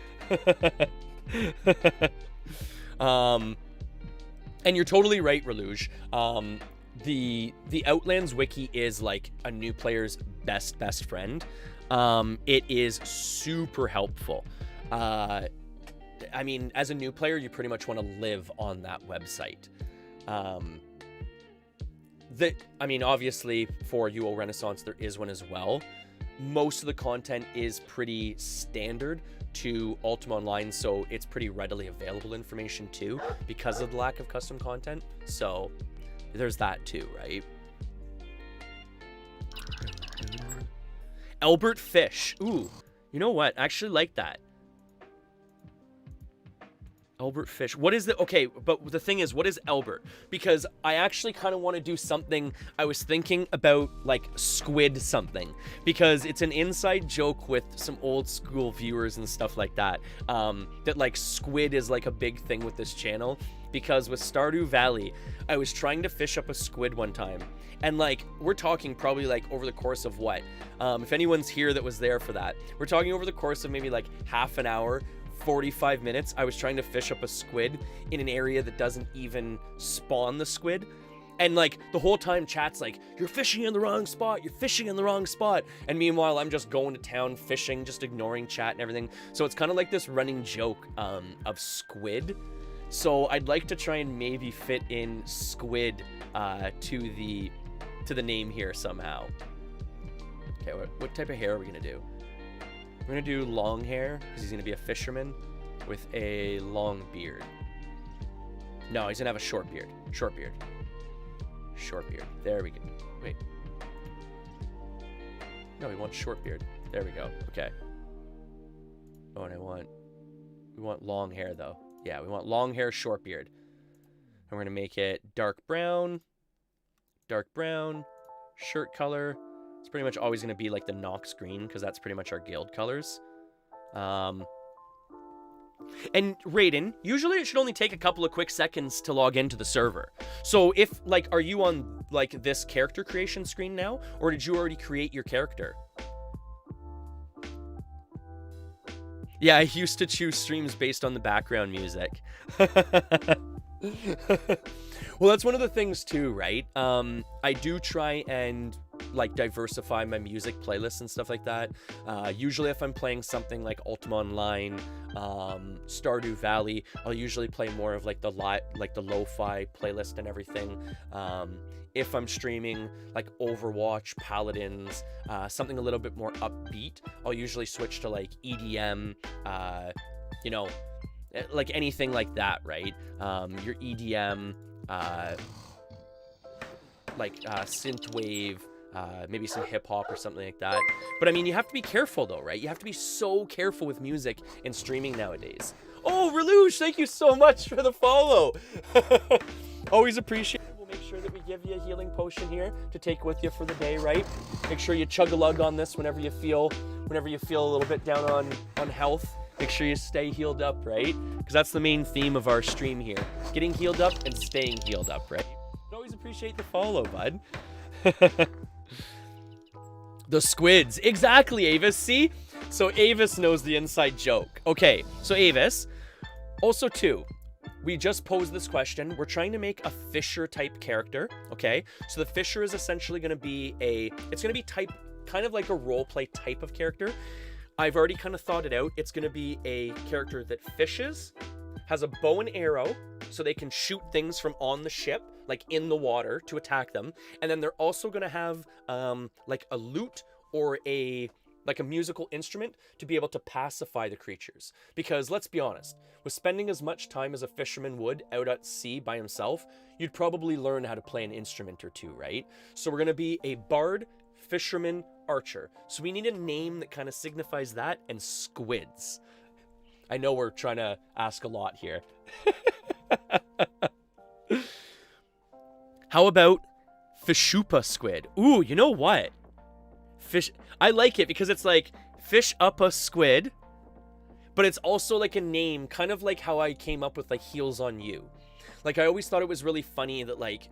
And you're totally right, Reluge. the Outlands wiki is like a new player's best friend. It is super helpful. I mean, as a new player, you pretty much want to live on that website. Obviously for UO Renaissance, there is one as well. Most of the content is pretty standard to Ultima Online, so it's pretty readily available information too, because of the lack of custom content. So there's that too, right? Albert Fish. Ooh, you know what? I actually like that. Albert Fish. What is the... Okay, but the thing is, what is Albert? Because I actually kind of want to do something... I was thinking about, like, squid something. Because it's an inside joke with some old school viewers and stuff like that. That, like, squid is, like, a big thing with this channel. Because with Stardew Valley, I was trying to fish up a squid one time. And, like, we're talking probably, like, over the course of what? If anyone's here that was there for that. We're talking over the course of maybe, like, half an hour... 45 minutes, I was trying to fish up a squid in an area that doesn't even spawn the squid. And like the whole time chat's like, you're fishing in the wrong spot, you're fishing in the wrong spot. And meanwhile, I'm just going to town fishing, just ignoring chat and everything. So it's kind of like this running joke of squid. So I'd like to try and maybe fit in squid to the name here somehow. Okay, what type of hair are we gonna do? We're gonna do long hair, because he's gonna be a fisherman with a long beard. No, he's gonna have a short beard. Short beard. Short beard. There we go. Wait. No, we want short beard. There we go. Okay. Oh, and we want long hair though. Yeah, we want long hair, short beard. And we're gonna make it dark brown, shirt color. It's pretty much always going to be like the Nox green, because that's pretty much our guild colors. And Raiden, usually it should only take a couple of quick seconds to log into the server. So if, like, are you on, like, this character creation screen now? Or did you already create your character? Yeah, I used to choose streams based on the background music. Well, that's one of the things too, right? I do try and like diversify my music playlists and stuff like that. Usually if I'm playing something like Ultima Online, Stardew Valley, I'll usually play more of like the lo-fi playlist and everything. If I'm streaming like Overwatch, Paladins, something a little bit more upbeat, I'll usually switch to like EDM, you know, like anything like that, right? Your EDM, like synthwave, maybe some hip hop or something like that. But I mean, you have to be careful though, right? You have to be so careful with music and streaming nowadays. Oh, Relouge, thank you so much for the follow. Always appreciate it. We'll make sure that we give you a healing potion here to take with you for the day, right? Make sure you chug a lug on this whenever you feel a little bit down on health. Make sure you stay healed up, right? Because that's the main theme of our stream here. Getting healed up and staying healed up, right? But always appreciate the follow, bud. The squids. Exactly, Avis. See? So Avis knows the inside joke. Okay, so Avis. Also, too, we just posed this question. We're trying to make a Fisher type character, okay? So the Fisher is essentially going to be it's going to be kind of like a roleplay type of character. I've already kind of thought it out. It's going to be a character that fishes, has a bow and arrow, so they can shoot things from on the ship, like in the water, to attack them. And then they're also going to have like a lute or like a musical instrument to be able to pacify the creatures. Because let's be honest, with spending as much time as a fisherman would out at sea by himself, you'd probably learn how to play an instrument or two, right? So we're going to be a bard, fisherman, archer. So we need a name that kind of signifies that, and squids. I know we're trying to ask a lot here. How about Fishupa squid? Ooh, you know what? I like it because it's like fish up a squid, but it's also like a name, kind of like how I came up with like Healzonu. Like, I always thought it was really funny that, like,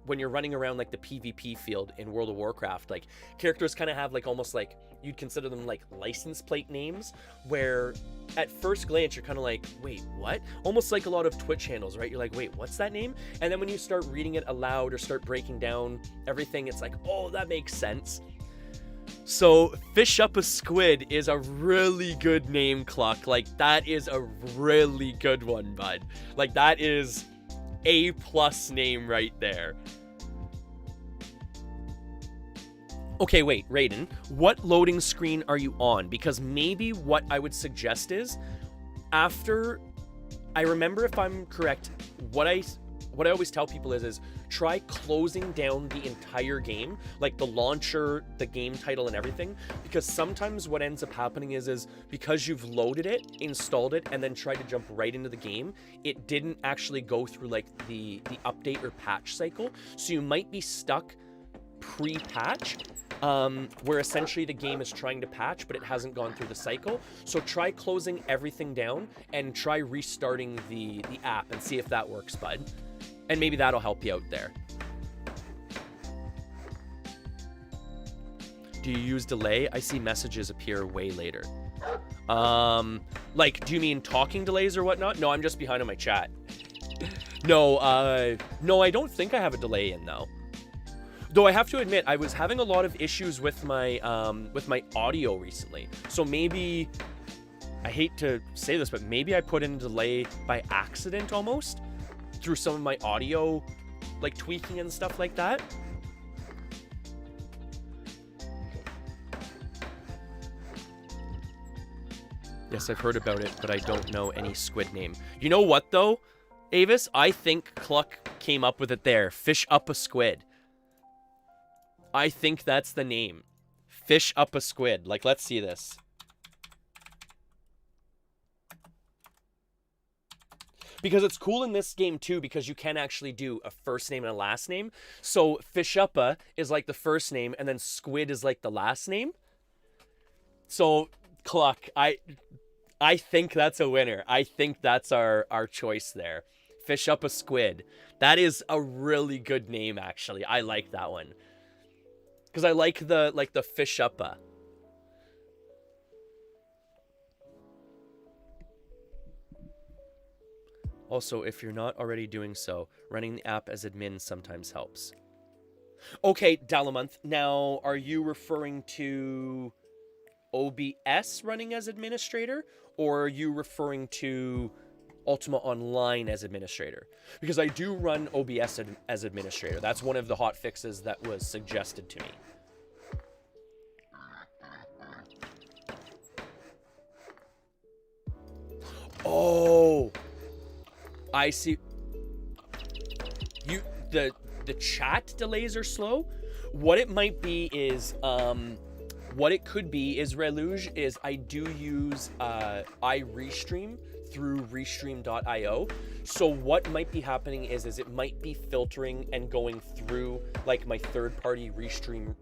when you're running around, like, the PvP field in World of Warcraft, like, characters kind of have, like, almost, like, you'd consider them, like, license plate names, where at first glance, you're kind of like, wait, what? Almost like a lot of Twitch handles, right? You're like, wait, what's that name? And then when you start reading it aloud or start breaking down everything, it's like, oh, that makes sense. So, Fish Up a Squid is a really good name, Cluck. Like, that is a really good one, bud. Like, that is A+ name right there. Okay, wait, Raiden, what loading screen are you on? Because maybe what I would suggest is, after, I remember if I'm correct, what I always tell people is try closing down the entire game, like the launcher, the game title, and everything, because sometimes what ends up happening is because you've loaded it, installed it, and then tried to jump right into the game, it didn't actually go through like the update or patch cycle, so you might be stuck pre-patch, where essentially the game is trying to patch, but it hasn't gone through the cycle. So try closing everything down and try restarting the app and see if that works, bud. And maybe that'll help you out there. Do you use delay? I see messages appear way later. Like, do you mean talking delays or whatnot? No, I'm just behind on my chat. No, no, I don't think I have a delay in, though. Though I have to admit, I was having a lot of issues with my audio recently. So maybe, I hate to say this, but maybe I put in a delay by accident almost through some of my audio, like tweaking and stuff like that. Yes, I've heard about it, but I don't know any squid name. You know what, though, Avis? I think Cluck came up with it there. Fish Up a Squid. I think that's the name. Fish Up a Squid. Like, let's see this. Because it's cool in this game, too, because you can actually do a first name and a last name. So, Fish Uppa is like the first name, and then Squid is like the last name. So, Cluck, I think that's a winner. I think that's our choice there. Fish Up a Squid. That is a really good name, actually. I like that one. Because I like the Fish Uppa. Also, if you're not already doing so, running the app as admin sometimes helps. Okay, Dalamonth, now are you referring to OBS running as administrator, or are you referring to Ultima Online as administrator? Because I do run OBS as administrator. That's one of the hot fixes that was suggested to me. Oh, I see. The chat delays are slow. What it might be is what it could be is Reluge is I do use iRestream through restream.io. So what might be happening is it might be filtering and going through like my third-party Restream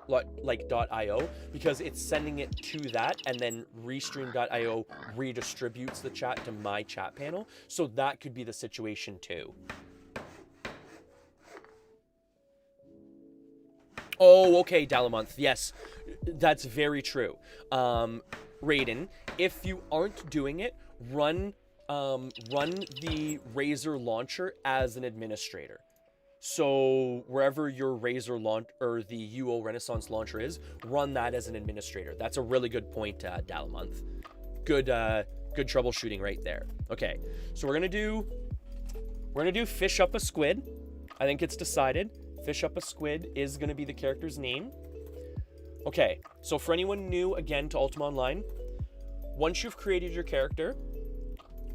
like .io, because it's sending it to that, and then restream.io redistributes the chat to my chat panel. So that could be the situation too. Oh, okay, Dalamonth. Yes, that's very true. Raiden, if you aren't doing it, run the Razer launcher as an administrator. So wherever your Razer launch or the UO Renaissance launcher is, run that as an administrator. That's a really good point, Dalamonth. Good troubleshooting right there. Okay, so we're gonna do Fish Up a Squid. I think it's decided. Fish Up a Squid is gonna be the character's name. Okay, so for anyone new, again, to Ultima Online, once you've created your character,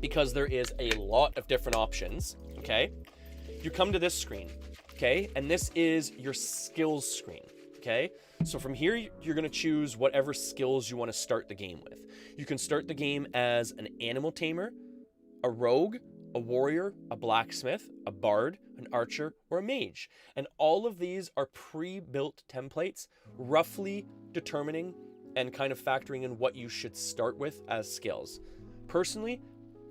because there is a lot of different options, okay, you come to this screen, okay, and this is your skills screen, okay? So from here, you're gonna choose whatever skills you wanna start the game with. You can start the game as an animal tamer, a rogue, a warrior, a blacksmith, a bard, an archer, or a mage. And all of these are pre-built templates, roughly determining and kind of factoring in what you should start with as skills. Personally,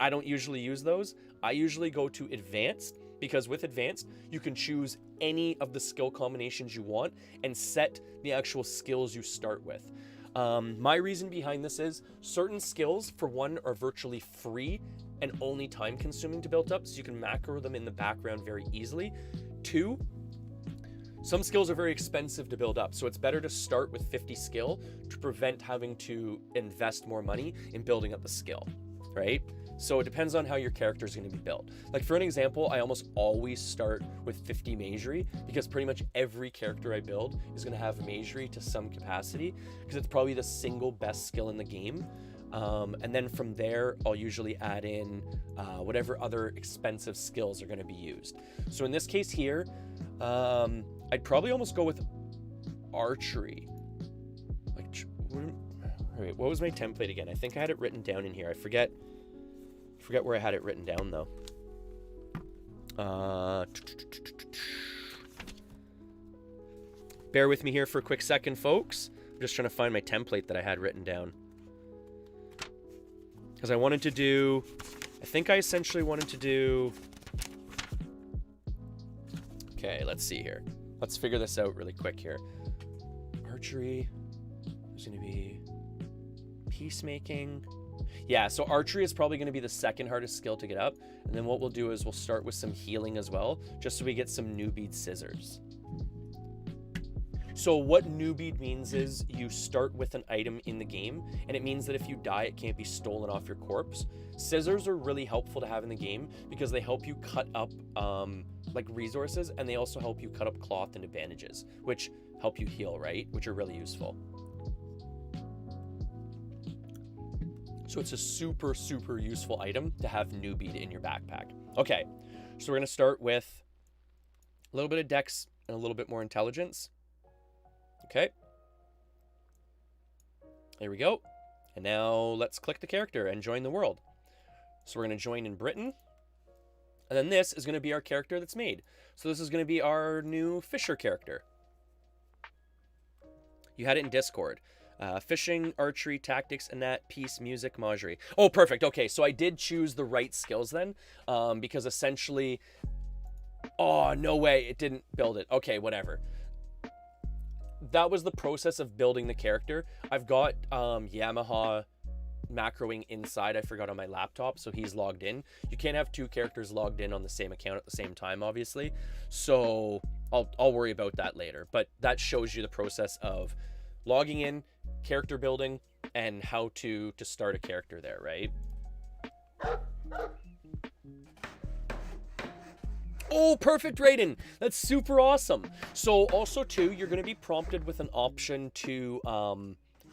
I don't usually use those. I usually go to advanced, because with advanced, you can choose any of the skill combinations you want and set the actual skills you start with. My reason behind this is certain skills, for one, are virtually free and only time consuming to build up, so you can macro them in the background very easily. Two, some skills are very expensive to build up, so it's better to start with 50 skill to prevent having to invest more money in building up the skill, right? So it depends on how your character is going to be built. Like for an example, I almost always start with 50 magery, because pretty much every character I build is going to have magery to some capacity, because it's probably the single best skill in the game. And then from there, I'll usually add in whatever other expensive skills are going to be used. So in this case here, I'd probably almost go with archery. Like, wait, what was my template again? I think I had it written down in here. I forget where I had it written down though. Bear with me here for a quick second, folks. I'm just trying to find my template that I had written down. Because I wanted to do, I think I essentially wanted to do, okay, let's see here. Let's figure this out really quick here. Archery, there's going to be peacemaking. Yeah, so archery is probably going to be the second hardest skill to get up. And then what we'll do is we'll start with some healing as well, just so we get some newbie scissors. So what newbie means is you start with an item in the game, and it means that if you die, it can't be stolen off your corpse. Scissors are really helpful to have in the game because they help you cut up like resources, and they also help you cut up cloth into bandages, which help you heal, right? Which are really useful. So it's a super, super useful item to have newbie in your backpack. Okay, so we're going to start with a little bit of dex and a little bit more intelligence. Okay. There we go. And now let's click the character and join the world. So we're going to join in Britain. And then this is going to be our character that's made. So this is going to be our new Fisher character. You had it in Discord. Fishing, archery, tactics, innate, peace, music, magerie. Oh, perfect. Okay, so I did choose the right skills then, because essentially... Oh, no way. It didn't build it. Okay, whatever. That was the process of building the character. I've got Yamaha macroing inside. I forgot on my laptop, so he's logged in. You can't have two characters logged in on the same account at the same time, obviously. So I'll worry about that later. But that shows you the process of logging in, character building, and how to start a character there, right? Oh, perfect, Raiden. That's super awesome. So also too, you're going to be prompted with an option to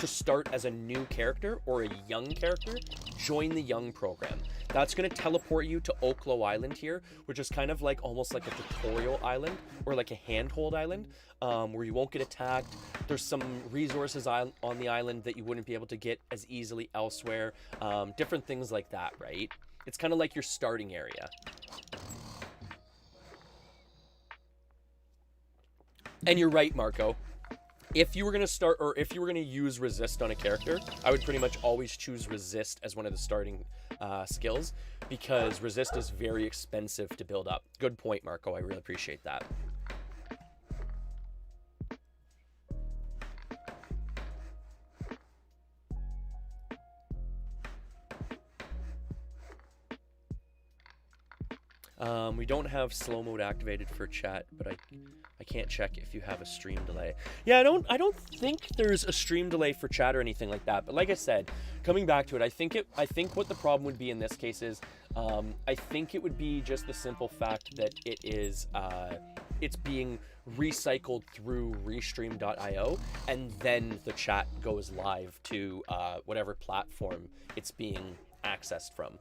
start as a new character or a young character. Join the young program. That's going to teleport you to ELLO Island here, which is kind of like almost like a tutorial island or like a handhold island, where you won't get attacked. There's some resources on the island that you wouldn't be able to get as easily elsewhere. Different things like that, right? It's kind of like your starting area. And you're right, Marco. If you were going to start, or if you were going to use resist on a character, I would pretty much always choose resist as one of the starting skills, because resist is very expensive to build up. Good point, Marco. I really appreciate that. We don't have slow mode activated for chat, but I can't check if you have a stream delay. Yeah, I don't think there's a stream delay for chat or anything like that. But like I said, coming back to it, I think what the problem would be in this case is, I think it would be just the simple fact that it is it's being recycled through restream.io, and then the chat goes live to whatever platform it's being accessed from.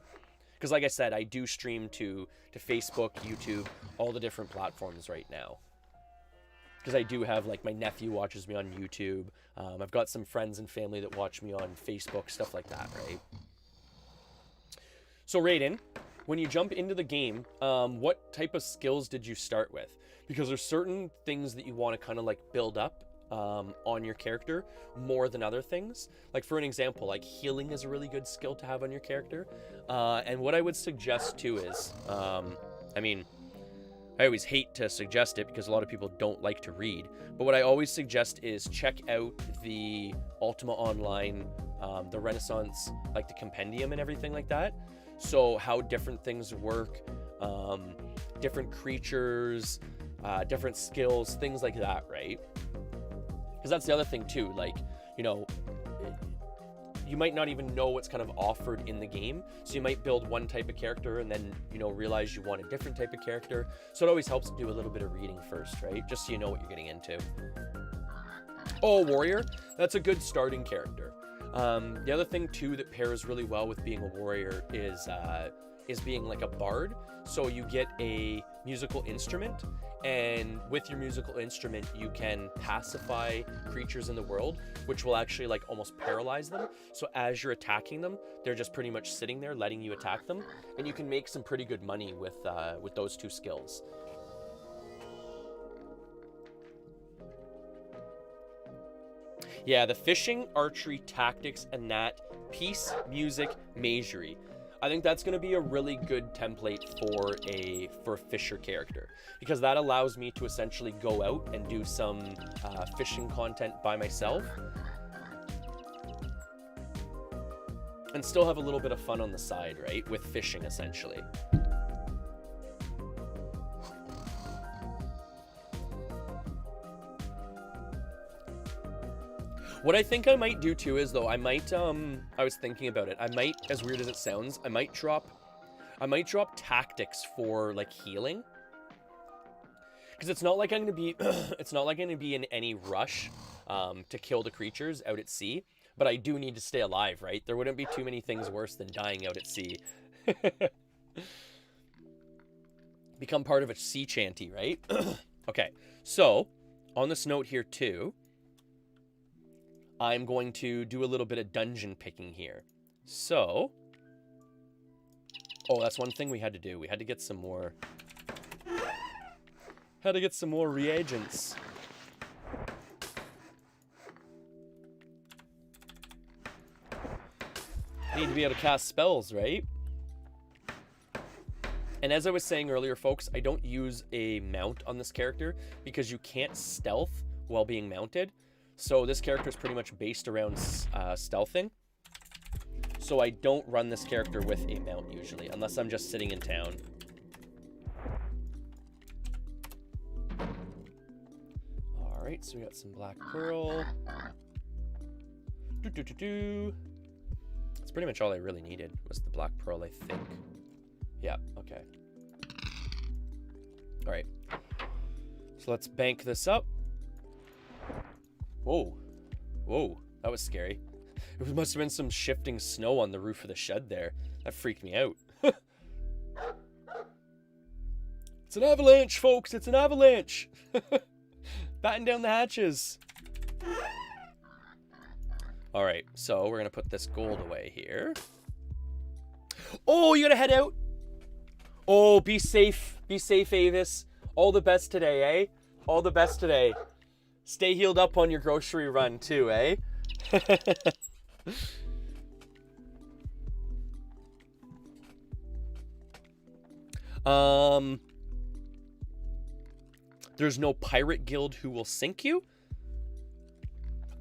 Because like I said, I do stream to Facebook, YouTube, all the different platforms right now. Because I do have, like, my nephew watches me on YouTube. I've got some friends and family that watch me on Facebook, stuff like that, right? So Raiden, when you jump into the game, what type of skills did you start with? Because there's certain things that you want to kind of like build up on your character more than other things. Like for an example, like healing is a really good skill to have on your character. And what I would suggest too is, I mean, I always hate to suggest it because a lot of people don't like to read, but what I always suggest is check out the Ultima Online, the Renaissance, like the compendium and everything like that. So how different things work, different creatures, different skills, things like that, right? Because that's the other thing too, like, you know, you might not even know what's kind of offered in the game. So you might build one type of character and then, you know, realize you want a different type of character. So it always helps to do a little bit of reading first, right? Just so you know what you're getting into. Oh, warrior. That's a good starting character. The other thing too that pairs really well with being a warrior is being like a bard. So you get a musical instrument, and with your musical instrument you can pacify creatures in the world, which will actually like almost paralyze them. So as you're attacking them, they're just pretty much sitting there letting you attack them, and you can make some pretty good money with those two skills. Yeah, the fishing, archery, tactics, and that peace, music, magery. I think that's going to be a really good template for a fisher character, because that allows me to essentially go out and do some fishing content by myself and still have a little bit of fun on the side, right, with fishing essentially. What I think I might do too is, though, I might, I was thinking about it, I might, as weird as it sounds, I might drop tactics for, like, healing. Because it's not like I'm going to be, it's not like I'm going to be in any rush to kill the creatures out at sea, but I do need to stay alive, right? There wouldn't be too many things worse than dying out at sea. Become part of a sea shanty, right? Okay, so, on this note here too, I'm going to do a little bit of dungeon picking here. So, oh, that's one thing we had to do. We had to get some more, reagents. Need to be able to cast spells, right? And as I was saying earlier, folks, I don't use a mount on this character because you can't stealth while being mounted. So this character is pretty much based around stealthing. So I don't run this character with a mount usually, unless I'm just sitting in town. Alright, so we got some black pearl. That's pretty much all I really needed, was the black pearl, I think. Yeah, okay. Alright. So let's bank this up. Whoa. Whoa, that was scary. It must have been some shifting snow on the roof of the shed there. That freaked me out. It's an avalanche, folks! It's an avalanche! Batten down the hatches. Alright, so we're gonna put this gold away here. Oh, you gotta head out? Oh, be safe. Be safe, Avis. All the best today, eh? All the best today. Stay healed up on your grocery run too, eh? There's no pirate guild who will sink you?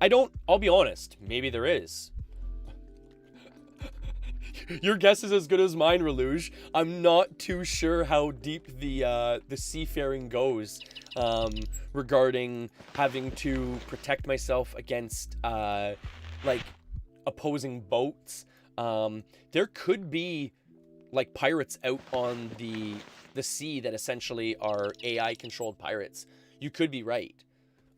I'll be honest, maybe there is. Your guess is as good as mine, Reluge. I'm not too sure how deep the seafaring goes regarding having to protect myself against like opposing boats. There could be like pirates out on the sea that essentially are AI controlled pirates. You could be right.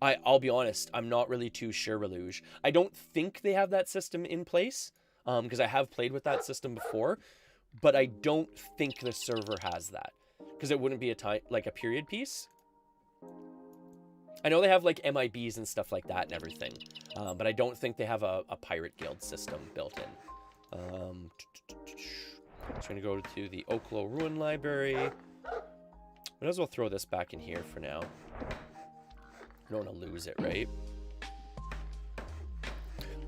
I'll be honest, I'm not really too sure, Reluge. I don't think they have that system in place. Because I have played with that system before, but I don't think the server has that, because it wouldn't be a period piece. I know they have like MIBs and stuff like that and everything, but I don't think they have a pirate guild system built in. So I'm gonna go to the Oklo Ruin Library. Might as well throw this back in here for now. I don't want to lose it, right?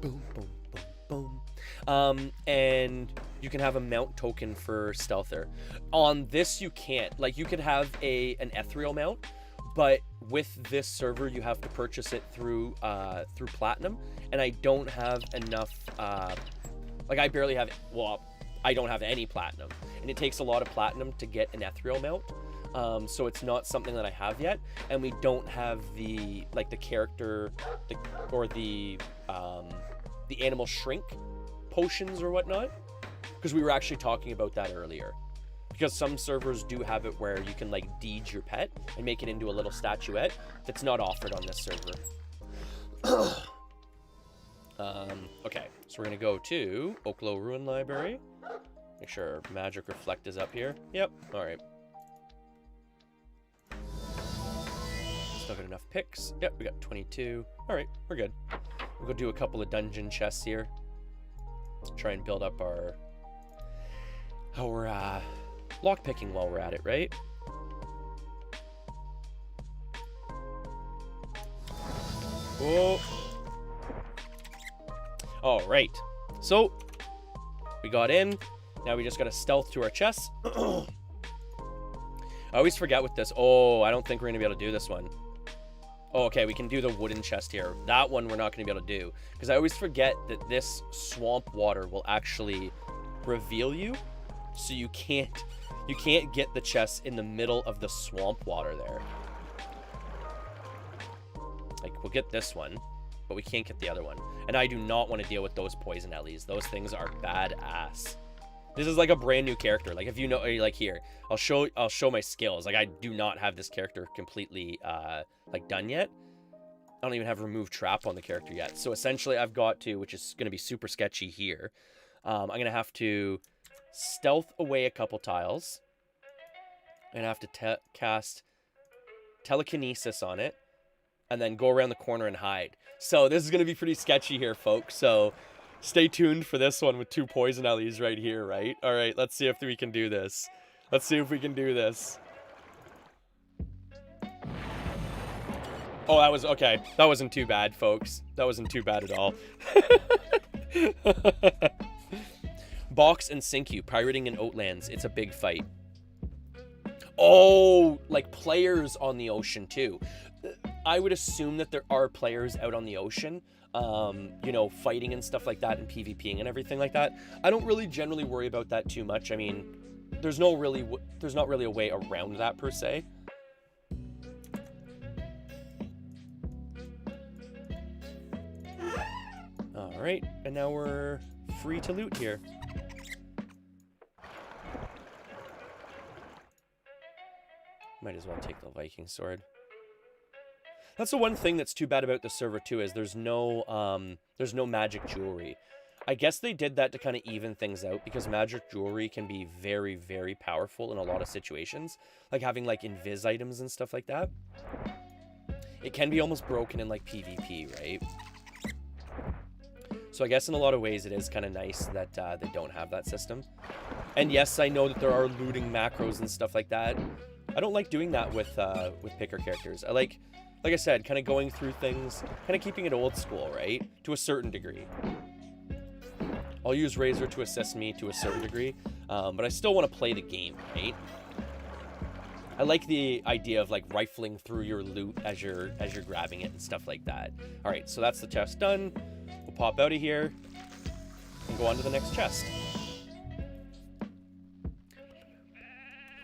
Boom, boom, boom, boom. And you can have a mount token for stealther. On this, you can't. Like, you could have an ethereal mount, but with this server, you have to purchase it through platinum, and I don't have enough. Like, I barely have. Well, I don't have any platinum, and it takes a lot of platinum to get an ethereal mount. So it's not something that I have yet, and we don't have the character, the animal shrink potions or whatnot, because we were actually talking about that earlier. Because some servers do have it where you can like deed your pet and make it into a little statuette. That's not offered on this server. Okay, so we're gonna go to ELLO Ruin Library. Make sure Magic Reflect is up here. Yep. All right. Still got enough picks. Yep, we got 22. All right, we're good. We'll go do a couple of dungeon chests here. Let's try and build up our lock picking while we're at it, right? Whoa. All right. So we got in. Now we just got to stealth to our chests. I always forget with this. Oh, I don't think we're going to be able to do this one. Oh, okay, we can do the wooden chest here. That one we're not going to be able to do, because I always forget that this swamp water will actually reveal you, so you can't get the chest in the middle of the swamp water there. Like, we'll get this one, but we can't get the other one. And I do not want to deal with those poison ellies. Those things are badass. This is like a brand new character. Like, if you know, like, here, I'll show my skills. Like, I do not have this character completely like done yet. I don't even have remove trap on the character yet. So essentially I've got to, which is going to be super sketchy here. I'm going to have to stealth away a couple tiles. I'm going to have to cast telekinesis on it, and then go around the corner and hide. So this is going to be pretty sketchy here, folks. So stay tuned for this one with 2 poison ellies right here, right? All right, let's see if we can do this. Let's see if we can do this. Oh, that was okay. That wasn't too bad, folks. That wasn't too bad at all. Box and sink you, pirating in Outlands. It's a big fight. Oh, like players on the ocean too. I would assume that there are players out on the ocean, you know, fighting and stuff like that, and PvPing and everything like that. I don't really generally worry about that too much. I mean, there's not really a way around that per se. All right, and now we're free to loot here. Might as well take the Viking sword. That's the one thing that's too bad about the server too, is there's no magic jewelry. I guess they did that to kind of even things out, because magic jewelry can be very, very powerful in a lot of situations. Like having like invis items and stuff like that. It can be almost broken in like PvP, right? So I guess in a lot of ways it is kind of nice that they don't have that system. And yes, I know that there are looting macros and stuff like that. I don't like doing that with picker characters. I like I said, kind of going through things, kind of keeping it old school, right? To a certain degree. I'll use Razor to assist me to a certain degree, but I still want to play the game, right? I like the idea of like rifling through your loot as you're grabbing it and stuff like that. All right, so that's the chest done. We'll pop out of here and go on to the next chest.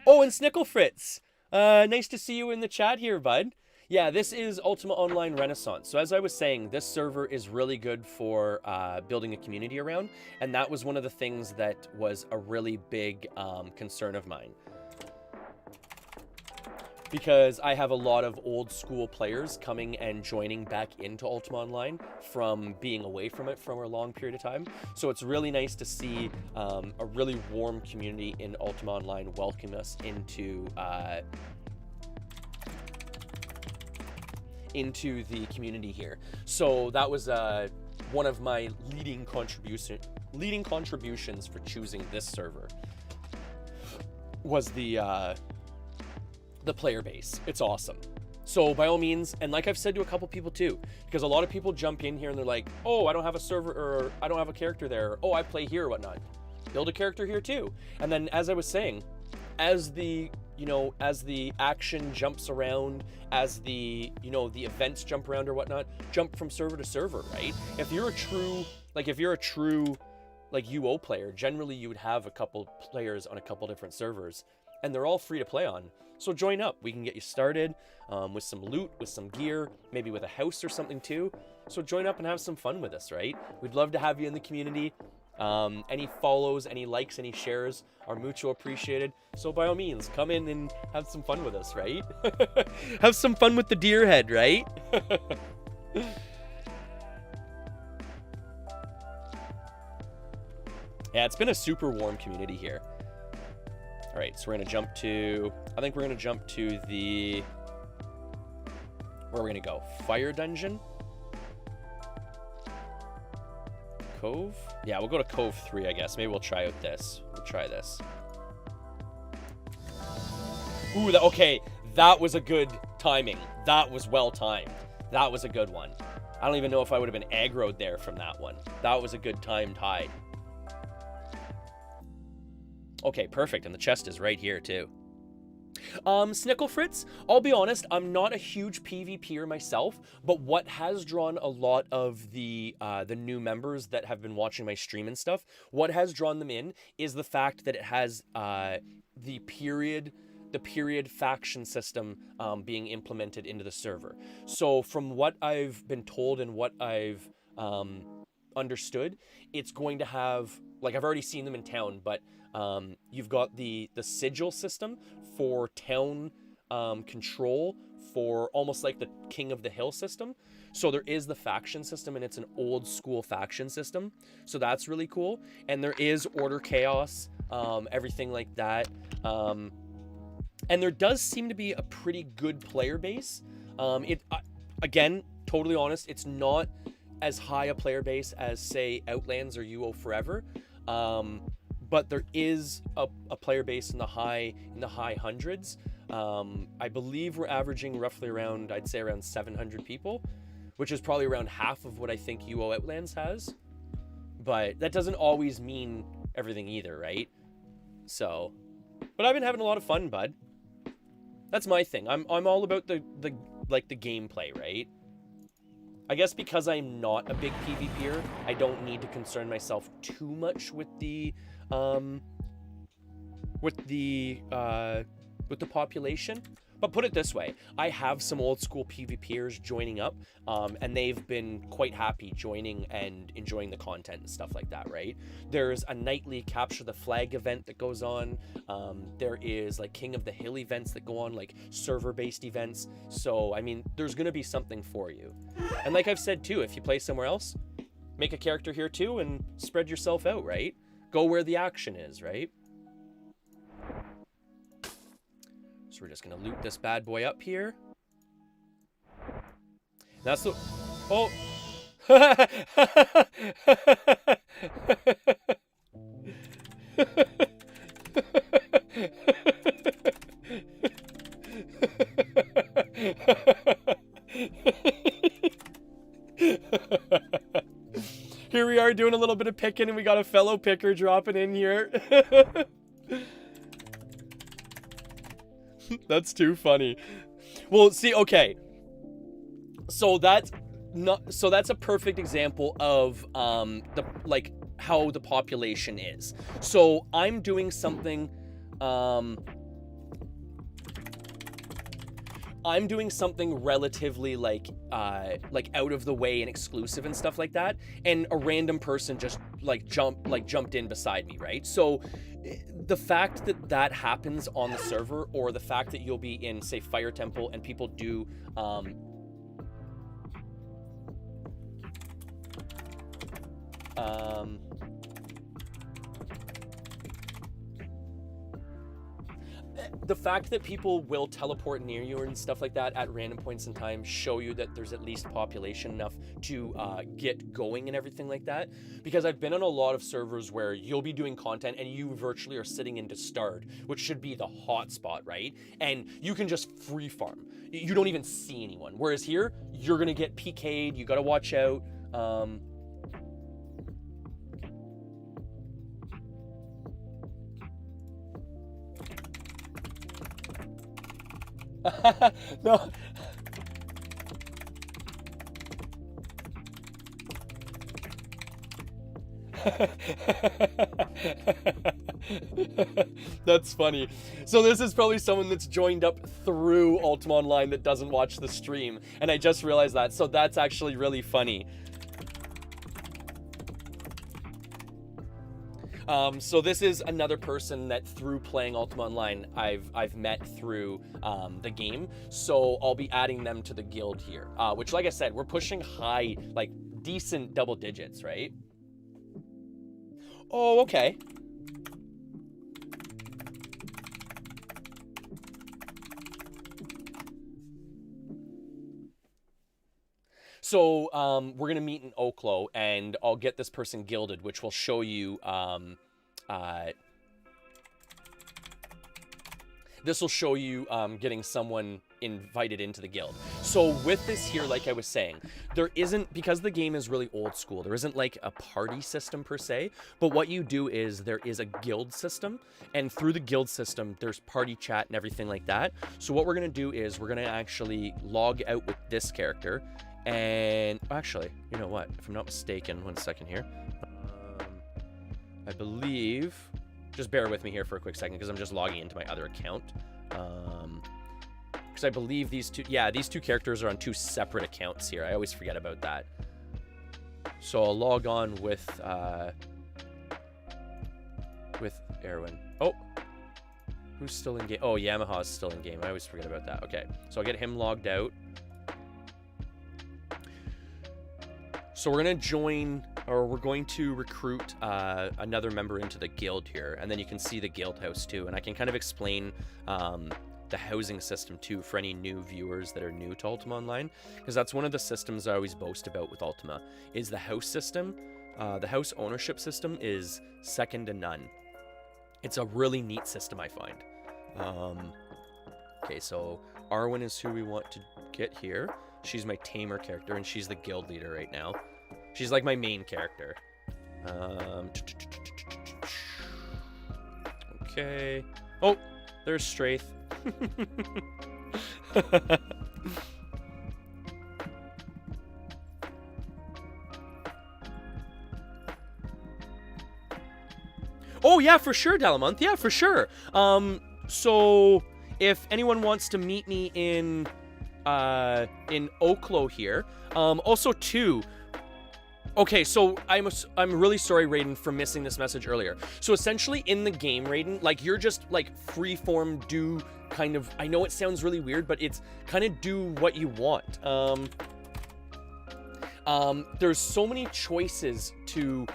Oh, and Snickle Fritz. Nice to see you in the chat here, bud. Yeah, this is Ultima Online Renaissance. So as I was saying, this server is really good for building a community around, and that was one of the things that was a really big concern of mine. Because I have a lot of old school players coming and joining back into Ultima Online from being away from it for a long period of time. So it's really nice to see a really warm community in Ultima Online welcome us into the community here. So that was one of my leading contributions for choosing this server was the player base. It's awesome. So by all means, and like I've said to a couple people too, because a lot of people jump in here and they're like, oh, I don't have a server, or I don't have a character there, or, oh, I play here or whatnot. Build a character here too. And then as I was saying, as the, you know, as the action jumps around, as the, you know, the events jump around or whatnot, jump from server to server, right? If you're a true like UO player, generally you would have a couple players on a couple different servers, and they're all free to play on. So join up. We can get you started with some loot, with some gear, maybe with a house or something too. So join up and have some fun with us, right? We'd love to have you in the community. Any follows, any likes, any shares are mucho appreciated. So by all means, come in and have some fun with us, right? Have some fun with the deer head, right? Yeah, it's been a super warm community here. All right, so we're gonna jump to, I think we're gonna jump to the, where are we gonna go? Fire dungeon? Cove? Yeah, we'll go to Cove 3, I guess. Maybe we'll try out this. We'll try this. Ooh, okay, that was a good timing. That was well timed. That was a good one. I don't even know if I would have been aggroed there from that one. That was a good timed hide. Okay, perfect, and the chest is right here too. Snickle Fritz, I'll be honest, I'm not a huge PvPer myself, but what has drawn a lot of the new members that have been watching my stream and stuff, what has drawn them in is the fact that it has the period faction system being implemented into the server. So from what I've been told and what I've understood, it's going to have, like, I've already seen them in town, but you've got the sigil system for town control, for almost like the King of the Hill system. So there is the faction system, and it's an old school faction system. So that's really cool. And there is order chaos, everything like that. And there does seem to be a pretty good player base. Again, totally honest, it's not as high a player base as, say, Outlands or UO Forever. But there is a player base in the high hundreds. I believe we're averaging roughly around, I'd say around 700 people, which is probably around half of what I think UO Outlands has. But that doesn't always mean everything either, right? So, but I've been having a lot of fun, bud. That's my thing. I'm all about the gameplay, right? I guess because I'm not a big PvPer, I don't need to concern myself too much with the population. But put it this way, I have some old school PvPers joining up, and they've been quite happy joining and enjoying the content and stuff like that, right? There's a nightly Capture the Flag event that goes on. There is like King of the Hill events that go on, like server-based events. So, I mean, there's gonna be something for you. And like I've said too, if you play somewhere else, make a character here too and spread yourself out, right? Go where the action is, right? So we're just gonna loot this bad boy up here. That's the... Oh! Here we are doing a little bit of picking, and we got a fellow picker dropping in here. That's too funny. Well, see, okay. So that's a perfect example of how the population is. So I'm doing something relatively like out of the way and exclusive and stuff like that, and a random person just jumped in beside me, right? So the fact that happens on the server, or the fact that you'll be in, say, Fire Temple, and people do the fact that people will teleport near you and stuff like that at random points in time show you that there's at least population enough to get going and everything like that. Because I've been on a lot of servers where you'll be doing content and you virtually are sitting into starred, which should be the hot spot, right? And you can just free farm. You don't even see anyone. Whereas here, you're gonna get PK'd, you gotta watch out. No. That's funny. So this is probably someone that's joined up through Ultima Online that doesn't watch the stream, and I just realized that. So that's actually really funny. So this is another person that through playing Ultima Online I've met through the game. So I'll be adding them to the guild here, which, like I said, we're pushing high, like decent double digits, right? Oh, okay. So we're gonna meet in Oklo, and I'll get this person guilded, which will show you. This will show you getting someone invited into the guild. So with this here, like I was saying, there isn't, because the game is really old school, there isn't like a party system per se, but what you do is there is a guild system, and through the guild system, there's party chat and everything like that. So what we're gonna do is we're gonna actually log out with this character, and actually, you know what? If I'm not mistaken, one second here. I believe, just bear with me here for a quick second because I'm just logging into my other account. Because I believe these two characters are on two separate accounts here. I always forget about that. So I'll log on with Erwin. Oh, who's still in game? Oh, Yamaha's still in game. I always forget about that. Okay, so I'll get him logged out. So we're gonna join, or we're going to recruit another member into the guild here, and then you can see the guild house too, and I can kind of explain the housing system too for any new viewers that are new to Ultima Online, because that's one of the systems I always boast about with Ultima, is the house system. The house ownership system is second to none. It's a really neat system, I find. Okay, so Arwen is who we want to get here. She's my tamer character, and she's the guild leader right now. She's like my main character. Okay. Oh, there's Straith. Oh, yeah, for sure, Delamonth. Yeah, for sure. So if anyone wants to meet me in Oklo here. Also too, okay, so I'm really sorry, Raiden, for missing this message earlier. So essentially in the game, Raiden, like you're just like freeform, do kind of, I know it sounds really weird, but it's kind of do what you want. There's so many choices to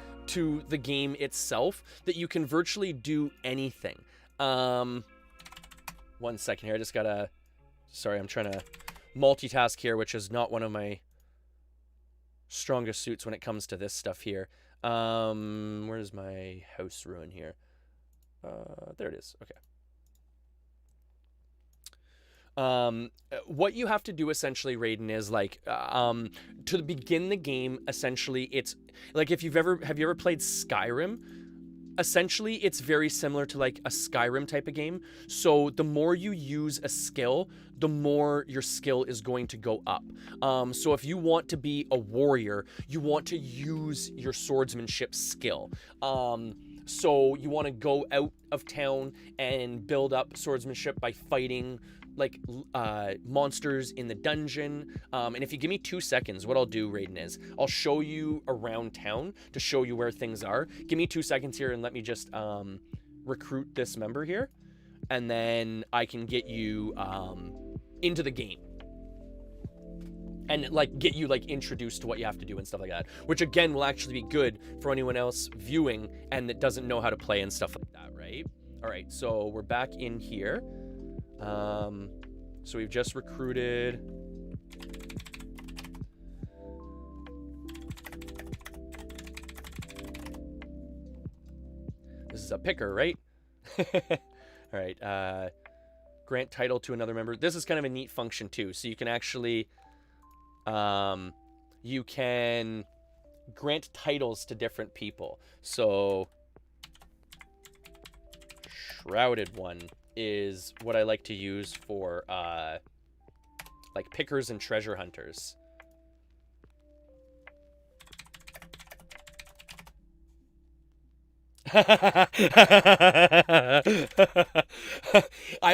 the game itself that you can virtually do anything. 1 second here, I just gotta, sorry, I'm trying to multitask here, which is not one of my strongest suits when it comes to this stuff here. Where's my house ruin here? There it is. Okay. What you have to do essentially, Raiden, is like to begin the game, essentially it's like if have you ever played Skyrim? Essentially, it's very similar to like a Skyrim type of game. So the more you use a skill, the more your skill is going to go up. So if you want to be a warrior, you want to use your swordsmanship skill. So you want to go out of town and build up swordsmanship by fighting like monsters in the dungeon. And if you give me 2 seconds, what I'll do, Raiden, is I'll show you around town to show you where things are. Give me 2 seconds here and let me just recruit this member here, and then I can get you into the game and like get you like introduced to what you have to do and stuff like that, which again will actually be good for anyone else viewing and that doesn't know how to play and stuff like that, right? All right, so we're back in here. So we've just recruited. This is a picker, right? All right. Grant title to another member. This is kind of a neat function too. So you can actually, you can grant titles to different people. So Shrouded One is what I like to use for like pickers and treasure hunters. I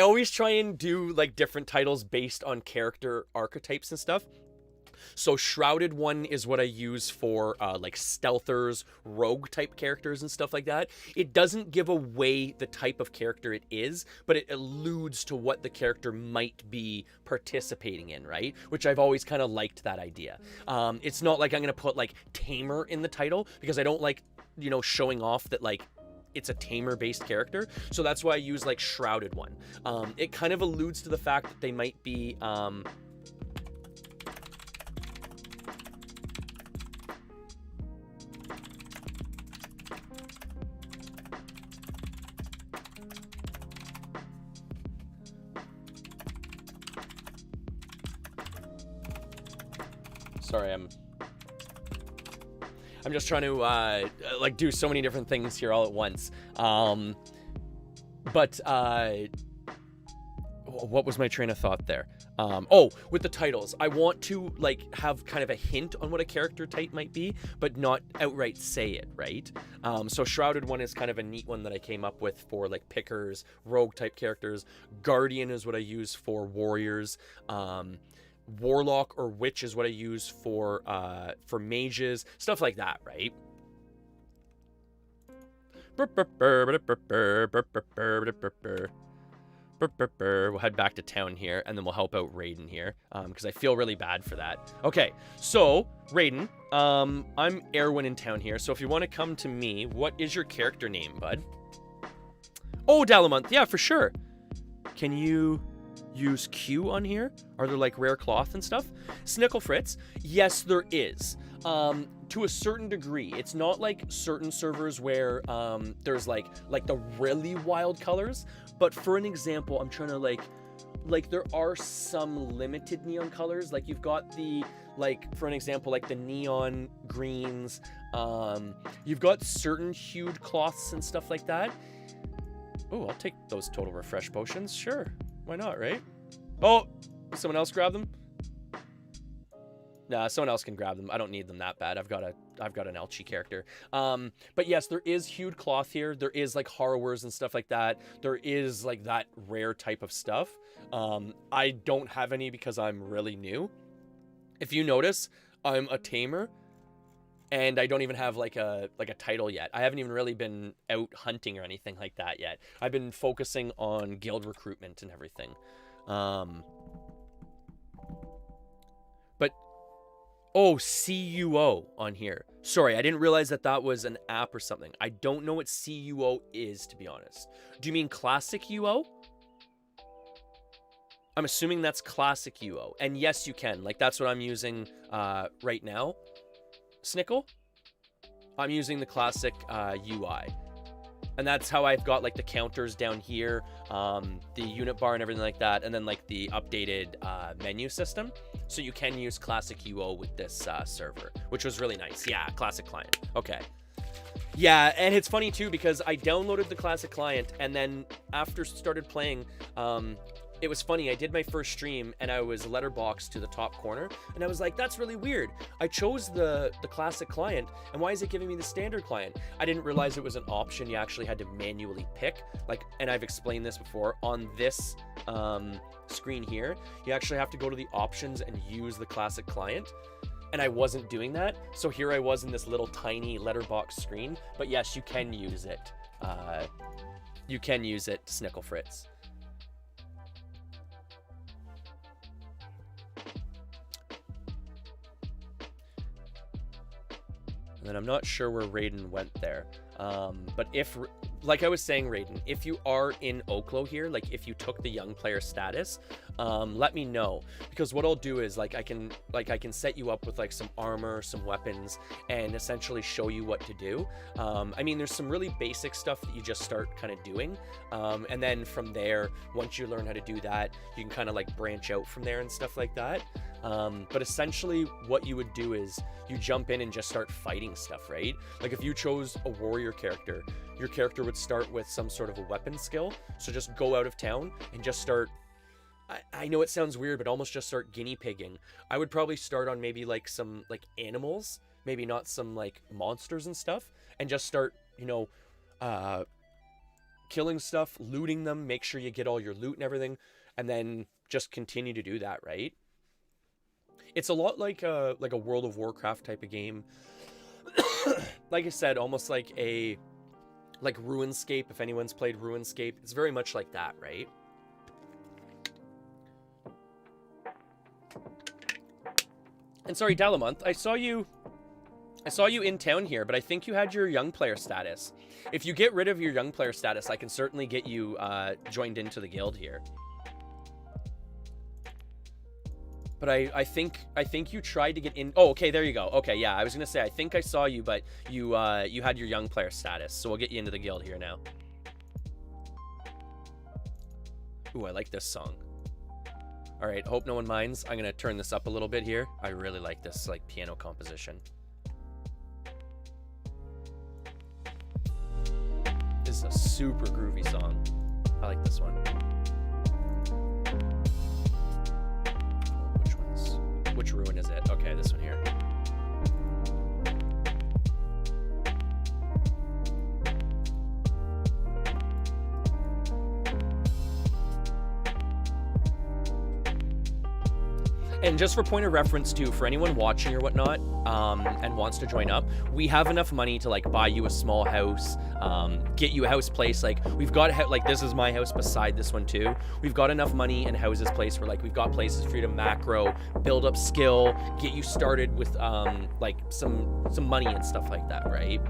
always try and do like different titles based on character archetypes and stuff. So Shrouded One is what I use for like stealthers, rogue type characters and stuff like that. It doesn't give away the type of character it is, but it alludes to what the character might be participating in, right? Which I've always kind of liked that idea. It's not like I'm going to put like Tamer in the title because I don't like, you know, showing off that like it's a Tamer based character. So that's why I use like Shrouded One. It kind of alludes to the fact that they might be... Sorry, I'm just trying to like do so many different things here all at once. But what was my train of thought there? Oh, with the titles, I want to like have kind of a hint on what a character type might be, but not outright say it, right? So Shrouded One is kind of a neat one that I came up with for like pickers, rogue type characters. Guardian is what I use for warriors. Warlock or witch is what I use for mages, stuff like that, right? We'll head back to town here, and then we'll help out Raiden here, because I feel really bad for that. Okay, so Raiden, I'm Erwin in town here, so if you want to come to me, what is your character name, bud? Oh, Dalamonth, yeah, for sure. Can you use Q on here? Are there like rare cloth and stuff? Snickle Fritz, yes, there is. To a certain degree. It's not like certain servers where there's like the really wild colors, but for an example, I'm trying to like there are some limited neon colors. Like you've got the, like, for an example, like the neon greens. You've got certain hued cloths and stuff like that. Oh, I'll take those total refresh potions. Sure. Why not, right? Oh, someone else grab them? Nah, someone else can grab them. I don't need them that bad. I've got an Elchi character. But yes, there is hued cloth here. There is like Harrowers and stuff like that. There is like that rare type of stuff. I don't have any because I'm really new. If you notice, I'm a tamer, and I don't even have like a title yet. I haven't even really been out hunting or anything like that yet. I've been focusing on guild recruitment and everything. But oh, CUO on here. Sorry, I didn't realize that was an app or something. I don't know what CUO is, to be honest. Do you mean Classic UO? I'm assuming that's Classic UO. And yes, you can. Like, that's what I'm using right now. Snickle? I'm using the Classic UI. And that's how I've got, like, the counters down here, the unit bar and everything like that, and then, like, the updated menu system. So you can use Classic UO with this server, which was really nice. Yeah, Classic Client. Okay. Yeah, and it's funny, too, because I downloaded the Classic Client, and then after started playing, it was funny. I did my first stream, and I was letterboxed to the top corner, and I was like, that's really weird. I chose the Classic Client, and why is it giving me the Standard Client? I didn't realize it was an option you actually had to manually pick. Like, and I've explained this before, on this screen here, you actually have to go to the options and use the Classic Client, and I wasn't doing that, so here I was in this little tiny letterbox screen. But yes, you can use it. You can use it, Snickle Fritz. And I'm not sure where Raiden went there. But if like I was saying, Raiden, if you are in ELLO here, like if you took the young player status, let me know, because what I'll do is like I can set you up with like some armor, some weapons, and essentially show you what to do. I mean, there's some really basic stuff that you just start kind of doing, and then from there, once you learn how to do that, you can kind of like branch out from there and stuff like that. But essentially what you would do is you jump in and just start fighting stuff, right? Like if you chose a warrior character, your character would start with some sort of a weapon skill. So just go out of town and just start, I know it sounds weird, but almost just start guinea pigging. I would probably start on maybe like some like animals, maybe not some like monsters and stuff, and just start, you know, killing stuff, looting them, make sure you get all your loot and everything, and then just continue to do that, right? It's a lot like a World of Warcraft type of game. Like I said, almost like RuneScape, if anyone's played RuneScape. It's very much like that, right? And sorry, Dalamonth, I saw you in town here, but I think you had your young player status. If you get rid of your young player status, I can certainly get you joined into the guild here. But I think you tried to get in. Oh, okay, there you go. Okay, yeah, I was gonna say I think I saw you, but you had your young player status, so we'll get you into the guild here now. Ooh, I like this song. All right, hope no one minds. I'm gonna turn this up a little bit here. I really like this like piano composition. This is a super groovy song. I like this one. Which ruin is it? Okay, this one here. And just for point of reference too, for anyone watching or whatnot, and wants to join up, we have enough money to like buy you a small house, get you a house place. Like we've got like this is my house beside this one too. We've got enough money and houses place where like we've got places for you to macro, build up skill, get you started with like some money and stuff like that, right?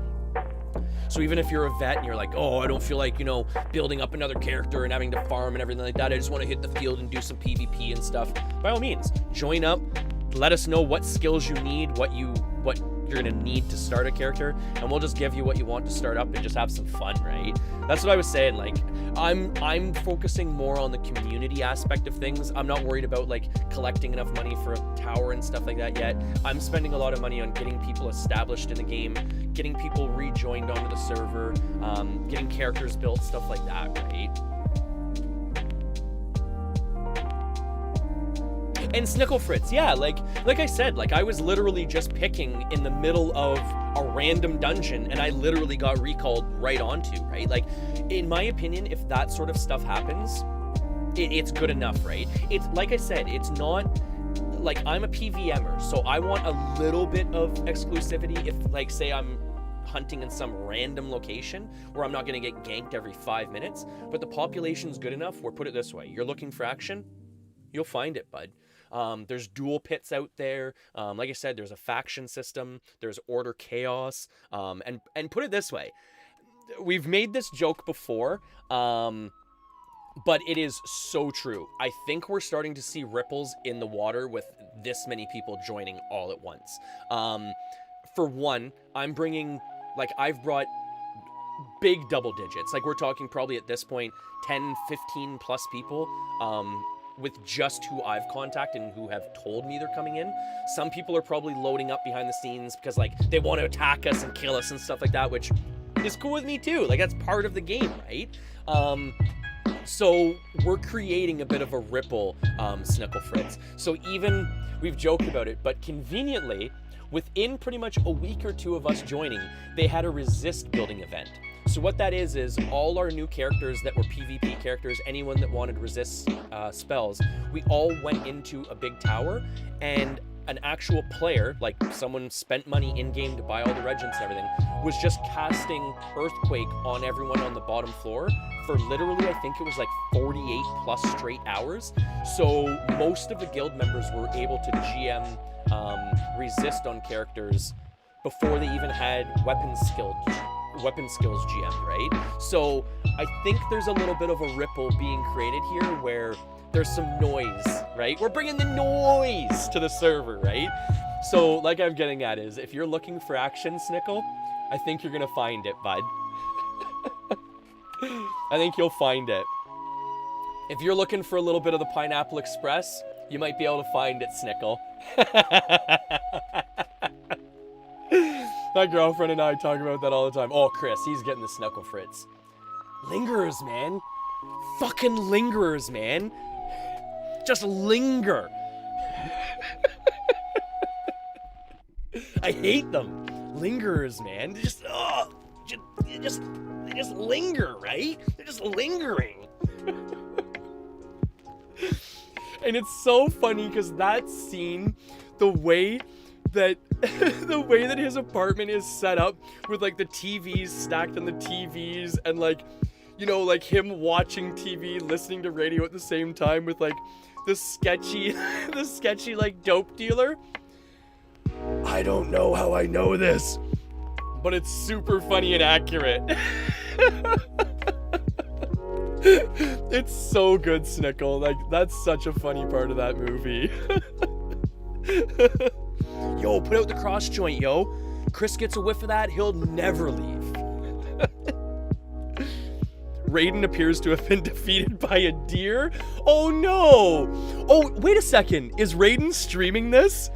So even if you're a vet and you're like, oh, I don't feel like, you know, building up another character and having to farm and everything like that, I just want to hit the field and do some PvP and stuff, by all means, join up, let us know what skills you need, what you're gonna need to start a character, and we'll just give you what you want to start up and just have some fun, right? That's what I was saying. Like I'm focusing more on the community aspect of things. I'm not worried about like collecting enough money for a tower and stuff like that yet. I'm spending a lot of money on getting people established in the game, getting people rejoined onto the server, getting characters built, stuff like that, right? And Snickle Fritz, yeah, like I said, like I was literally just picking in the middle of a random dungeon and I literally got recalled right onto, right? Like, in my opinion, if that sort of stuff happens, it's good enough, right? It's, like I said, it's not, like, I'm a PVMer, so I want a little bit of exclusivity if, like, say I'm hunting in some random location where I'm not going to get ganked every 5 minutes, but the population's good enough where, put it this way, you're looking for action, you'll find it, bud. There's dual pits out there. Like I said, there's a faction system. There's order chaos. And put it this way, we've made this joke before, but it is so true. I think we're starting to see ripples in the water with this many people joining all at once. For one, I'm bringing, like, I've brought big double digits. Like, we're talking probably at this point 10, 15 plus people. With just who I've contacted and who have told me they're coming in. Some people are probably loading up behind the scenes because like they want to attack us and kill us and stuff like that, which is cool with me too. Like that's part of the game, right? So we're creating a bit of a ripple, Snickle Fritz. So even, we've joked about it, but conveniently, within pretty much a week or two of us joining, they had a resist building event. So what that is all our new characters that were PvP characters, anyone that wanted resist spells, we all went into a big tower, and an actual player, like someone spent money in-game to buy all the regents and everything, was just casting Earthquake on everyone on the bottom floor for literally, I think it was like 48 plus straight hours. So most of the guild members were able to GM resist on characters before they even had weapons skilled weapon skills GM, right? So I think there's a little bit of a ripple being created here where there's some noise, right? We're bringing the noise to the server, right? So like I'm getting at is, if you're looking for action, Snickle, I think you're gonna find it, bud. I think you'll find it. If you're looking for a little bit of the Pineapple Express, you might be able to find it, Snickle. My girlfriend and I talk about that all the time. Oh, Chris, he's getting the Snuckle Fritz. Lingerers, man. Fucking lingerers, man. Just linger. I hate them. Lingerers, man. They just linger, right? They're just lingering. And it's so funny because that scene, the way that his apartment is set up with like the TVs stacked on the TVs and like, you know, like him watching TV, listening to radio at the same time with like the sketchy like dope dealer. I don't know how I know this, but it's super funny and accurate. It's so good, Snickle. Like, that's such a funny part of that movie. Yo, put out the cross joint, yo. Chris gets a whiff of that, he'll never leave. Raiden appears to have been defeated by a deer. Oh no! Oh, wait a second. Is Raiden streaming this?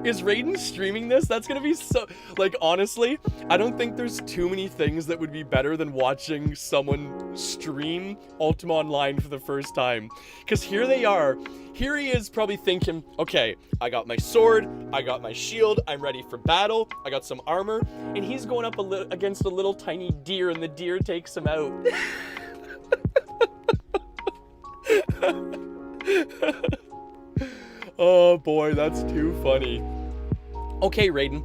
That's gonna be so... Like, honestly, I don't think there's too many things that would be better than watching someone stream Ultima Online for the first time. Because here they are. Here he is probably thinking, okay, I got my sword, I got my shield, I'm ready for battle, I got some armor, and he's going up against a little tiny deer, and the deer takes him out. Oh boy, that's too funny. Okay, Raiden,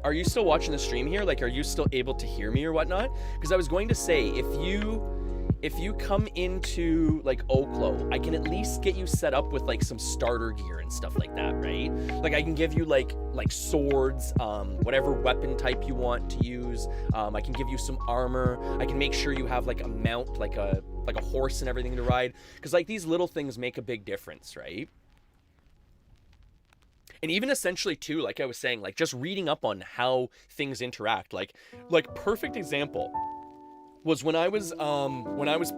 are you still watching the stream here? Like, are you still able to hear me or whatnot? Because I was going to say, if you come into like Oklo, I can at least get you set up with like some starter gear and stuff like that, right? Like, I can give you like swords, whatever weapon type you want to use. I can give you some armor. I can make sure you have like a mount, like a horse and everything to ride, because like these little things make a big difference, right? And even essentially too, like I was saying, like just reading up on how things interact, like perfect example was when I was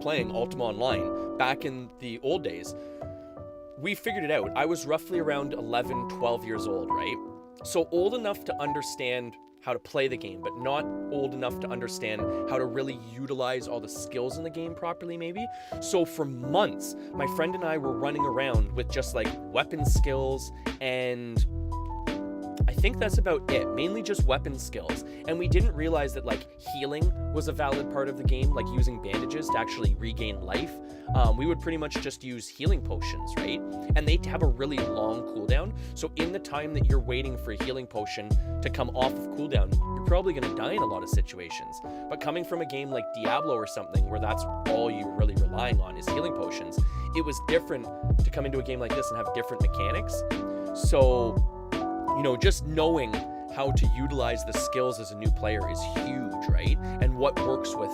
playing Ultima Online back in the old days. We figured it out. I was roughly around 11, 12 years old, right? So old enough to understand how to play the game, but not old enough to understand how to really utilize all the skills in the game properly, maybe. So for months, my friend and I were running around with just like weapon skills, and I think that's about it. Mainly just weapon skills. And we didn't realize that like healing was a valid part of the game, like using bandages to actually regain life. We would pretty much just use healing potions, right? And they have a really long cooldown. So in the time that you're waiting for a healing potion to come off of cooldown, you're probably going to die in a lot of situations. But coming from a game like Diablo or something where that's all you're really relying on is healing potions, it was different to come into a game like this and have different mechanics. So, you know, just knowing how to utilize the skills as a new player is huge, right? And what works with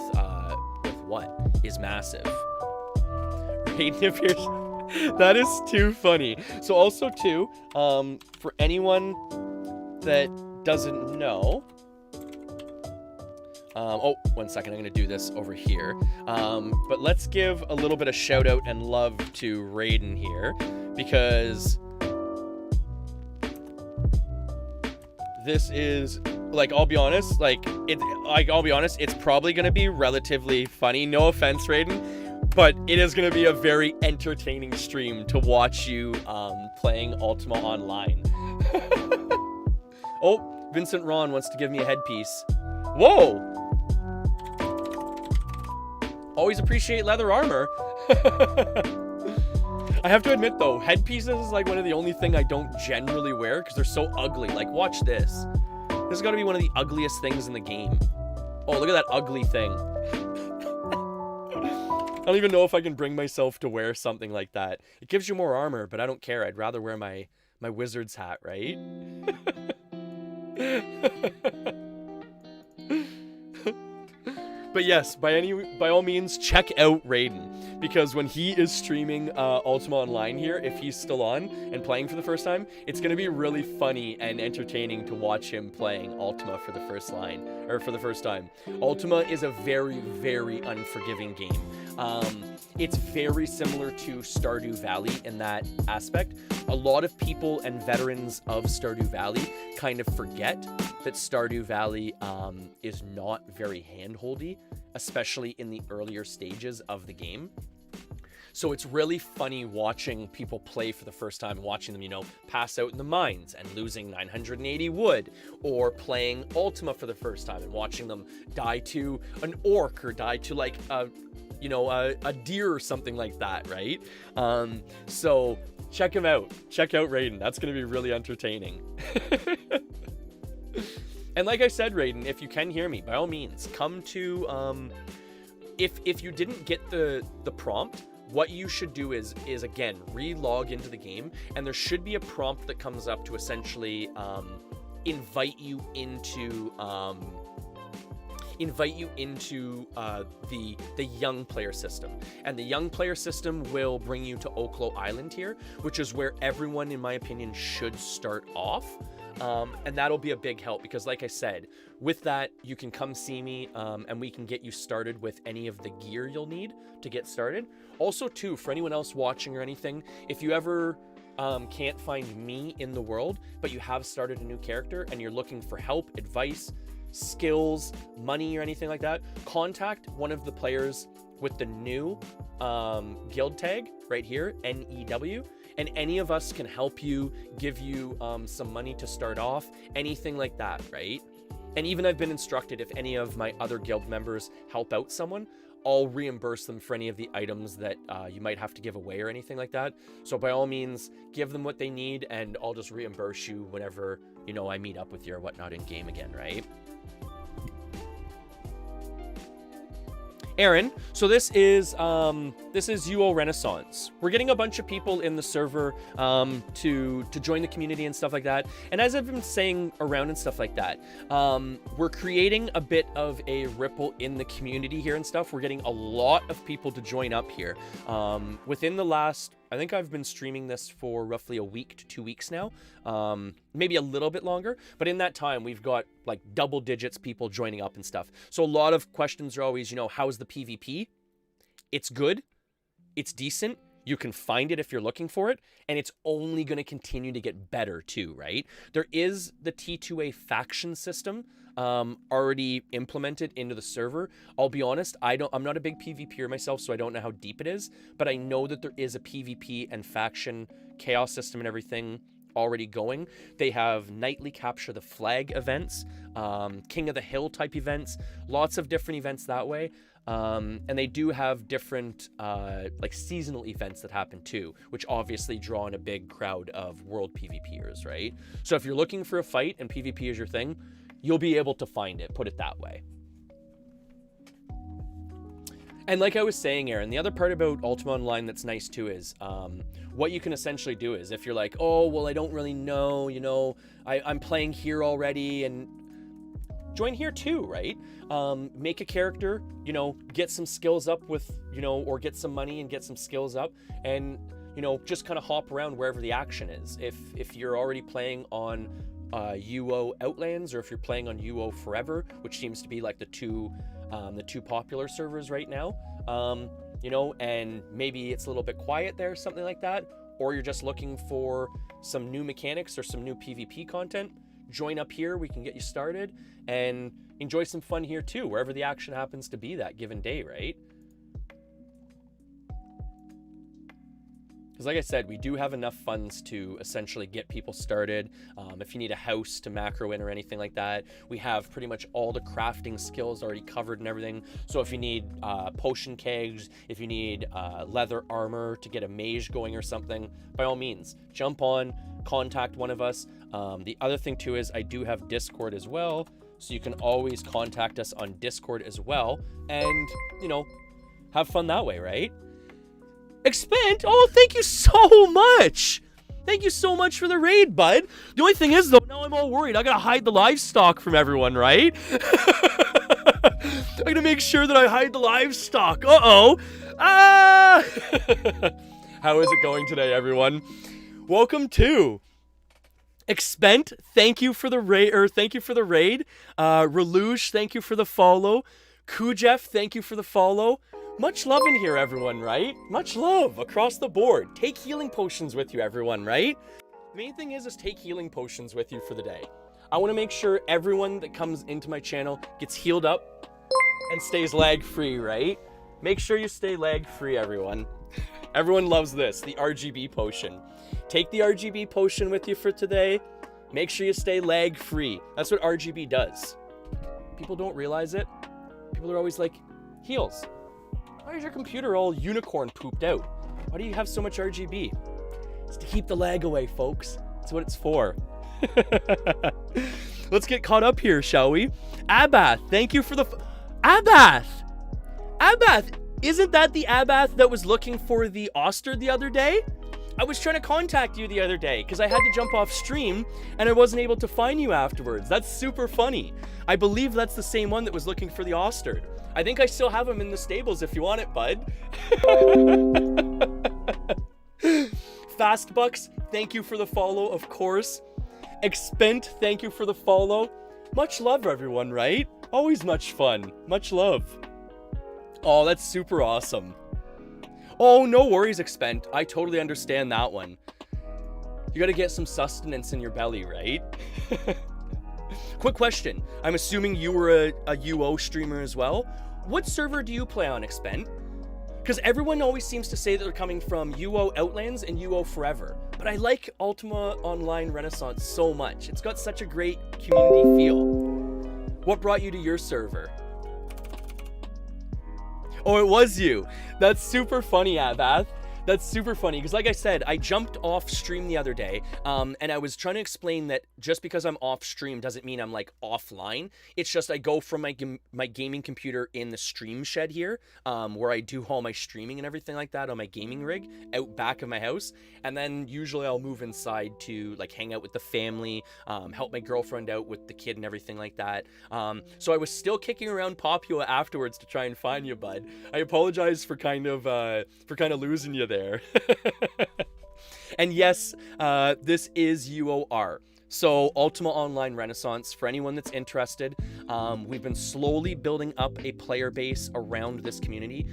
what is massive. Raiden appears. That is too funny. So also too, for anyone that doesn't know, oh, 1 second, I'm gonna do this over here. But let's give a little bit of shout out and love to Raiden here, because this is, like, I'll be honest, it's probably gonna be relatively funny. No offense, Raiden, but it is gonna be a very entertaining stream to watch you playing Ultima Online. Oh, Vincent Ron wants to give me a headpiece. Whoa! Always appreciate leather armor. I have to admit though, headpieces is like one of the only thing I don't generally wear because they're so ugly. Like, watch this. This has got to be one of the ugliest things in the game. Oh, look at that ugly thing. I don't even know if I can bring myself to wear something like that. It gives you more armor, but I don't care. I'd rather wear my wizard's hat, right? But yes, by all means, check out Raiden, because when he is streaming Ultima Online here, if he's still on and playing for the first time, it's gonna be really funny and entertaining to watch him playing Ultima for the first time. Ultima is a very, very unforgiving game. It's very similar to Stardew Valley in that aspect. A lot of people and veterans of Stardew Valley kind of forget that Stardew Valley is not very hand-holdy, especially in the earlier stages of the game. So it's really funny watching people play for the first time, watching them, you know, pass out in the mines and losing 980 wood, or playing Ultima for the first time and watching them die to an orc or die to like a deer or something like that, right? So check him out. Check out Raiden. That's going to be really entertaining. And like I said, Raiden, if you can hear me, by all means, come to, if you didn't get the prompt, what you should do is again, re-log into the game, and there should be a prompt that comes up to essentially invite you into the young player system. And the young player system will bring you to Oklo Island here, which is where everyone, in my opinion, should start off. And that'll be a big help, because like I said, with that, you can come see me, and we can get you started with any of the gear you'll need to get started. Also too, for anyone else watching or anything, if you ever can't find me in the world, but you have started a new character and you're looking for help, advice, skills, money, or anything like that, contact one of the players with the new guild tag right here, NEW, and any of us can help you, give you some money to start off, anything like that, right? And even I've been instructed, if any of my other guild members help out someone, I'll reimburse them for any of the items that you might have to give away or anything like that. So by all means, give them what they need, and I'll just reimburse you whenever, you know, I meet up with you or whatnot in game again, right? Aaron, so this is UO Renaissance. We're getting a bunch of people in the server to join the community and stuff like that. And as I've been saying around and stuff like that, we're creating a bit of a ripple in the community here and stuff. We're getting a lot of people to join up here. Within the last, I think I've been streaming this for roughly a week to 2 weeks now, maybe a little bit longer, but in that time we've got like double digits people joining up and stuff. So a lot of questions are always, you know, how's the PvP? It's good, it's decent, you can find it if you're looking for it, and it's only going to continue to get better too, right? There is the T2A faction system already implemented into the server. I'll be honest, I'm not a big PvPer myself, so I don't know how deep it is, but I know that there is a PvP and faction chaos system and everything already going. They have nightly capture the flag events, King of the Hill type events, lots of different events that way. And they do have different like seasonal events that happen too, which obviously draw in a big crowd of world PvPers, right? So if you're looking for a fight and PvP is your thing, you'll be able to find it, put it that way. And like I was saying, Aaron, the other part about Ultima Online that's nice too is what you can essentially do is, if you're like, oh, well, I don't really know, you know, I'm playing here already, and join here too, right? Make a character, you know, get some skills up with, you know, or get some money and get some skills up, and, you know, just kind of hop around wherever the action is. If you're already playing on UO Outlands, or if you're playing on UO Forever, which seems to be like the two popular servers right now, you know, and maybe it's a little bit quiet there, something like that, or you're just looking for some new mechanics or some new PvP content, join up here. We can get you started and enjoy some fun here too, wherever the action happens to be that given day, right? Because like I said, we do have enough funds to essentially get people started. If you need a house to macro in or anything like that, we have pretty much all the crafting skills already covered and everything. So if you need potion kegs, if you need leather armor to get a mage going or something, by all means, jump on, contact one of us. The other thing too is I do have Discord as well, so you can always contact us on Discord as well, and, you know, have fun that way, right? Expand? Oh, thank you so much. Thank you so much for the raid, bud. The only thing is, though, now I'm all worried. I gotta hide the livestock from everyone, right? I gotta make sure that I hide the livestock. Uh-oh. Ah! How is it going today, everyone? Welcome to Expent. Thank you for the raid. Relouche, thank you for the follow. Kujef, thank you for the follow. Much love in here, everyone, right? Much love across the board. Take healing potions with you, everyone, right? The main thing is take healing potions with you for the day. I want to make sure everyone that comes into my channel gets healed up and stays lag-free, right? Make sure you stay lag-free, everyone. Everyone loves this, the RGB potion. Take the RGB potion with you for today. Make sure you stay lag-free. That's what RGB does. People don't realize it. People are always like, heals. Why is your computer all unicorn pooped out? Why do you have so much RGB? It's to keep the lag away, folks. That's what it's for. Let's get caught up here, shall we? Abath, thank you for the... Abath! Abath! Isn't that the Abath that was looking for the Oster the other day? I was trying to contact you the other day because I had to jump off stream and I wasn't able to find you afterwards. That's super funny. I believe that's the same one that was looking for the Oster. I think I still have him in the stables if you want it, bud. Fastbucks, thank you for the follow, of course. Expent, thank you for the follow. Much love, everyone, right? Always much fun. Much love. Oh, that's super awesome. Oh, no worries, Expent. I totally understand that one. You gotta get some sustenance in your belly, right? Quick question. I'm assuming you were a UO streamer as well. What server do you play on, Expent? Because everyone always seems to say that they're coming from UO Outlands and UO Forever. But I like Ultima Online Renaissance so much. It's got such a great community feel. What brought you to your server? Oh, it was you. That's super funny, Abath. That's super funny because, like I said, I jumped off stream the other day, and I was trying to explain that just because I'm off stream doesn't mean I'm like offline. It's just I go from my gaming computer in the stream shed here, where I do all my streaming and everything like that on my gaming rig out back of my house, and then usually I'll move inside to like hang out with the family, help my girlfriend out with the kid and everything like that. So I was still kicking around Popula afterwards to try and find you, bud. I apologize for kind of losing you there. And yes, this is UOR. So Ultima Online Renaissance, for anyone that's interested, we've been slowly building up a player base around this community.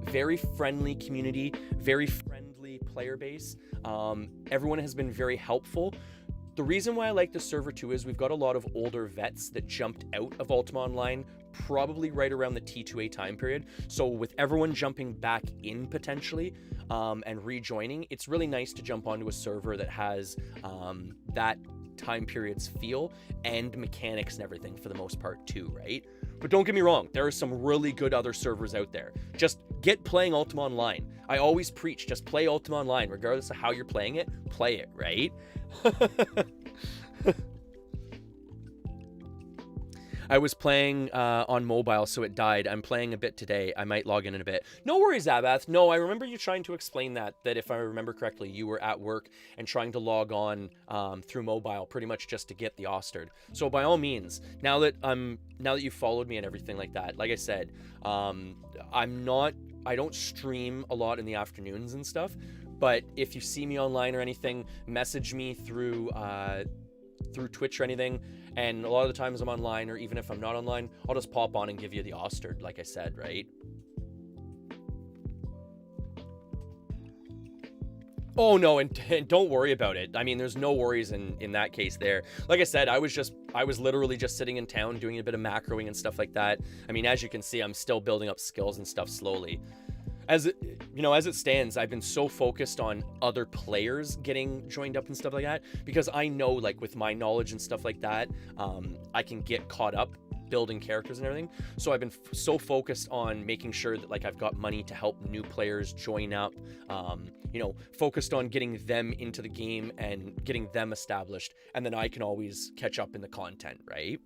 Very friendly community, very friendly player base. Everyone has been very helpful. The reason why I like this server too is we've got a lot of older vets that jumped out of Ultima Online probably right around the T2A time period. So with everyone jumping back in potentially and rejoining, it's really nice to jump onto a server that has that time period's feel and mechanics and everything for the most part too, right? But don't get me wrong, there are some really good other servers out there. Just get playing Ultima Online. I always preach, just play Ultima Online. Regardless of how you're playing it, play it, right? I was playing on mobile, so it died. I'm playing a bit today. I might log in a bit. No worries, Abath. No, I remember you trying to explain that if I remember correctly, you were at work and trying to log on through mobile, pretty much just to get the Ostard. So by all means, now that you've followed me and everything like that, like I said, I don't stream a lot in the afternoons and stuff, but if you see me online or anything, message me through Twitch or anything, and a lot of the times I'm online, or even if I'm not online, I'll just pop on and give you the Ostard, like I said, right? Oh no, and don't worry about it. I mean, there's no worries in that case there. Like I said, I was literally just sitting in town doing a bit of macroing and stuff like that. I mean, as you can see, I'm still building up skills and stuff slowly. As it stands, I've been so focused on other players getting joined up and stuff like that, because I know, like, with my knowledge and stuff like that, I can get caught up building characters and everything. So I've been so focused on making sure that, like, I've got money to help new players join up, focused on getting them into the game and getting them established, and then I can always catch up in the content, right?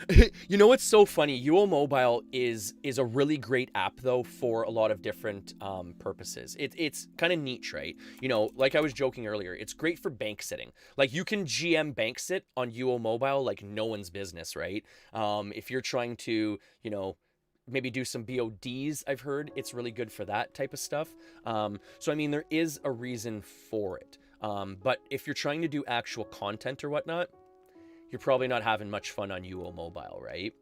You know what's so funny? UO Mobile is a really great app though for a lot of different purposes. It's kind of niche, right? You know, like I was joking earlier, it's great for bank sitting. Like you can GM bank sit on UO Mobile like no one's business, right? If you're trying to, you know, maybe do some BODs, I've heard it's really good for that type of stuff. So I mean, there is a reason for it. But if you're trying to do actual content or whatnot, you're probably not having much fun on UO Mobile, right?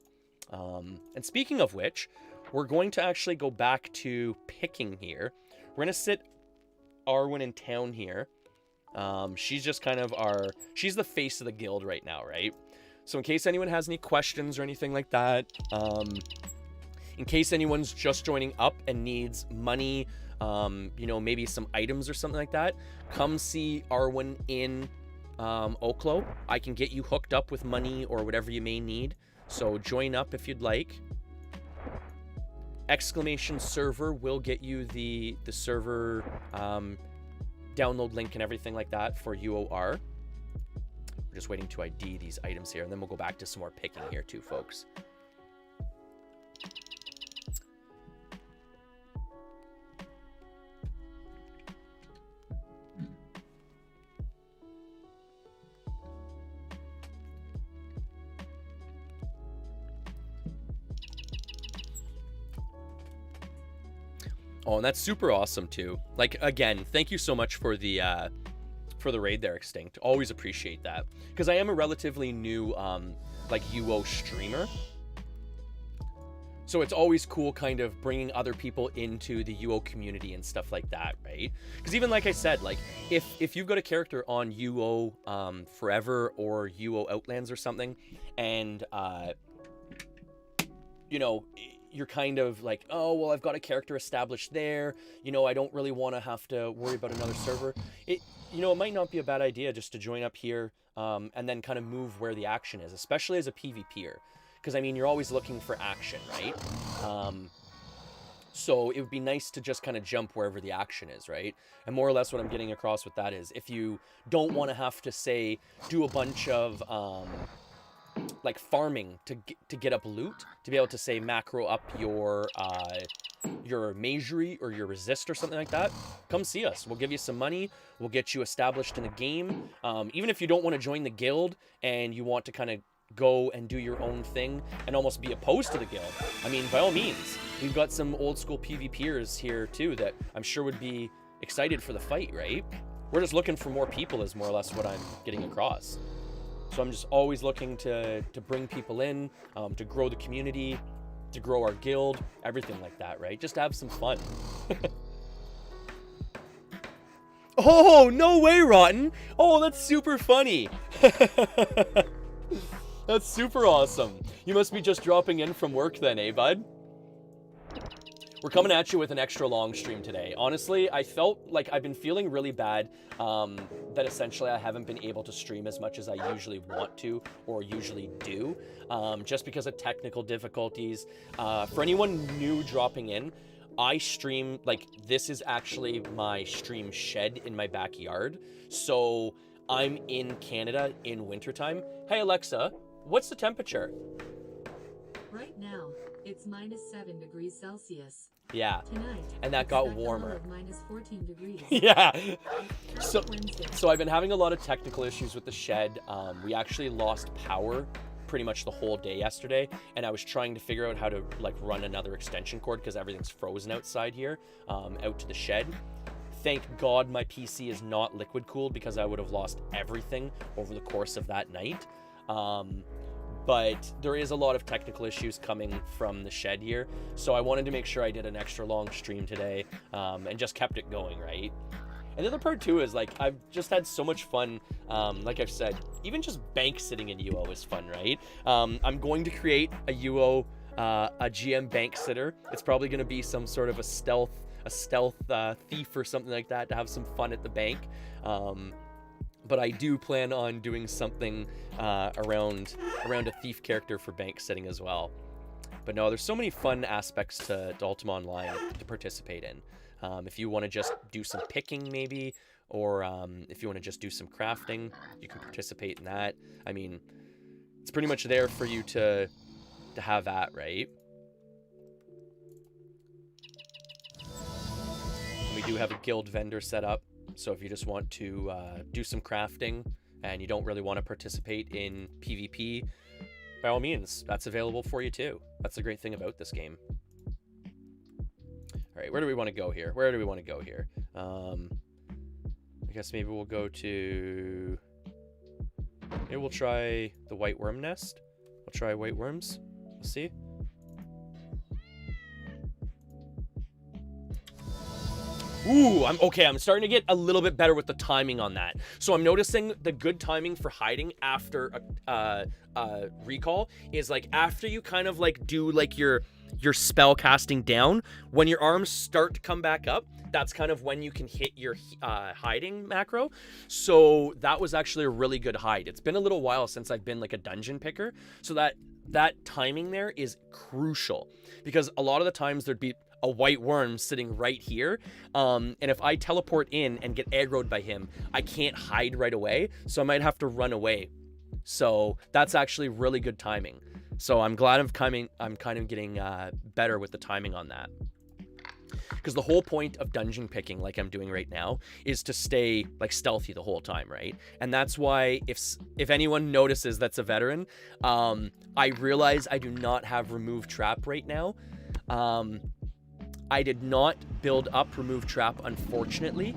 And speaking of which, we're going to actually go back to picking here. We're going to sit Arwen in town here. She's just kind of she's the face of the guild right now, right? So in case anyone has any questions or anything like that, in case anyone's just joining up and needs money, you know, maybe some items or something like that, come see Arwen in Oklo. I can get you hooked up with money or whatever you may need. So join up if you'd like. Exclamation server will get you the server download link and everything like that for UOR. We're just waiting to ID these items here, and then we'll go back to some more picking here too, folks. Oh, and that's super awesome too. Like, again, thank you so much for the raid there, Extinct. Always appreciate that, because I am a relatively new like UO streamer, so it's always cool kind of bringing other people into the UO community and stuff like that, right? Because even like I said, like if you've got a character on UO Forever or UO Outlands or something, and you know, you're kind of like, oh, well, I've got a character established there. You know, I don't really want to have to worry about another server. You know, it might not be a bad idea just to join up here and then kind of move where the action is, especially as a PvPer. Because, I mean, you're always looking for action, right? So it would be nice to just kind of jump wherever the action is, right? And more or less what I'm getting across with that is if you don't want to have to, say, do a bunch of like farming to get up loot, to be able to, say, macro up your magery or your resist or something like that, come see us. We'll give you some money. We'll get you established in the game. Even if you don't want to join the guild and you want to kind of go and do your own thing and almost be opposed to the guild, I mean, by all means, we've got some old school PvPers here too that I'm sure would be excited for the fight, right? We're just looking for more people is more or less what I'm getting across. So I'm just always looking to bring people in, to grow the community, to grow our guild, everything like that, right? Just to have some fun. Oh, no way, Rotten. Oh, that's super funny. That's super awesome. You must be just dropping in from work then, eh, bud? We're coming at you with an extra long stream today. Honestly, I felt like I've been feeling really bad that essentially I haven't been able to stream as much as I usually want to or usually do, just because of technical difficulties. For anyone new dropping in, I stream, like, this is actually my stream shed in my backyard. So I'm in Canada in wintertime. Hey, Alexa, what's the temperature? Right now, it's -7 degrees Celsius. Yeah. Tonight, And that it's got back warmer. of -14 degrees. Yeah. So Wednesday. So I've been having a lot of technical issues with the shed. We actually lost power pretty much the whole day yesterday, and I was trying to figure out how to like run another extension cord because everything's frozen outside here, out to the shed. Thank God my PC is not liquid cooled because I would have lost everything over the course of that night. But there is a lot of technical issues coming from the shed here, so I wanted to make sure I did an extra long stream today, and just kept it going, right? And the other part too is, like, I've just had so much fun. Like I've said, even just bank sitting in UO is fun, right? I'm going to create a UO, a GM bank sitter. It's probably going to be some sort of a stealth thief or something like that to have some fun at the bank. But I do plan on doing something around a thief character for bank sitting as well. But no, there's so many fun aspects to Ultima Online to participate in. If you want to just do some picking maybe, or if you want to just do some crafting, you can participate in that. I mean, It's pretty much there for you to have at, right? And we do have a guild vendor set up, so if you just want to do some crafting and you don't really want to participate in PvP, by all means, that's available for you too. That's the great thing about this game. All right, where do we want to go here? I guess maybe we'll go to... Maybe we'll try the white worm nest. We'll try white worms. Let's see. Ooh, I'm starting to get a little bit better with the timing on that. So I'm noticing the good timing for hiding after a recall is like after you kind of like do like your spell casting down, when your arms start to come back up, that's kind of when you can hit your hiding macro. So that was actually a really good hide. It's been a little while since I've been like a dungeon picker, so that timing there is crucial, because a lot of the times there'd be a white worm sitting right here, and if I teleport in and get aggroed by him, I can't hide right away, so I might have to run away. So that's actually really good timing. So I'm glad I'm kind of getting better with the timing on that. Because the whole point of dungeon picking, like I'm doing right now, is to stay like stealthy the whole time, right? And that's why if anyone notices that's a veteran, I realize I do not have remove trap right now. I did not build up remove trap, unfortunately,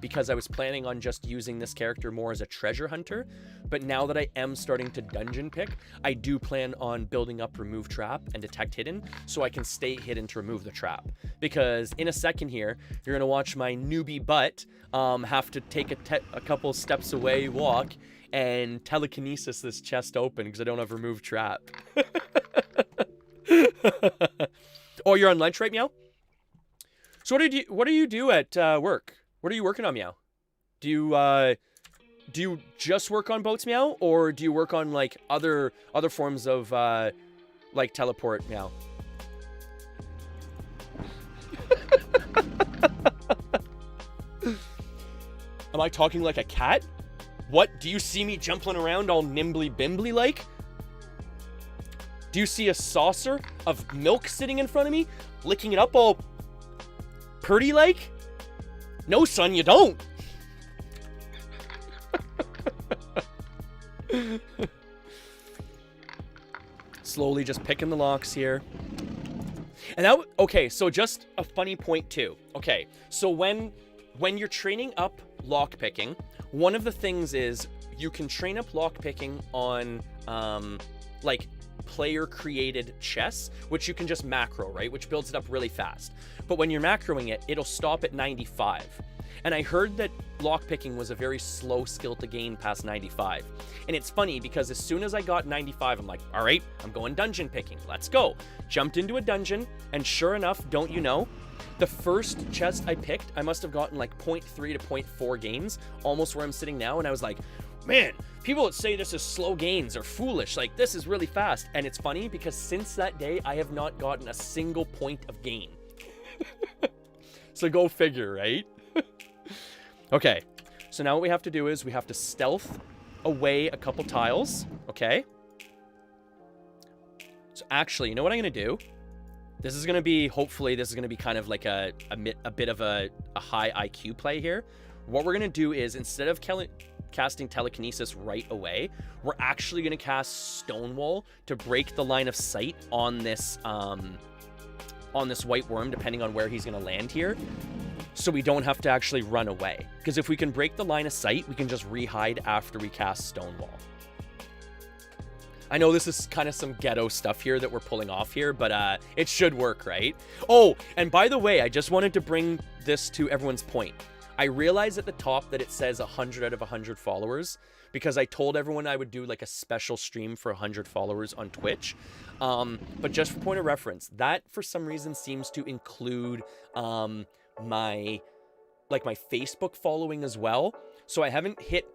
because I was planning on just using this character more as a treasure hunter. But now that I am starting to dungeon pick, I do plan on building up remove trap and detect hidden, so I can stay hidden to remove the trap. Because in a second here, you're gonna watch my newbie butt have to take a couple steps away, walk, and telekinesis this chest open because I don't have remove trap. Oh, you're on lunch right, Meow? So what do you do at work? What are you working on, Meow? Do you just work on boats, Meow, or do you work on like other forms of like teleport, Meow? Am I talking like a cat? What? Do you see me jumping around all nimbly bimbly like? Do you see a saucer of milk sitting in front of me, licking it up all purty like? No, son, you don't. Slowly just picking the locks here. And that, okay, so just a funny point too. Okay, so when you're training up lock picking, one of the things is you can train up lock picking on like player created chests, which you can just macro, right? Which builds it up really fast. But when you're macroing it, it'll stop at 95. And I heard that lockpicking was a very slow skill to gain past 95. And it's funny because as soon as I got 95, I'm like, all right, I'm going dungeon picking. Let's go. Jumped into a dungeon, and sure enough, don't you know, the first chest I picked, I must have gotten like 0.3 to 0.4 gains, almost where I'm sitting now. And I was like, man, people that say this is slow gains are foolish. Like, this is really fast. And it's funny because since that day, I have not gotten a single point of gain. So go figure, right? Okay, so now what we have to do is we have to stealth away a couple tiles, okay? So actually, you know what I'm going to do? This is going to be, hopefully, this is going to be kind of like a bit of a high IQ play here. What we're going to do is, instead of casting telekinesis right away, we're actually going to cast Stonewall to break the line of sight on this white worm, depending on where he's going to land here, so we don't have to actually run away. Because if we can break the line of sight, we can just re-hide after we cast Stonewall. I know this is kind of some ghetto stuff here that we're pulling off here, but it should work, right? Oh, and by the way, I just wanted to bring this to everyone's point. I realize at the top that it says 100 out of 100 followers, because I told everyone I would do like a special stream for 100 followers on Twitch. But just for point of reference, that for some reason seems to include my Facebook following as well. So I haven't hit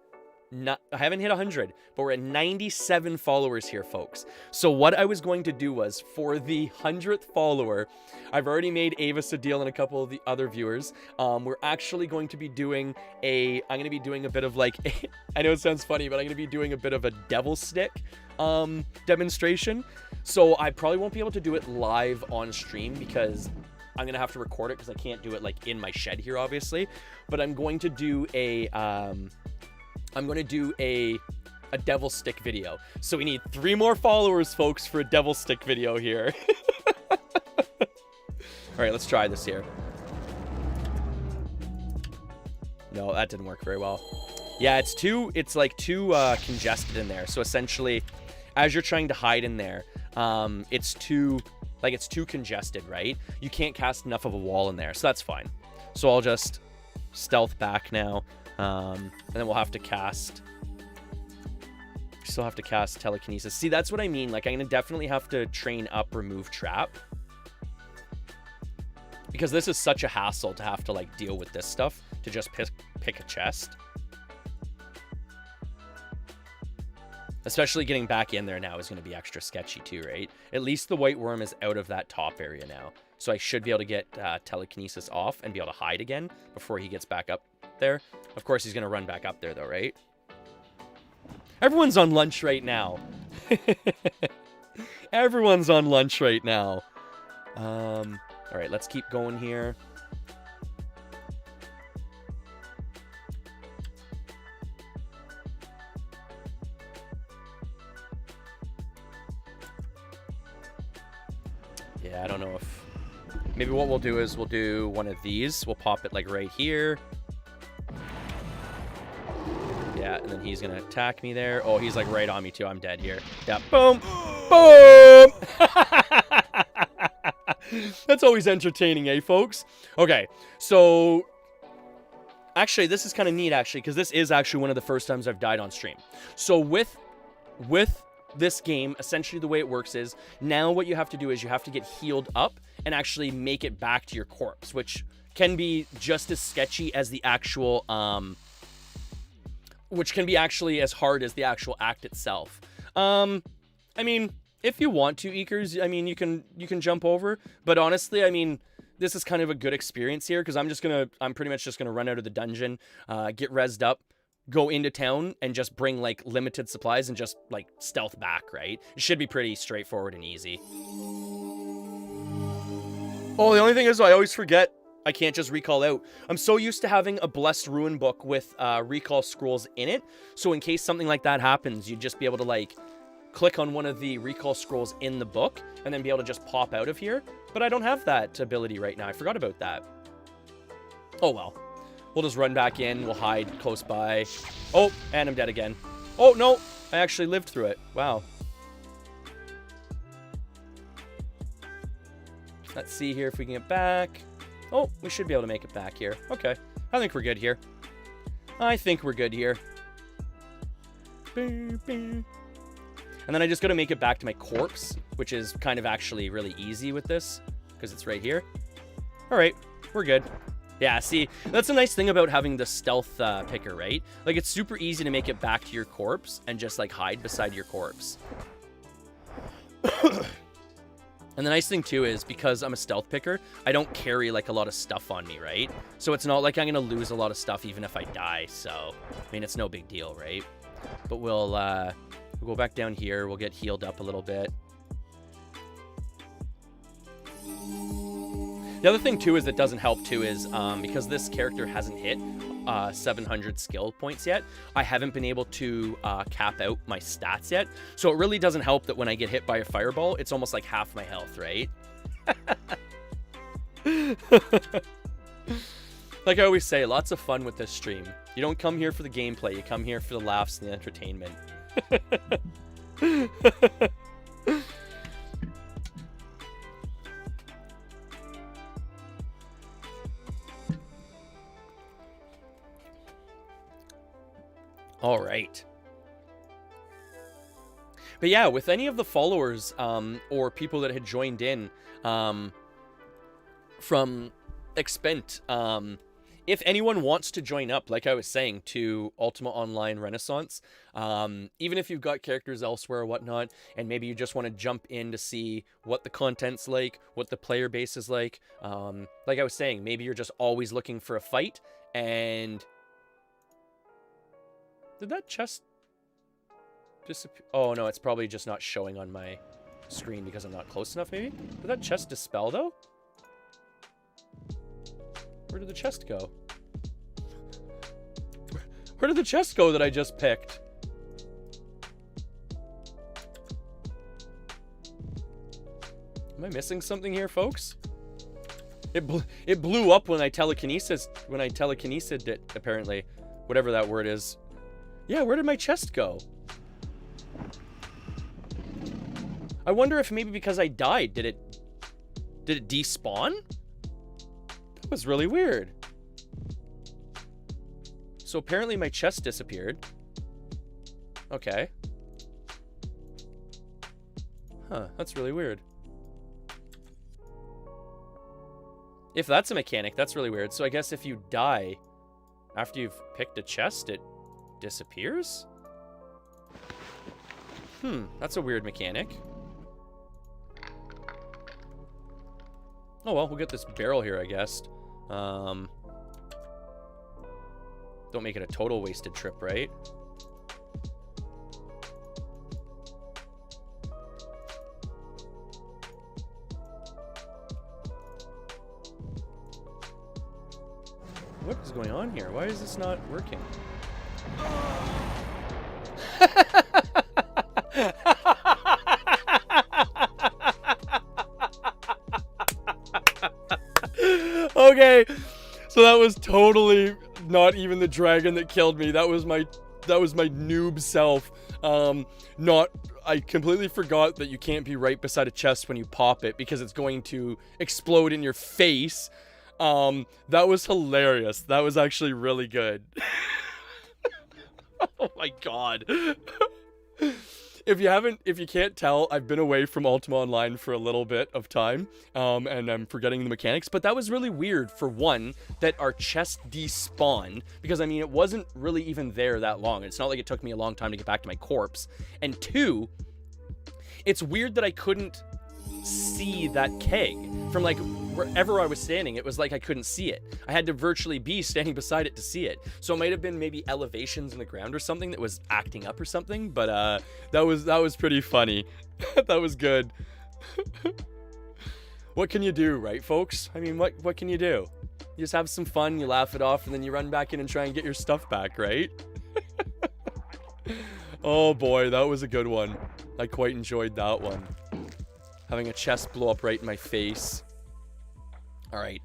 I haven't hit 100, but we're at 97 followers here, folks. So what I was going to do was, for the 100th follower, I've already made Avis a deal and a couple of the other viewers. We're actually going to be doing I'm going to be doing a bit of like, I know it sounds funny, but I'm going to be doing a bit of a devil stick demonstration. So I probably won't be able to do it live on stream because I'm going to have to record it because I can't do it like in my shed here, obviously. But I'm going to do a devil stick video. So we need 3 more followers, folks, for a devil stick video here. All right, let's try this here. No, that didn't work very well. Yeah, it's like too congested in there. So essentially, as you're trying to hide in there, it's too congested, right? You can't cast enough of a wall in there, so that's fine. So I'll just stealth back now, and then we'll have to cast. Still have to cast telekinesis. See, that's what I mean. Like, I'm gonna definitely have to train up remove trap, because this is such a hassle to have to like deal with this stuff to just pick a chest. Especially getting back in there now is going to be extra sketchy too, right? At least the white worm is out of that top area now. So I should be able to get telekinesis off and be able to hide again before he gets back up there. Of course, he's going to run back up there though, right? Everyone's on lunch right now. Everyone's on lunch right now. All right, let's keep going here. Yeah, I don't know if... Maybe what we'll do is we'll do one of these. We'll pop it like right here. Yeah, and then he's going to attack me there. Oh, he's like right on me too. I'm dead here. Yeah, boom! Boom! That's always entertaining, eh, folks? Okay, so... Actually, this is kind of neat, actually, because this is actually one of the first times I've died on stream. So with this game, essentially the way it works is, now what you have to do is you have to get healed up and actually make it back to your corpse, which can be just as sketchy as the actual, which can be actually as hard as the actual act itself. I mean, if you want to, Eekers, I mean, you can jump over, but honestly, I mean, this is kind of a good experience here, because I'm pretty much just gonna run out of the dungeon, get rezzed up, go into town, and just bring like limited supplies and just like stealth back, right? It should be pretty straightforward and easy. Oh, the only thing is I always forget I can't just recall out. I'm so used to having a Blessed Ruin book with recall scrolls in it, so in case something like that happens, you'd just be able to like click on one of the recall scrolls in the book and then be able to just pop out of here. But I don't have that ability right now. I forgot about that. Oh well. We'll just run back in. We'll hide close by. Oh, and I'm dead again. Oh, no. I actually lived through it. Wow. Let's see here if we can get back. Oh, we should be able to make it back here. Okay. I think we're good here. I think we're good here. And then I just got to make it back to my corpse, which is kind of actually really easy with this because it's right here. All right. We're good. Yeah, see, that's a nice thing about having the stealth picker, right? Like, it's super easy to make it back to your corpse and just, like, hide beside your corpse. And the nice thing, too, is because I'm a stealth picker, I don't carry, like, a lot of stuff on me, right? So it's not like I'm going to lose a lot of stuff even if I die, so, I mean, it's no big deal, right? But we'll go back down here, we'll get healed up a little bit. The other thing, too, is that doesn't help, too, is because this character hasn't hit 700 skill points yet, I haven't been able to cap out my stats yet. So it really doesn't help that when I get hit by a fireball, it's almost like half my health, right? Like I always say, lots of fun with this stream. You don't come here for the gameplay, you come here for the laughs and the entertainment. All right. But yeah, with any of the followers or people that had joined in from Expent, if anyone wants to join up, like I was saying, to Ultima Online Renaissance, even if you've got characters elsewhere or whatnot, and maybe you just want to jump in to see what the content's like, what the player base is like I was saying, maybe you're just always looking for a fight, and... Did that chest disappear? Oh, no, it's probably just not showing on my screen because I'm not close enough, maybe? Did that chest dispel, though? Where did the chest go? Where did the chest go that I just picked? Am I missing something here, folks? It blew up when I telekinesis it, apparently. Whatever that word is. Yeah, where did my chest go? I wonder if maybe because I died, did it despawn? That was really weird. So apparently my chest disappeared. Okay. Huh, that's really weird. If that's a mechanic, that's really weird. So I guess if you die after you've picked a chest, it disappears? That's a weird mechanic. Oh well, we'll get this barrel here, I guess. Don't make it a total wasted trip, right? What is going on here? Why is this not working? Okay, so that was totally not even the dragon that killed me. That was my noob self. I completely forgot that you can't be right beside a chest when you pop it because it's going to explode in your face. That was hilarious. That was actually really good. Oh my god. If you can't tell, I've been away from Ultima Online for a little bit of time, and I'm forgetting the mechanics, but that was really weird, for one, that our chest despawned, because, I mean, it wasn't really even there that long. It's not like it took me a long time to get back to my corpse. And two, it's weird that I couldn't see that keg from, like, wherever I was standing. It was like I couldn't see it. I had to virtually be standing beside it to see it. So it might have been maybe elevations in the ground or something that was acting up or something, but that was pretty funny. That was good. What can you do, right, folks? I mean, what can you do? You just have some fun, you laugh it off, and then you run back in and try and get your stuff back, right? Oh boy, that was a good one. I quite enjoyed that one. Having a chest blow up right in my face. Alright,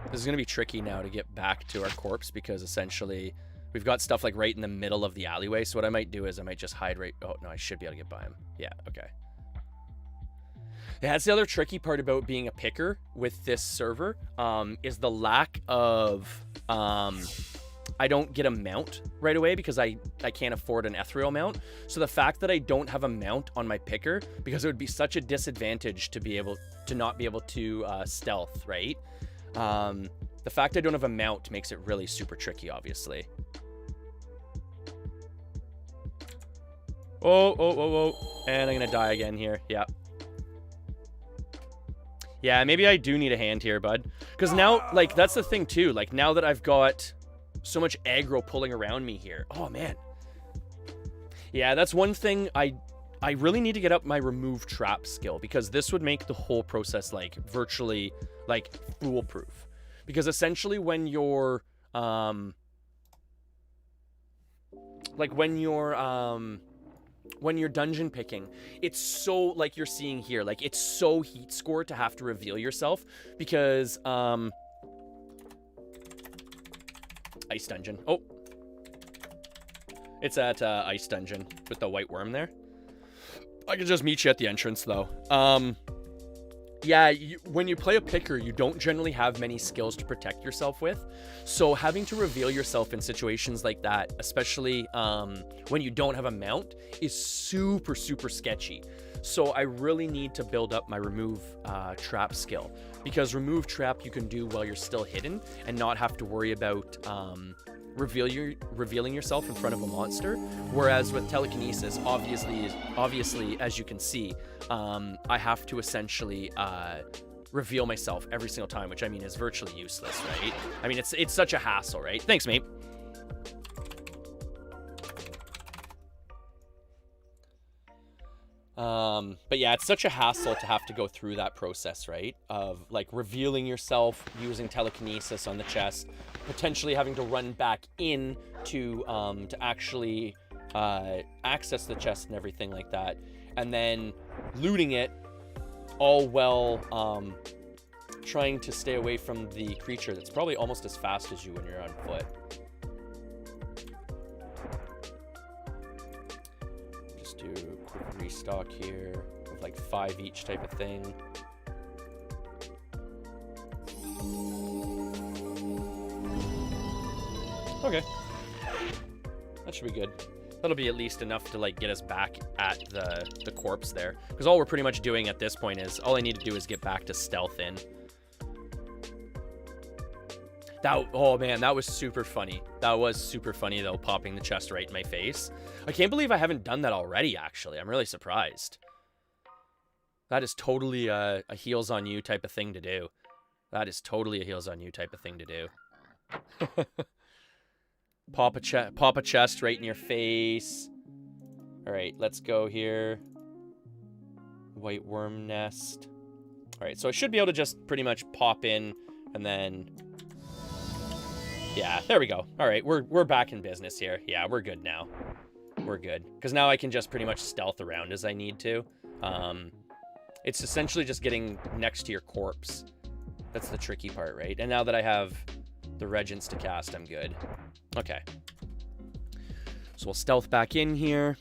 this is gonna be tricky now to get back to our corpse because essentially we've got stuff like right in the middle of the alleyway. So what I might do is I might just hide right... Oh, no, I should be able to get by him. Yeah, okay. Yeah, that's the other tricky part about being a picker with this server, is the lack of... I don't get a mount right away because I can't afford an ethereal mount. So the fact that I don't have a mount on my picker, because it would be such a disadvantage to not be able to stealth, right? The fact I don't have a mount makes it really super tricky, obviously. Oh. And I'm gonna die again here. Yeah. Yeah, maybe I do need a hand here, bud. Because now, like, that's the thing too. Like, now that I've got so much aggro pulling around me here. Oh, man. Yeah, that's one thing I really need to get up my remove trap skill, because this would make the whole process, like, virtually, like, foolproof. Because essentially when you're, when you're dungeon picking, it's so, like you're seeing here, like, it's so heat scored to have to reveal yourself, because, Ice dungeon. Oh. It's at Ice dungeon with the white worm there. I can just meet you at the entrance, though. Yeah, when you play a picker, you don't generally have many skills to protect yourself with. So having to reveal yourself in situations like that, especially when you don't have a mount, is super, super sketchy. So I really need to build up my remove trap skill, because remove trap you can do while you're still hidden and not have to worry about revealing yourself in front of a monster. Whereas with telekinesis, obviously, as you can see, I have to essentially reveal myself every single time, which I mean is virtually useless, right? I mean, it's such a hassle, right? Thanks, mate. But yeah, it's such a hassle to have to go through that process, right? Of like revealing yourself, using telekinesis on the chest, potentially having to run back in to actually access the chest and everything like that, and then looting it, all while trying to stay away from the creature that's probably almost as fast as you when you're on foot. Just do a quick restock here with like 5 each type of thing. Okay, that should be good. That'll be at least enough to like get us back at the corpse there, because all we're pretty much doing at this point is all I need to do is get back to stealth in. Oh man, that was super funny. That was super funny though, popping the chest right in my face. I can't believe I haven't done that already, actually. I'm really surprised. That is totally a heals on you type of thing to do. That is totally a heals on you type of thing to do. Pop a chest right in your face. All right, let's go here. White worm nest. All right, so I should be able to just pretty much pop in and then... Yeah, there we go. All right, we're back in business here. Yeah, we're good now. We're good. Because now I can just pretty much stealth around as I need to. It's essentially just getting next to your corpse. That's the tricky part, right? And now that I have the regents to cast, I'm good. Okay. So we'll stealth back in here.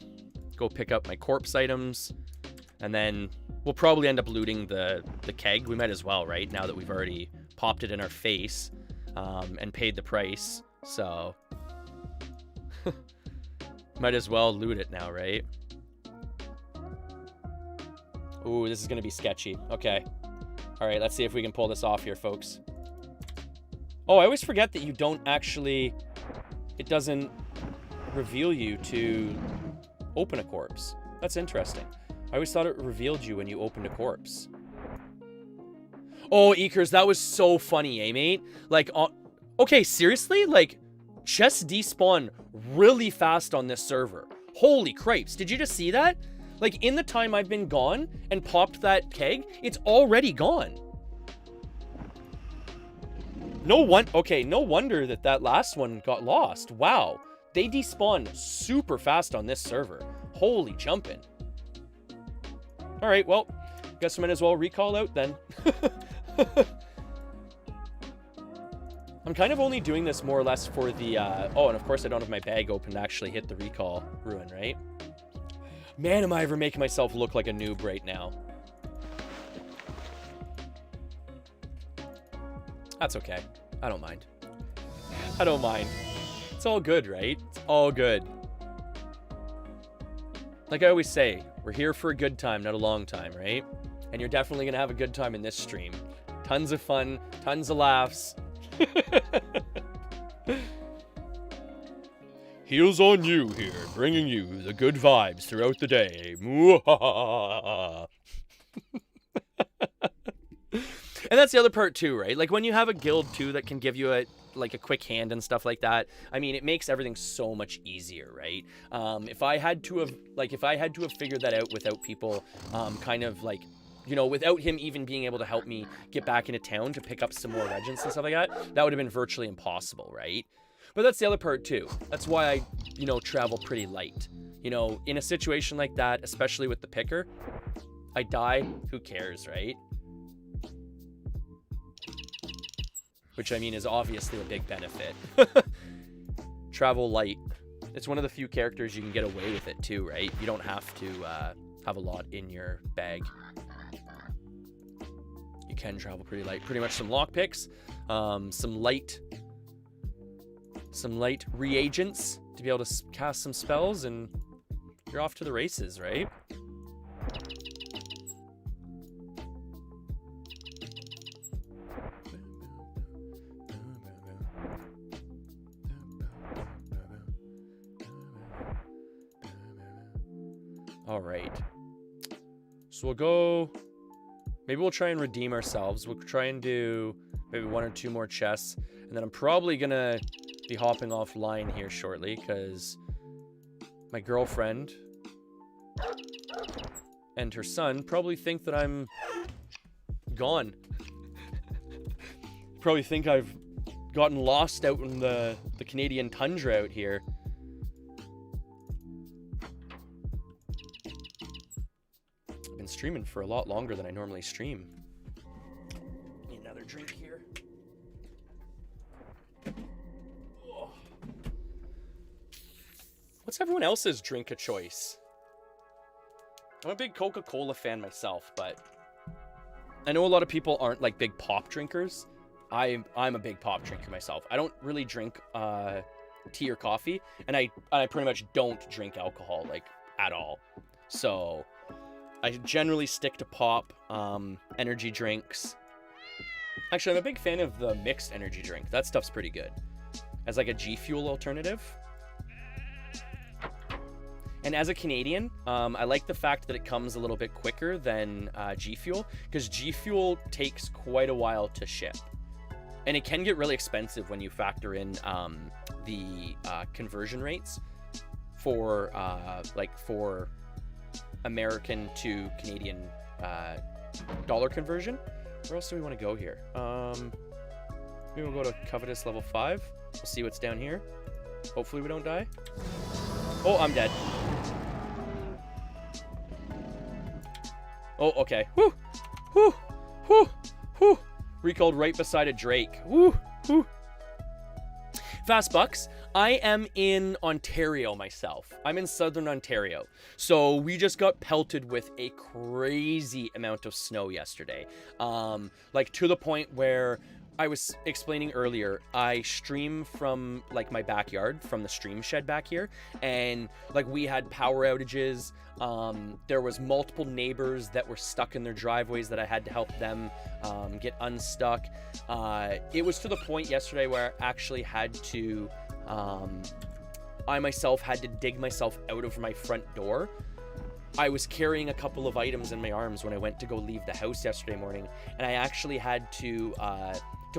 Go pick up my corpse items. And then we'll probably end up looting the keg. We might as well, right? Now that we've already popped it in our face. And paid the price, so might as well loot it now, right? Ooh, this is gonna be sketchy. Okay, all right, let's see if we can pull this off here, folks. Oh, I always forget that you don't actually, it doesn't reveal you to open a corpse. That's interesting. I always thought it revealed you when you opened a corpse. Oh, Ekers, that was so funny, eh, mate? Like, okay, seriously? Like, chests despawn really fast on this server. Holy cripes, did you just see that? Like, in the time I've been gone and popped that keg, it's already gone. No wonder that last one got lost. Wow, they despawn super fast on this server. Holy jumping. All right, well, guess I might as well recall out then. I'm kind of only doing this more or less for the, oh, and of course I don't have my bag open to actually hit the recall ruin, right? Man, am I ever making myself look like a noob right now. That's okay. I don't mind. I don't mind. It's all good, right? It's all good. Like I always say, we're here for a good time, not a long time, right? And you're definitely going to have a good time in this stream. Tons of fun, tons of laughs. Healzonu here, bringing you the good vibes throughout the day. And that's the other part too, right? Like when you have a guild too that can give you a quick hand and stuff like that, I mean, it makes everything so much easier, right? If I had to have figured that out without people kind of like, you know, without him even being able to help me get back into town to pick up some more regents and stuff like that, that would have been virtually impossible, right? But that's the other part too. That's why I, you know, travel pretty light. You know, in a situation like that, especially with the picker, I die, who cares, right? Which I mean is obviously a big benefit. Travel light. It's one of the few characters you can get away with it too, right? You don't have to have a lot in your bag. You can travel pretty light. Pretty much some lockpicks, some light reagents to be able to cast some spells, and you're off to the races, right? All right. So we'll go... Maybe we'll try and redeem ourselves. We'll try and do maybe 1 or 2 more chests. And then I'm probably going to be hopping offline here shortly because my girlfriend and her son probably think that I'm gone. Probably think I've gotten lost out in the Canadian tundra out here. I've been streaming for a lot longer than I normally stream. Need another drink here. Oh. What's everyone else's drink of choice? I'm a big Coca-Cola fan myself, but I know a lot of people aren't like big pop drinkers. I'm a big pop drinker myself. I don't really drink tea or coffee, and I pretty much don't drink alcohol like at all. So I generally stick to pop, energy drinks. Actually, I'm a big fan of the mixed energy drink. That stuff's pretty good. As like a G Fuel alternative. And as a Canadian, I like the fact that it comes a little bit quicker than G Fuel, because G Fuel takes quite a while to ship. And it can get really expensive when you factor in the conversion rates for for American to Canadian dollar conversion. Where else do we want to go here? Maybe we'll go to Covetous level 5. We'll see what's down here. Hopefully we don't die. Oh, I'm dead. Oh, okay. Whoo! Whoo! Whoo! Whoo! Recalled right beside a Drake. Woo! Whoo! Fast Bucks, I am in Ontario myself. I'm in southern Ontario. So we just got pelted with a crazy amount of snow yesterday. Like to the point where I was explaining earlier, I stream from like my backyard, from the stream shed back here, and like we had power outages. There was multiple neighbors that were stuck in their driveways that I had to help them get unstuck. It was to the point yesterday where I actually had to, I myself had to dig myself out of my front door. I was carrying a couple of items in my arms when I went to go leave the house yesterday morning, and I actually had to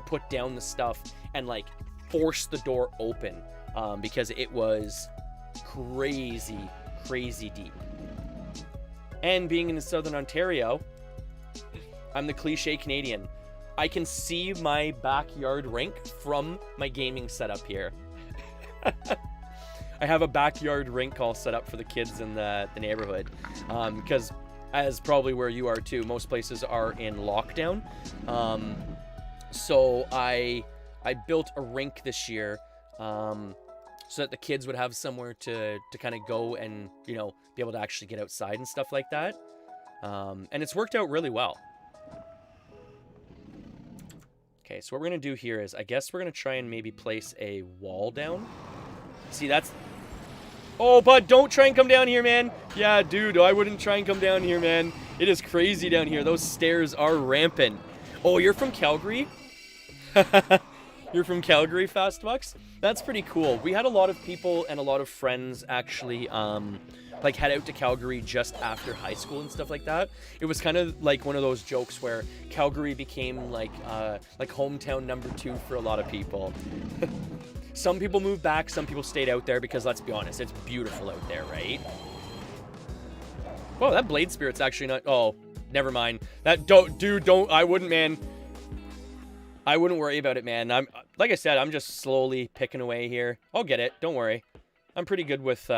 put down the stuff and like force the door open because it was crazy deep. And being in southern Ontario, I'm the cliche Canadian. I can see my backyard rink from my gaming setup here. I have a backyard rink all set up for the kids in the neighborhood because, as probably where you are too, most places are in lockdown. So I built a rink this year so that the kids would have somewhere to kind of go and, you know, be able to actually get outside and stuff like that. And it's worked out really well. Okay, so what we're going to do here is, I guess we're going to try and maybe place a wall down. See, that's... Oh, bud, don't try and come down here, man. Yeah, dude, I wouldn't try and come down here, man. It is crazy down here. Those stairs are rampant. Oh, you're from Calgary? You're from Calgary, Fast Bucks? That's pretty cool. We had a lot of people and a lot of friends actually like head out to Calgary just after high school and stuff like that. It was kind of like one of those jokes where Calgary became like hometown number 2 for a lot of people. Some people moved back, some people stayed out there because, let's be honest, it's beautiful out there, right? Whoa, that Blade Spirit's actually not... Oh, never mind. That don't... I wouldn't, man. I wouldn't worry about it, man. Like I said, I'm just slowly picking away here. I'll get it. Don't worry. I'm pretty good with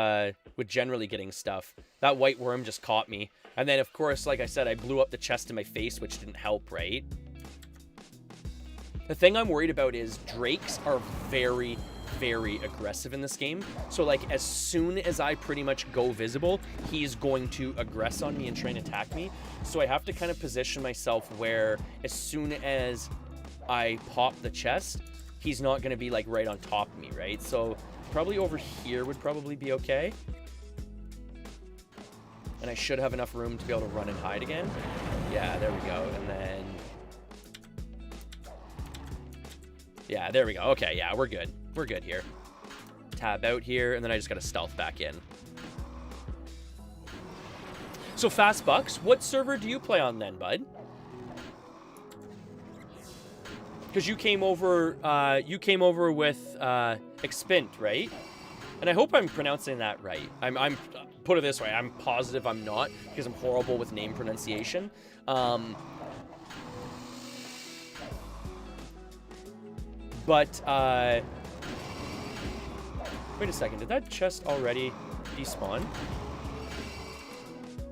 generally getting stuff. That white worm just caught me. And then, of course, like I said, I blew up the chest in my face, which didn't help, right? The thing I'm worried about is drakes are very, very aggressive in this game. So, like, as soon as I pretty much go visible, he's going to aggress on me and try and attack me. So I have to kind of position myself where as soon as I pop the chest, he's not going to be, like, right on top of me, right? So probably over here would probably be okay. And I should have enough room to be able to run and hide again. Yeah, there we go. And then... Yeah, there we go. Okay, yeah, we're good. We're good here. Tab out here, and then I just gotta stealth back in. So Fast Bucks, what server do you play on then, bud? Because you came over with Expint, right? And I hope I'm pronouncing that right. I'm put it this way, I'm positive I'm not, because I'm horrible with name pronunciation. But wait a second, did that chest already despawn?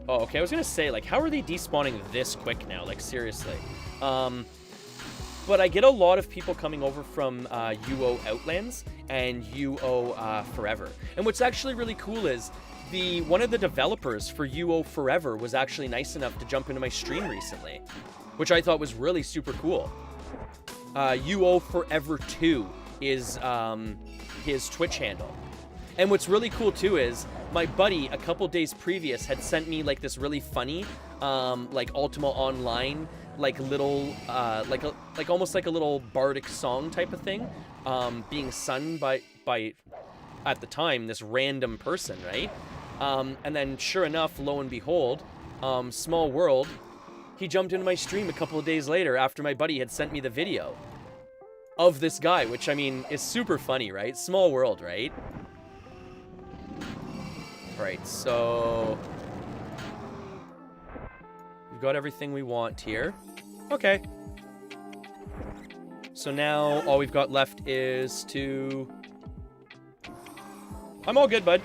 Oh, okay, I was gonna say, like, how are they despawning this quick now? Like, seriously. But I get a lot of people coming over from UO Outlands and UO Forever. And what's actually really cool is one of the developers for UO Forever was actually nice enough to jump into my stream recently, which I thought was really super cool. UO Forever 2 is his Twitch handle. And what's really cool too is my buddy a couple days previous had sent me like this really funny like Ultima Online like little like almost like a little bardic song type of thing being sung by at the time this random person, right? And then sure enough, lo and behold, small world, he jumped into my stream a couple of days later after my buddy had sent me the video of this guy, which I mean is super funny, right? Small world, right? Right, so we've got everything we want here. Okay. So now all we've got left is to... I'm all good, bud.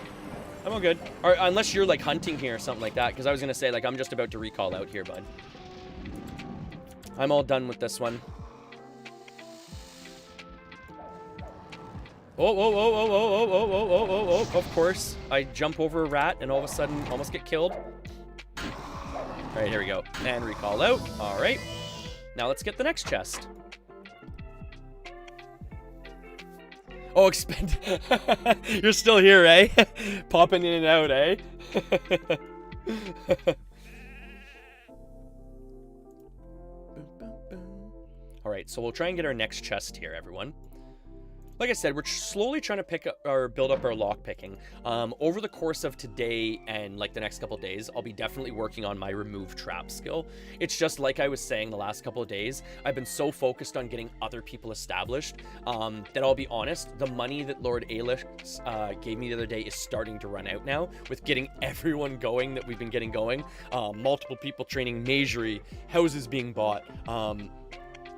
I'm all good. Or unless you're like hunting here or something like that, because I was gonna say like I'm just about to recall out here, bud. I'm all done with this one. Oh, oh, oh, oh, oh, oh, oh, oh, oh, oh, oh, of course. I jump over a rat and all of a sudden almost get killed. All right, here we go. And recall out. All right. Now let's get the next chest. Oh, expend. You're still here, eh? Popping in and out, eh? All right, so we'll try and get our next chest here, everyone. Like I said, we're slowly trying to pick up or build up our lock picking. Over the course of today and like the next couple of days, I'll be definitely working on my remove trap skill. It's just like I was saying the last couple of days, I've been so focused on getting other people established that I'll be honest, the money that Lord Alex gave me the other day is starting to run out now with getting everyone going that we've been getting going. Multiple people training Majory, houses being bought,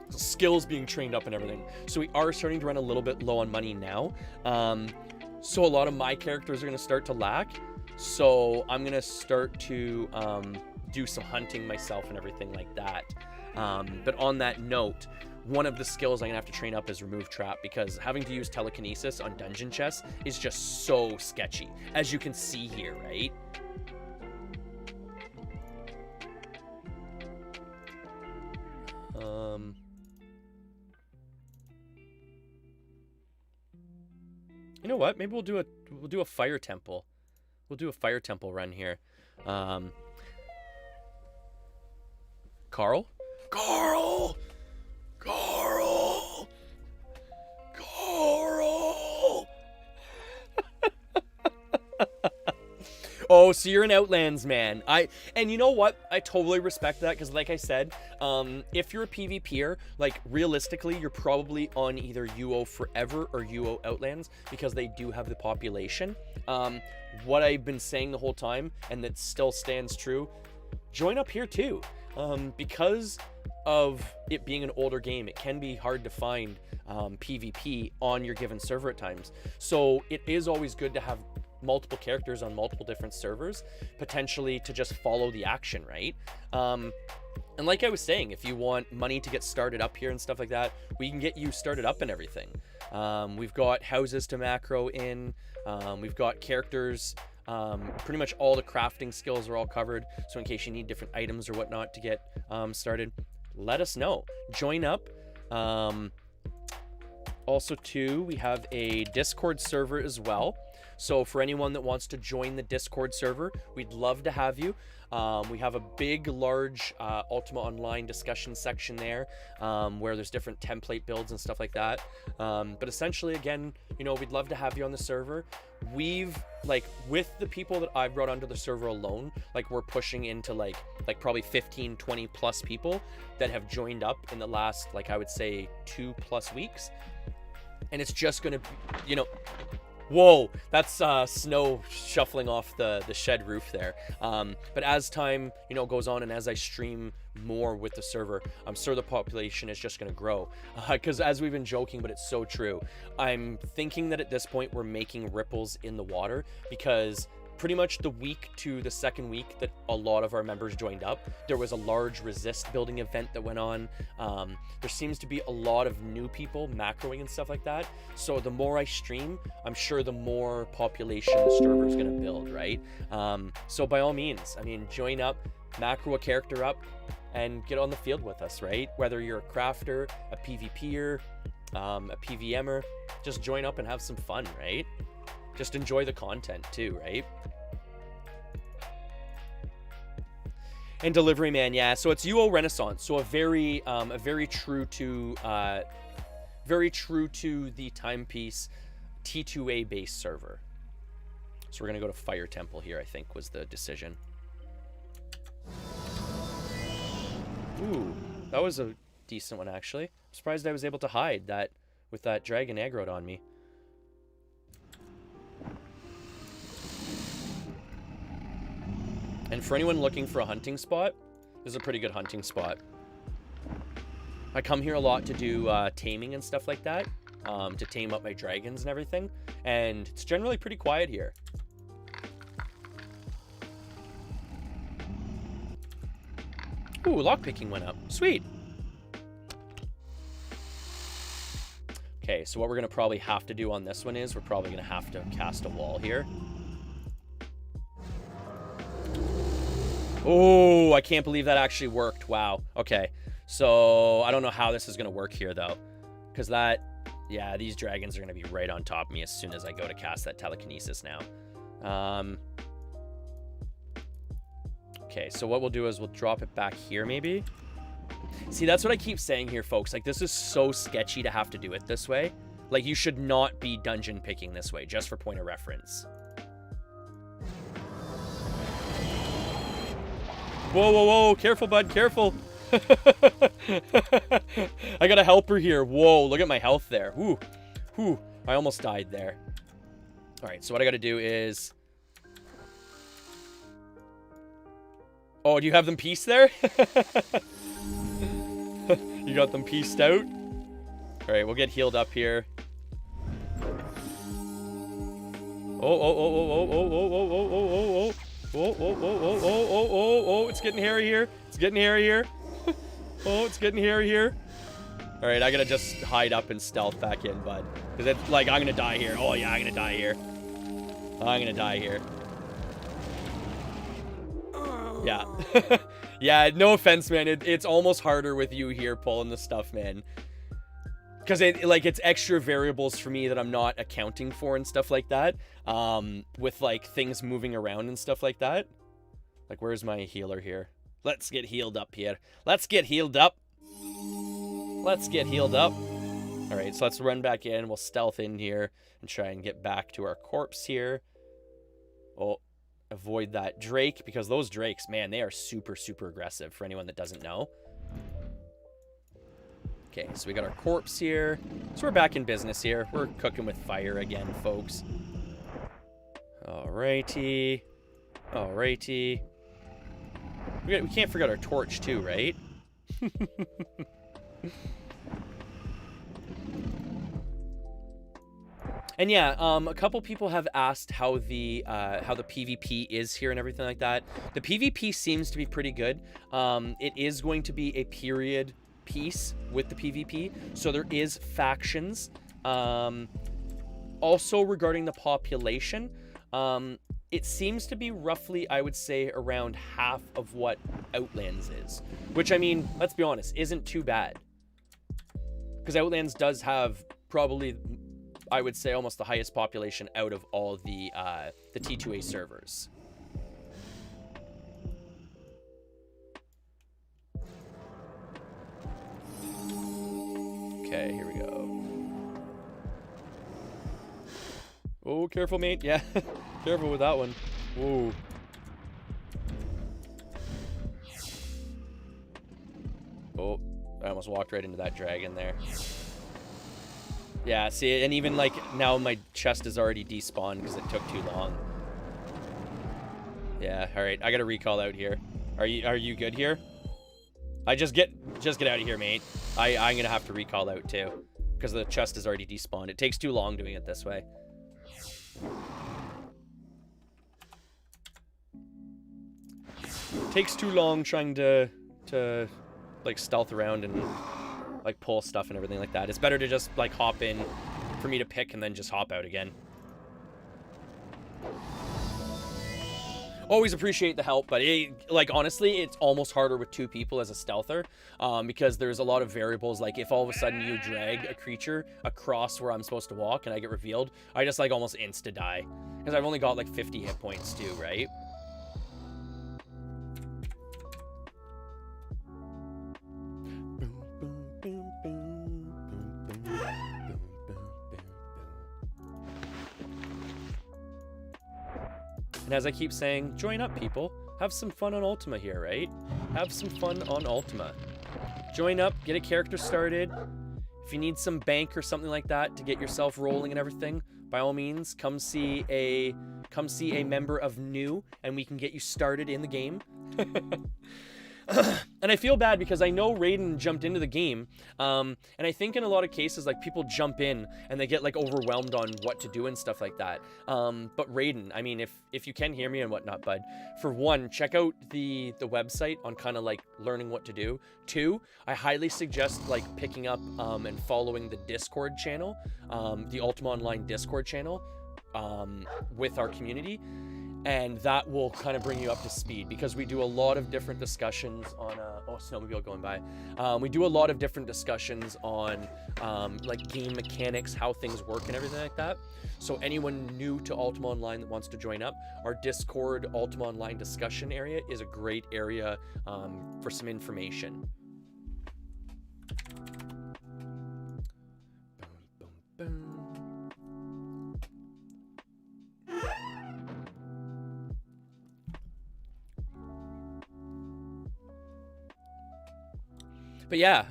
skills being trained up and everything. So we are starting to run a little bit low on money now. So a lot of my characters are going to start to lack. So I'm going to start to do some hunting myself and everything like that. But on that note, one of the skills I'm going to have to train up is remove trap, because having to use telekinesis on dungeon chests is just so sketchy, as you can see here, right? You know what? Maybe we'll do a fire temple. We'll do a fire temple run here. Carl? Carl! Carl! Carl! Oh, so you're an Outlands man. And you know what? I totally respect that, because like I said, if you're a PvPer, like realistically, you're probably on either UO Forever or UO Outlands, because they do have the population. What I've been saying the whole time, and that still stands true, join up here too. Because of it being an older game, it can be hard to find PvP on your given server at times. So it is always good to have multiple characters on multiple different servers, potentially to just follow the action, right? And like I was saying, if you want money to get started up here and stuff like that, we can get you started up and everything. We've got houses to macro in, we've got characters, pretty much all the crafting skills are all covered, so in case you need different items or whatnot to get started, let us know. Join up. Also too, we have a Discord server as well. So for anyone that wants to join the Discord server, we'd love to have you. We have a big, large Ultima Online discussion section there, where there's different template builds and stuff like that. But essentially, again, you know, we'd love to have you on the server. We've, like, with the people that I've brought onto the server alone, like, we're pushing into like probably 15, 20 plus people that have joined up in the last, like, I would say 2+ weeks. And it's just gonna, you know, whoa, that's snow shuffling off the shed roof there. But as time, you know, goes on and as I stream more with the server, I'm sure the population is just going to grow. Because as we've been joking, but it's so true, I'm thinking that at this point we're making ripples in the water, because pretty much the week to the second week that a lot of our members joined up, there was a large resist building event that went on. There seems to be a lot of new people macroing and stuff like that. So the more I stream, I'm sure the more population the server is going to build, right? So by all means, I mean, join up, macro a character up, and get on the field with us, right? Whether you're a crafter, a PvPer, a PVMer, just join up and have some fun, right? Just enjoy the content too, right? And delivery man, yeah. So it's UO Renaissance. So a very true to the timepiece T2A based server. So we're gonna go to Fire Temple here, I think was the decision. Ooh, that was a decent one actually. I'm surprised I was able to hide that with that dragon aggroed on me. And for anyone looking for a hunting spot, this is a pretty good hunting spot. I come here a lot to do taming and stuff like that, to tame up my dragons and everything, and it's generally pretty quiet here. Ooh, lockpicking went up. Sweet. Okay, so what we're going to probably have to do on this one is we're probably going to have to cast a wall here. Oh, I can't believe that actually worked. Wow. Okay. So I don't know how this is going to work here, though. Because that, yeah, these dragons are going to be right on top of me as soon as I go to cast that telekinesis now. Okay, so what we'll do is we'll drop it back here, maybe. See, that's what I keep saying here, folks. Like, this is so sketchy to have to do it this way. Like, you should not be dungeon picking this way, just for point of reference. Whoa, whoa, whoa, careful, bud, careful. I got a helper here. Whoa, look at my health there. Whew, whew, I almost died there. All right, so what I got to do is... Oh, do you have them pieced there? You got them pieced out? All right, we'll get healed up here. Oh, it's getting hairy here. It's getting hairy here. Oh, it's getting hairy here. All right, I gotta just hide up and stealth back in, bud. Because it's like, I'm gonna die here. Oh, yeah, I'm gonna die here. I'm gonna die here. Yeah. Yeah, no offense, man. It's almost harder with you here pulling the stuff, man. Because it's extra variables for me that I'm not accounting for and stuff like that. With, like, things moving around and stuff like that. Like, where's my healer here? Let's get healed up here. Let's get healed up. Let's get healed up. All right, so let's run back in. We'll stealth in here and try and get back to our corpse here. Oh, avoid that Drake, because those Drakes, man, they are super, super aggressive for anyone that doesn't know. Okay, so we got our corpse here. So we're back in business here. We're cooking with fire again, folks. Alrighty. Alrighty. We can't forget our torch too, right? And yeah, a couple people have asked how the PvP is here and everything like that. The PvP seems to be pretty good. It is going to be a period piece with the PvP, so there is factions. Also regarding the population, it seems to be roughly, I would say, around half of what Outlands is, which, I mean, let's be honest, isn't too bad, because Outlands does have probably, I would say almost the highest population out of all the T2A servers. Okay, here we go. Oh, careful, mate. Yeah, careful with that one. Whoa. Oh, I almost walked right into that dragon there. Yeah, see, and even like now my chest is already despawned because it took too long. Yeah, all right, I got a recall out here. Are you good here? Just get out of here, mate. I'm gonna have to recall out too because the chest is already despawned. It takes too long doing it this way. Takes too long trying to like stealth around and like pull stuff and everything like that. It's better to just like hop in for me to pick and then just hop out again. Always appreciate the help, but like honestly, it's almost harder with 2 people as a stealther because there's a lot of variables. Like if all of a sudden you drag a creature across where I'm supposed to walk and I get revealed, I just like almost insta die because I've only got like 50 hit points too, right? And as I keep saying, join up, people. Have some fun on Ultima here, right? Have some fun on Ultima. Join up, get a character started. If you need some bank or something like that to get yourself rolling and everything, by all means, come see a member of New, and we can get you started in the game. And I feel bad because I know Raiden jumped into the game, and I think in a lot of cases, like, people jump in and they get, like, overwhelmed on what to do and stuff like that. But Raiden, I mean, if you can hear me and whatnot, bud, for one, check out the website on kind of, like, learning what to do. 2, I highly suggest, like, picking up and following the Discord channel, the Ultima Online Discord channel, with our community. And that will kind of bring you up to speed because we do a lot of different discussions on oh, snowmobile going by. We do a lot of different discussions on like game mechanics, how things work and everything like that. So anyone new to Ultima Online that wants to join up, our Discord Ultima Online discussion area is a great area for some information. Boom, boom, boom. But yeah,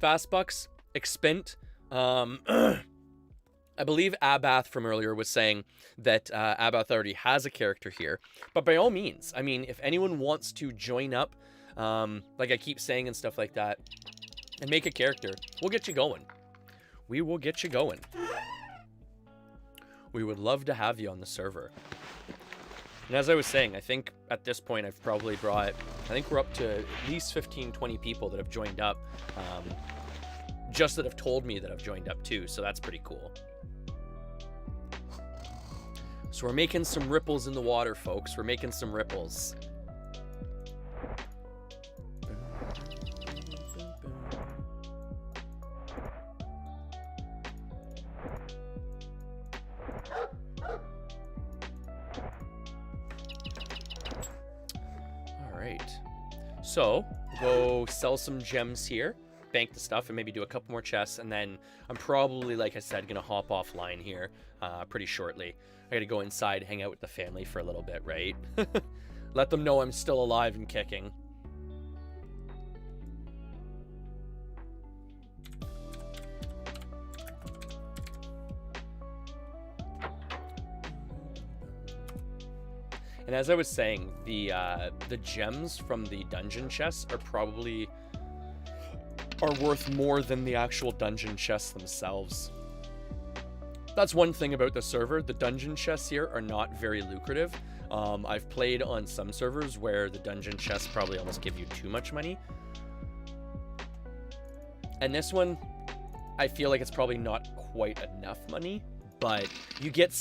Fastbucks, Expent. I believe Abath from earlier was saying that Abath already has a character here. But by all means, I mean, if anyone wants to join up, like I keep saying and stuff like that, and make a character, we'll get you going. We will get you going. We would love to have you on the server. And as I was saying, I think at this point I've probably brought, I think we're up to at least 15, 20 people that have joined up, just that have told me that I've joined up too, so that's pretty cool. So we're making some ripples in the water, folks. We're making some ripples. So, go sell some gems here, bank the stuff, and maybe do a couple more chests, and then I'm probably, like I said, gonna hop offline here pretty shortly. I gotta go inside, hang out with the family for a little bit, right? Let them know I'm still alive and kicking. And as I was saying, the gems from the dungeon chests are worth more than the actual dungeon chests themselves. That's one thing about the server. The dungeon chests here are not very lucrative. I've played on some servers where the dungeon chests probably almost give you too much money. And this one, I feel like it's probably not quite enough money. But you get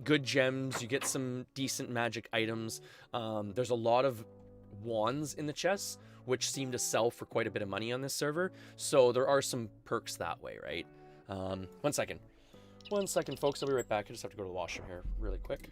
good gems, you get some decent magic items. There's a lot of wands in the chests, which seem to sell for quite a bit of money on this server. So there are some perks that way, right? 1 second. 1 second, folks. I'll be right back. I just have to go to the washroom here really quick.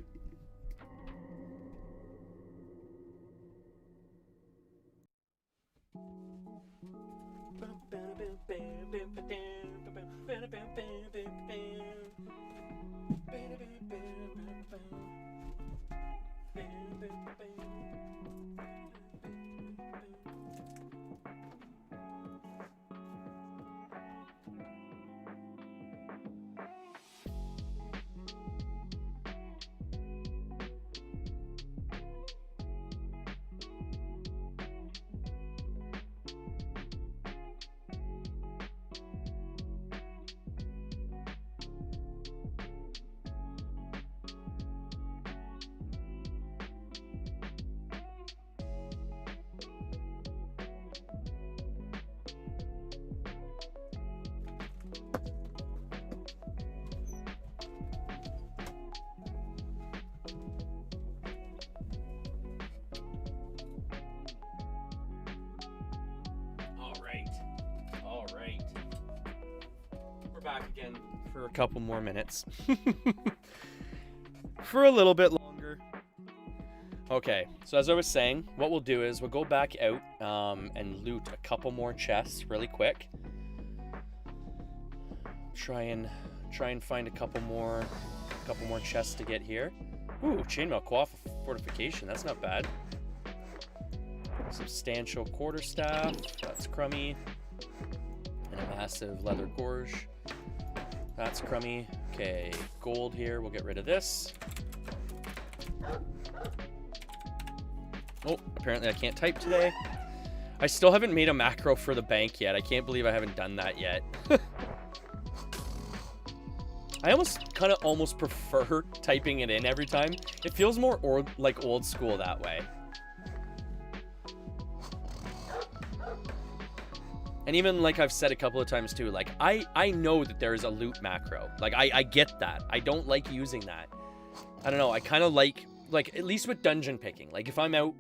All right. We're back again for a couple more minutes. For a little bit longer. Okay, so as I was saying, what we'll do is we'll go back out and loot a couple more chests really quick. Try and find a couple more chests to get here. Ooh, chainmail coif fortification. That's not bad. Substantial quarterstaff. That's crummy. And a massive leather gorge. That's crummy. Okay, gold here. We'll get rid of this. Oh, apparently I can't type today. I still haven't made a macro for the bank yet. I can't believe I haven't done that yet. I kind of almost prefer typing it in every time. It feels more like old school that way. And even like I've said a couple of times too, like I know that there is a loot macro. Like I get that. I don't like using that. I don't know. I kind of like at least with dungeon picking. Like if I'm out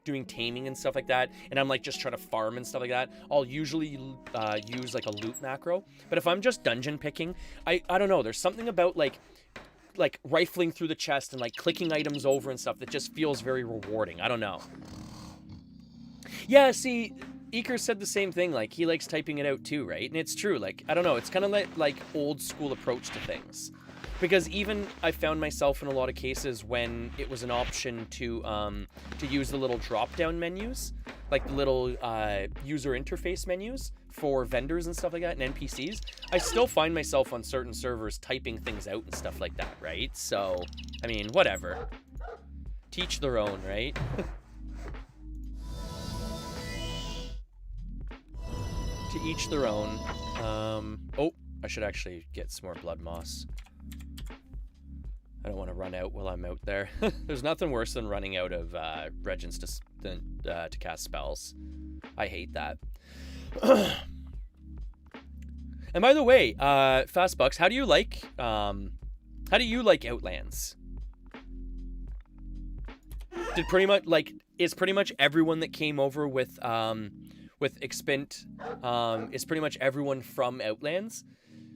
doing taming and stuff like that, and I'm like just trying to farm and stuff like that, I'll usually use like a loot macro. But if I'm just dungeon picking, I don't know. There's something about like rifling through the chest and like clicking items over and stuff that just feels very rewarding. I don't know. Yeah, see, Eker said the same thing. Like he likes typing it out too, right? And it's true. Like I don't know. It's kind of like old school approach to things. Because even I found myself in a lot of cases when it was an option to use the little drop-down menus, like the little user interface menus for vendors and stuff like that and NPCs, I still find myself on certain servers typing things out and stuff like that, right? So, I mean, whatever. Teach their own, right? To each their own. Oh, I should actually get some more blood moss. I don't want to run out while I'm out there. There's nothing worse than running out of regents to cast spells. I hate that. And by the way, Fastbucks, how do you like Outlands? Is pretty much everyone that came over with Expint is pretty much everyone from Outlands?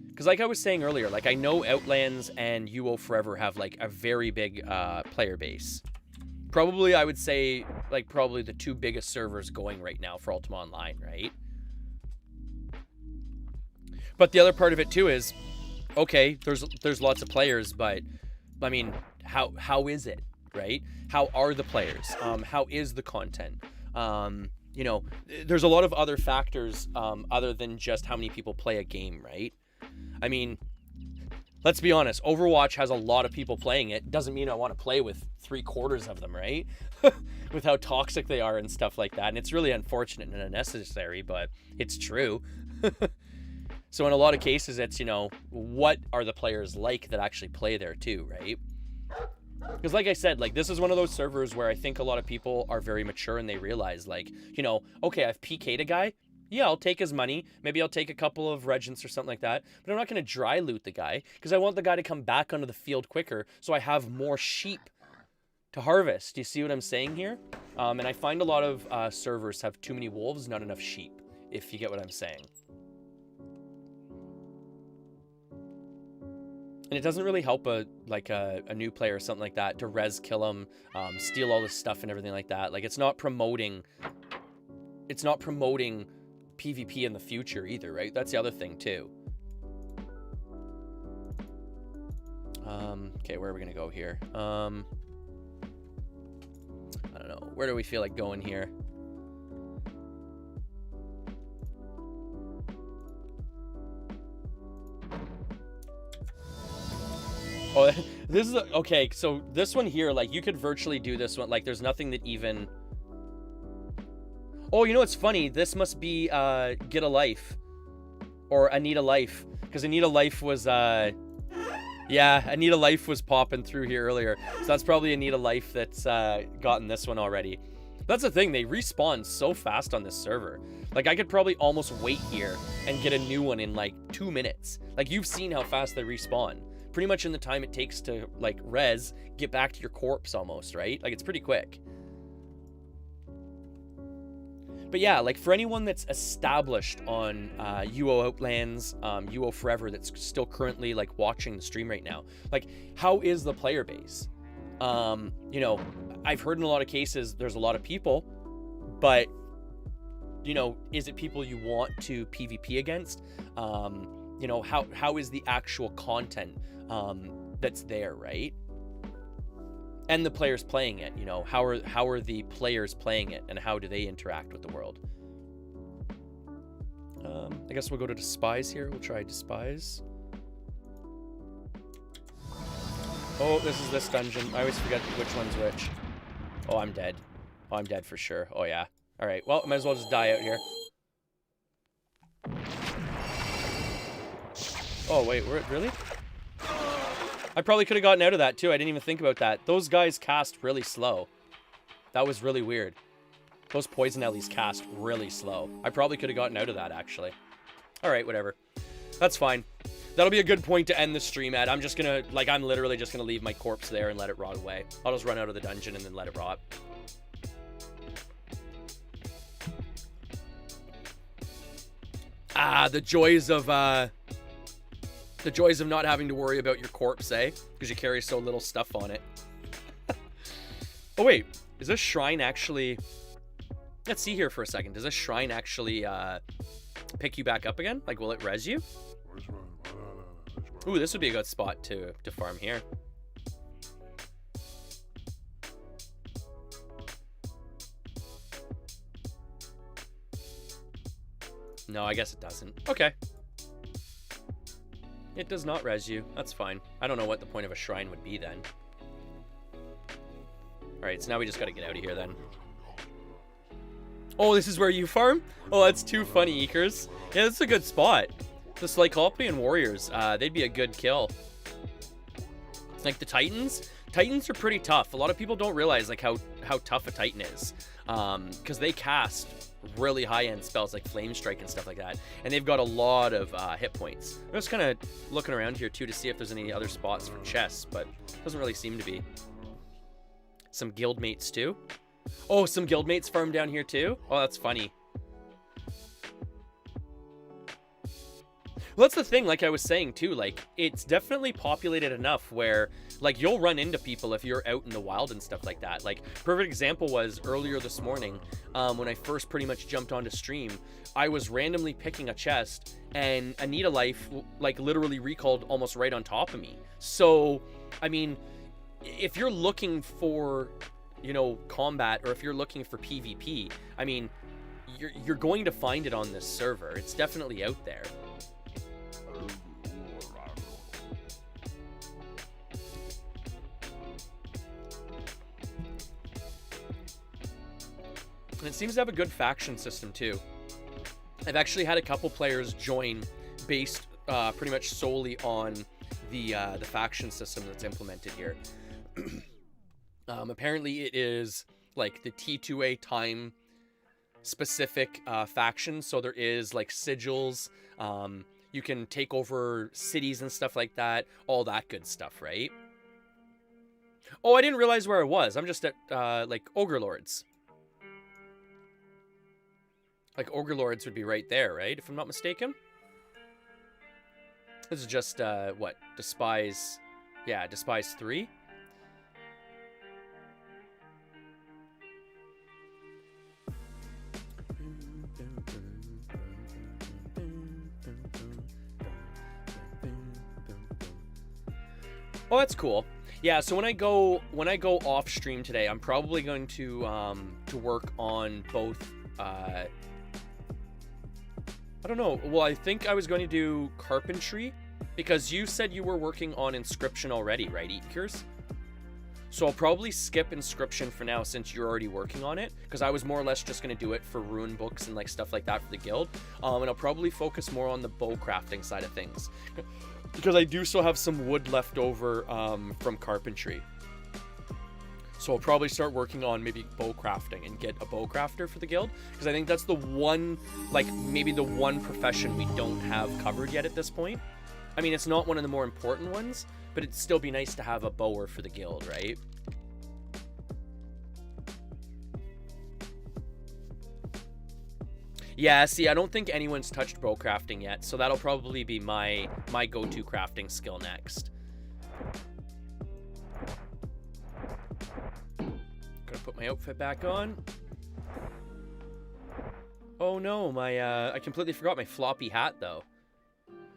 Because like I was saying earlier, like I know Outlands and UO Forever have like a very big player base. Probably I would say like probably the two biggest servers going right now for Ultima Online, right? But the other part of it too is, okay, there's lots of players, but I mean, how is it, right? How are the players? How is the content? You know, there's a lot of other factors other than just how many people play a game, right? I mean, let's be honest, Overwatch has a lot of people playing it. Doesn't mean I want to play with 3/4 of them, right? With how toxic they are and stuff like that. And it's really unfortunate and unnecessary, but it's true. So in a lot of cases, it's, you know, what are the players like that actually play there too, right? Because like I said, like this is one of those servers where I think a lot of people are very mature and they realize like, you know, okay, I've PK'd a guy. Yeah, I'll take his money. Maybe I'll take a couple of regents or something like that. But I'm not going to dry loot the guy because I want the guy to come back onto the field quicker so I have more sheep to harvest. Do you see what I'm saying here? And I find a lot of servers have too many wolves, not enough sheep, if you get what I'm saying. And it doesn't really help a new player or something like that to res kill them, steal all this stuff and everything like that. Like, it's not promoting PvP in the future either, right? That's the other thing too. Okay, where are we gonna go here? I don't know. Where do we feel like going here? Oh, this is okay. So this one here, like, you could virtually do this one. Like, there's nothing that even. Oh, you know what's funny? This must be Get a Life or Anita Life, because Anita Life was yeah, Anita Life was popping through here earlier, so that's probably Anita Life that's gotten this one already. That's the thing, they respawn so fast on this server. Like, I could probably almost wait here and get a new one in like 2 minutes. Like, you've seen how fast they respawn. Pretty much in the time it takes to, like, res, get back to your corpse almost, right? Like, it's pretty quick. But yeah, like, for anyone that's established on UO Outlands, UO Forever, that's still currently, like, watching the stream right now, like, how is the player base? You know, I've heard in a lot of cases there's a lot of people, but, you know, is it people you want to PvP against? You know, how is the actual content that's there, right? And the players playing it, you know, how are the players playing it, and how do they interact with the world? I guess we'll go to Despise here. We'll try Despise. Oh, this is this dungeon. I always forget which one's which. Oh, I'm dead. Oh, I'm dead for sure. Oh, yeah. All right. Well, might as well just die out here. Oh, wait. Really? I probably could have gotten out of that, too. I didn't even think about that. Those guys cast really slow. That was really weird. Those poison alleys cast really slow. I probably could have gotten out of that, actually. All right, whatever. That's fine. That'll be a good point to end the stream at. I'm just gonna, like, I'm literally just gonna leave my corpse there and let it rot away. I'll just run out of the dungeon and then let it rot. Ah, the joys of not having to worry about your corpse, eh? Because you carry so little stuff on it. Oh, wait. Is this shrine actually... Let's see here for a second. Does this shrine actually pick you back up again? Like, will it res you? Ooh, this would be a good spot to farm here. No, I guess it doesn't. Okay. It does not res you. That's fine. I don't know what the point of a shrine would be then. Alright, so now we just gotta get out of here then. Oh, this is where you farm? Oh, that's too funny, Ekers. Yeah, this is a good spot. The Slycopian Warriors, they'd be a good kill. Like the Titans? Titans are pretty tough. A lot of people don't realize, like, how tough a Titan is. Because they cast really high-end spells like Flame Strike and stuff like that. And they've got a lot of hit points. I'm just kind of looking around here, too, to see if there's any other spots for chests, but doesn't really seem to be. Some guildmates, too. Oh, some guildmates farm down here, too? Oh, that's funny. Well, that's the thing, like I was saying, too. Like, it's definitely populated enough where, like, you'll run into people if you're out in the wild and stuff like that. Like, perfect example was earlier this morning, when I first pretty much jumped onto stream, I was randomly picking a chest, and Anita Life, like, literally recalled almost right on top of me. So, I mean, if you're looking for, you know, combat, or if you're looking for PvP, I mean, you're going to find it on this server. It's definitely out there. And it seems to have a good faction system too. I've actually had a couple players join based pretty much solely on the faction system that's implemented here. Apparently it is like the T2A time specific faction, so there is like sigils, you can take over cities and stuff like that, all that good stuff, right? Oh, I didn't realize where I was. I'm just at like Ogre Lords. Like, Ogre Lords would be right there, right? If I'm not mistaken. This is just, what? Despise... Yeah, Despise 3. Oh, that's cool. Yeah, so when I go off stream today, I'm probably going to work on both. I don't know. Well, I think I was going to do carpentry because you said you were working on inscription already, right, Eatcures? So I'll probably skip inscription for now since you're already working on it, because I was more or less just going to do it for rune books and like stuff like that for the guild. And I'll probably focus more on the bow crafting side of things, because I do still have some wood left over from carpentry. So I'll probably start working on maybe bow crafting and get a bow crafter for the guild, because I think that's the one, like maybe the one profession we don't have covered yet at this point. I mean, it's not one of the more important ones, but it'd still be nice to have a bower for the guild, right? Yeah, see, I don't think anyone's touched bow crafting yet, so that'll probably be my go-to crafting skill next. Gonna put my outfit back on. Oh no, I completely forgot my floppy hat though.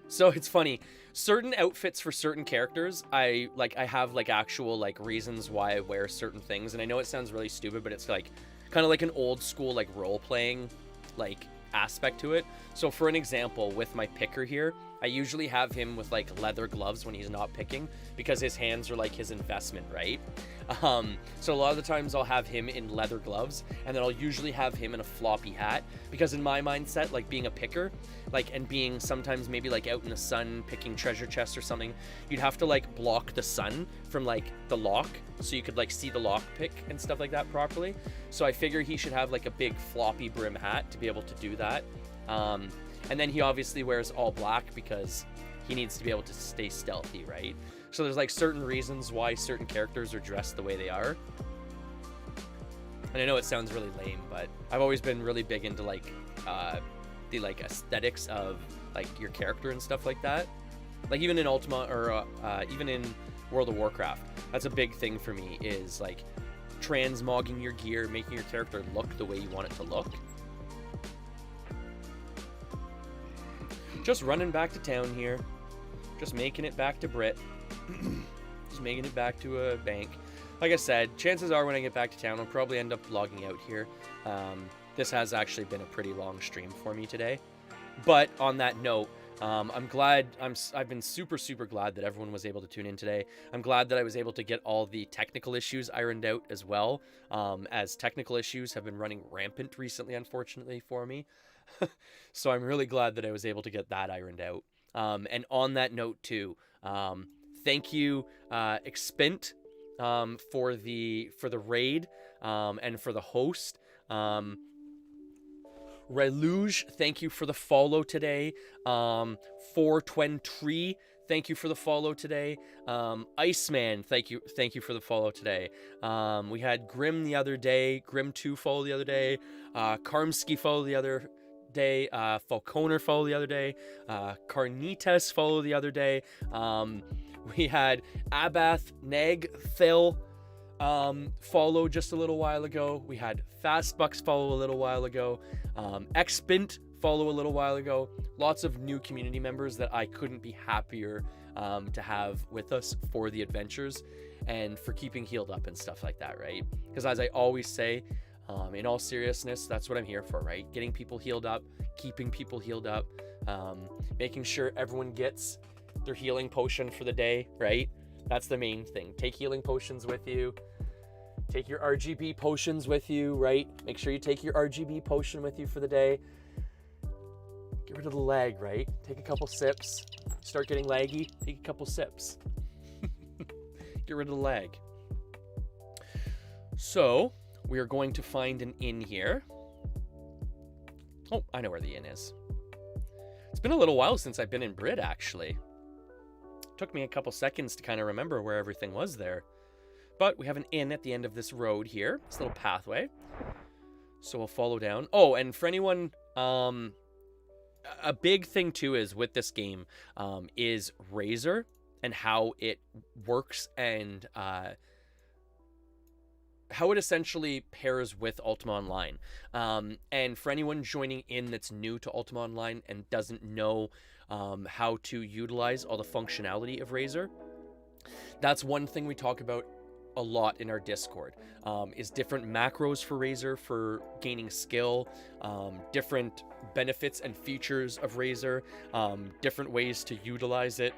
So it's funny, certain outfits for certain characters, I have like actual like reasons why I wear certain things, and I know it sounds really stupid, but it's like kind of like an old school like role-playing like aspect to it. So for an example, with my picker here, I usually have him with like leather gloves when he's not picking, because his hands are like his investment, right? So a lot of the times I'll have him in leather gloves, and then I'll usually have him in a floppy hat, because in my mindset, like being a picker, like, and being sometimes maybe like out in the sun picking treasure chests or something, you'd have to like block the sun from like the lock so you could like see the lock pick and stuff like that properly. So I figure he should have like a big floppy brim hat to be able to do that. And then he obviously wears all black because he needs to be able to stay stealthy, right? So there's like certain reasons why certain characters are dressed the way they are. And I know it sounds really lame, but I've always been really big into like the like aesthetics of like your character and stuff like that. Like even in Ultima or even in World of Warcraft, that's a big thing for me, is like transmogging your gear, making your character look the way you want it to look. Just running back to town here. Just making it back to Brit. Just making it back to a bank. Like I said, chances are when I get back to town, I'll probably end up logging out here. This has actually been a pretty long stream for me today. But on that note, I'm glad, I've been super glad that everyone was able to tune in today. I'm glad that I was able to get all the technical issues ironed out as well, as technical issues have been running rampant recently, unfortunately, for me. So I'm really glad that I was able to get that ironed out. And on that note too, thank you, Expint, for the raid, and for the host. Reluge, thank you for the follow today. 423, thank you for the follow today. Iceman, thank you for the follow today. We had Grim the other day, Grim2 follow the other day, Karmsky follow the other day, Falconer follow the other day, Carnitas follow the other day. We had Abath Neg Phil follow just a little while ago. We had Fastbucks follow a little while ago. Expint follow a little while ago. Lots of new community members that I couldn't be happier to have with us for the adventures and for keeping healed up and stuff like that, right? Because as I always say, in all seriousness, that's what I'm here for, right? Getting people healed up, keeping people healed up, making sure everyone gets their healing potion for the day, right? That's the main thing. Take healing potions with you. Take your RGB potions with you, right? Make sure you take your RGB potion with you for the day. Get rid of the lag, right? Take a couple sips. Start getting laggy, take a couple sips. Get rid of the lag. So, we are going to find an inn here. Oh, I know where the inn is. It's been a little while since I've been in Brit, actually. Took me a couple seconds to kind of remember where everything was there. But we have an inn at the end of this road here, this little pathway. So we'll follow down. Oh, and for anyone a big thing too is with this game is Razer and how it works and how it essentially pairs with Ultima Online. And for anyone joining in that's new to Ultima Online and doesn't know how to utilize all the functionality of Razer, that's one thing we talk about a lot in our Discord, is different macros for Razer for gaining skill, different benefits and features of Razer, different ways to utilize it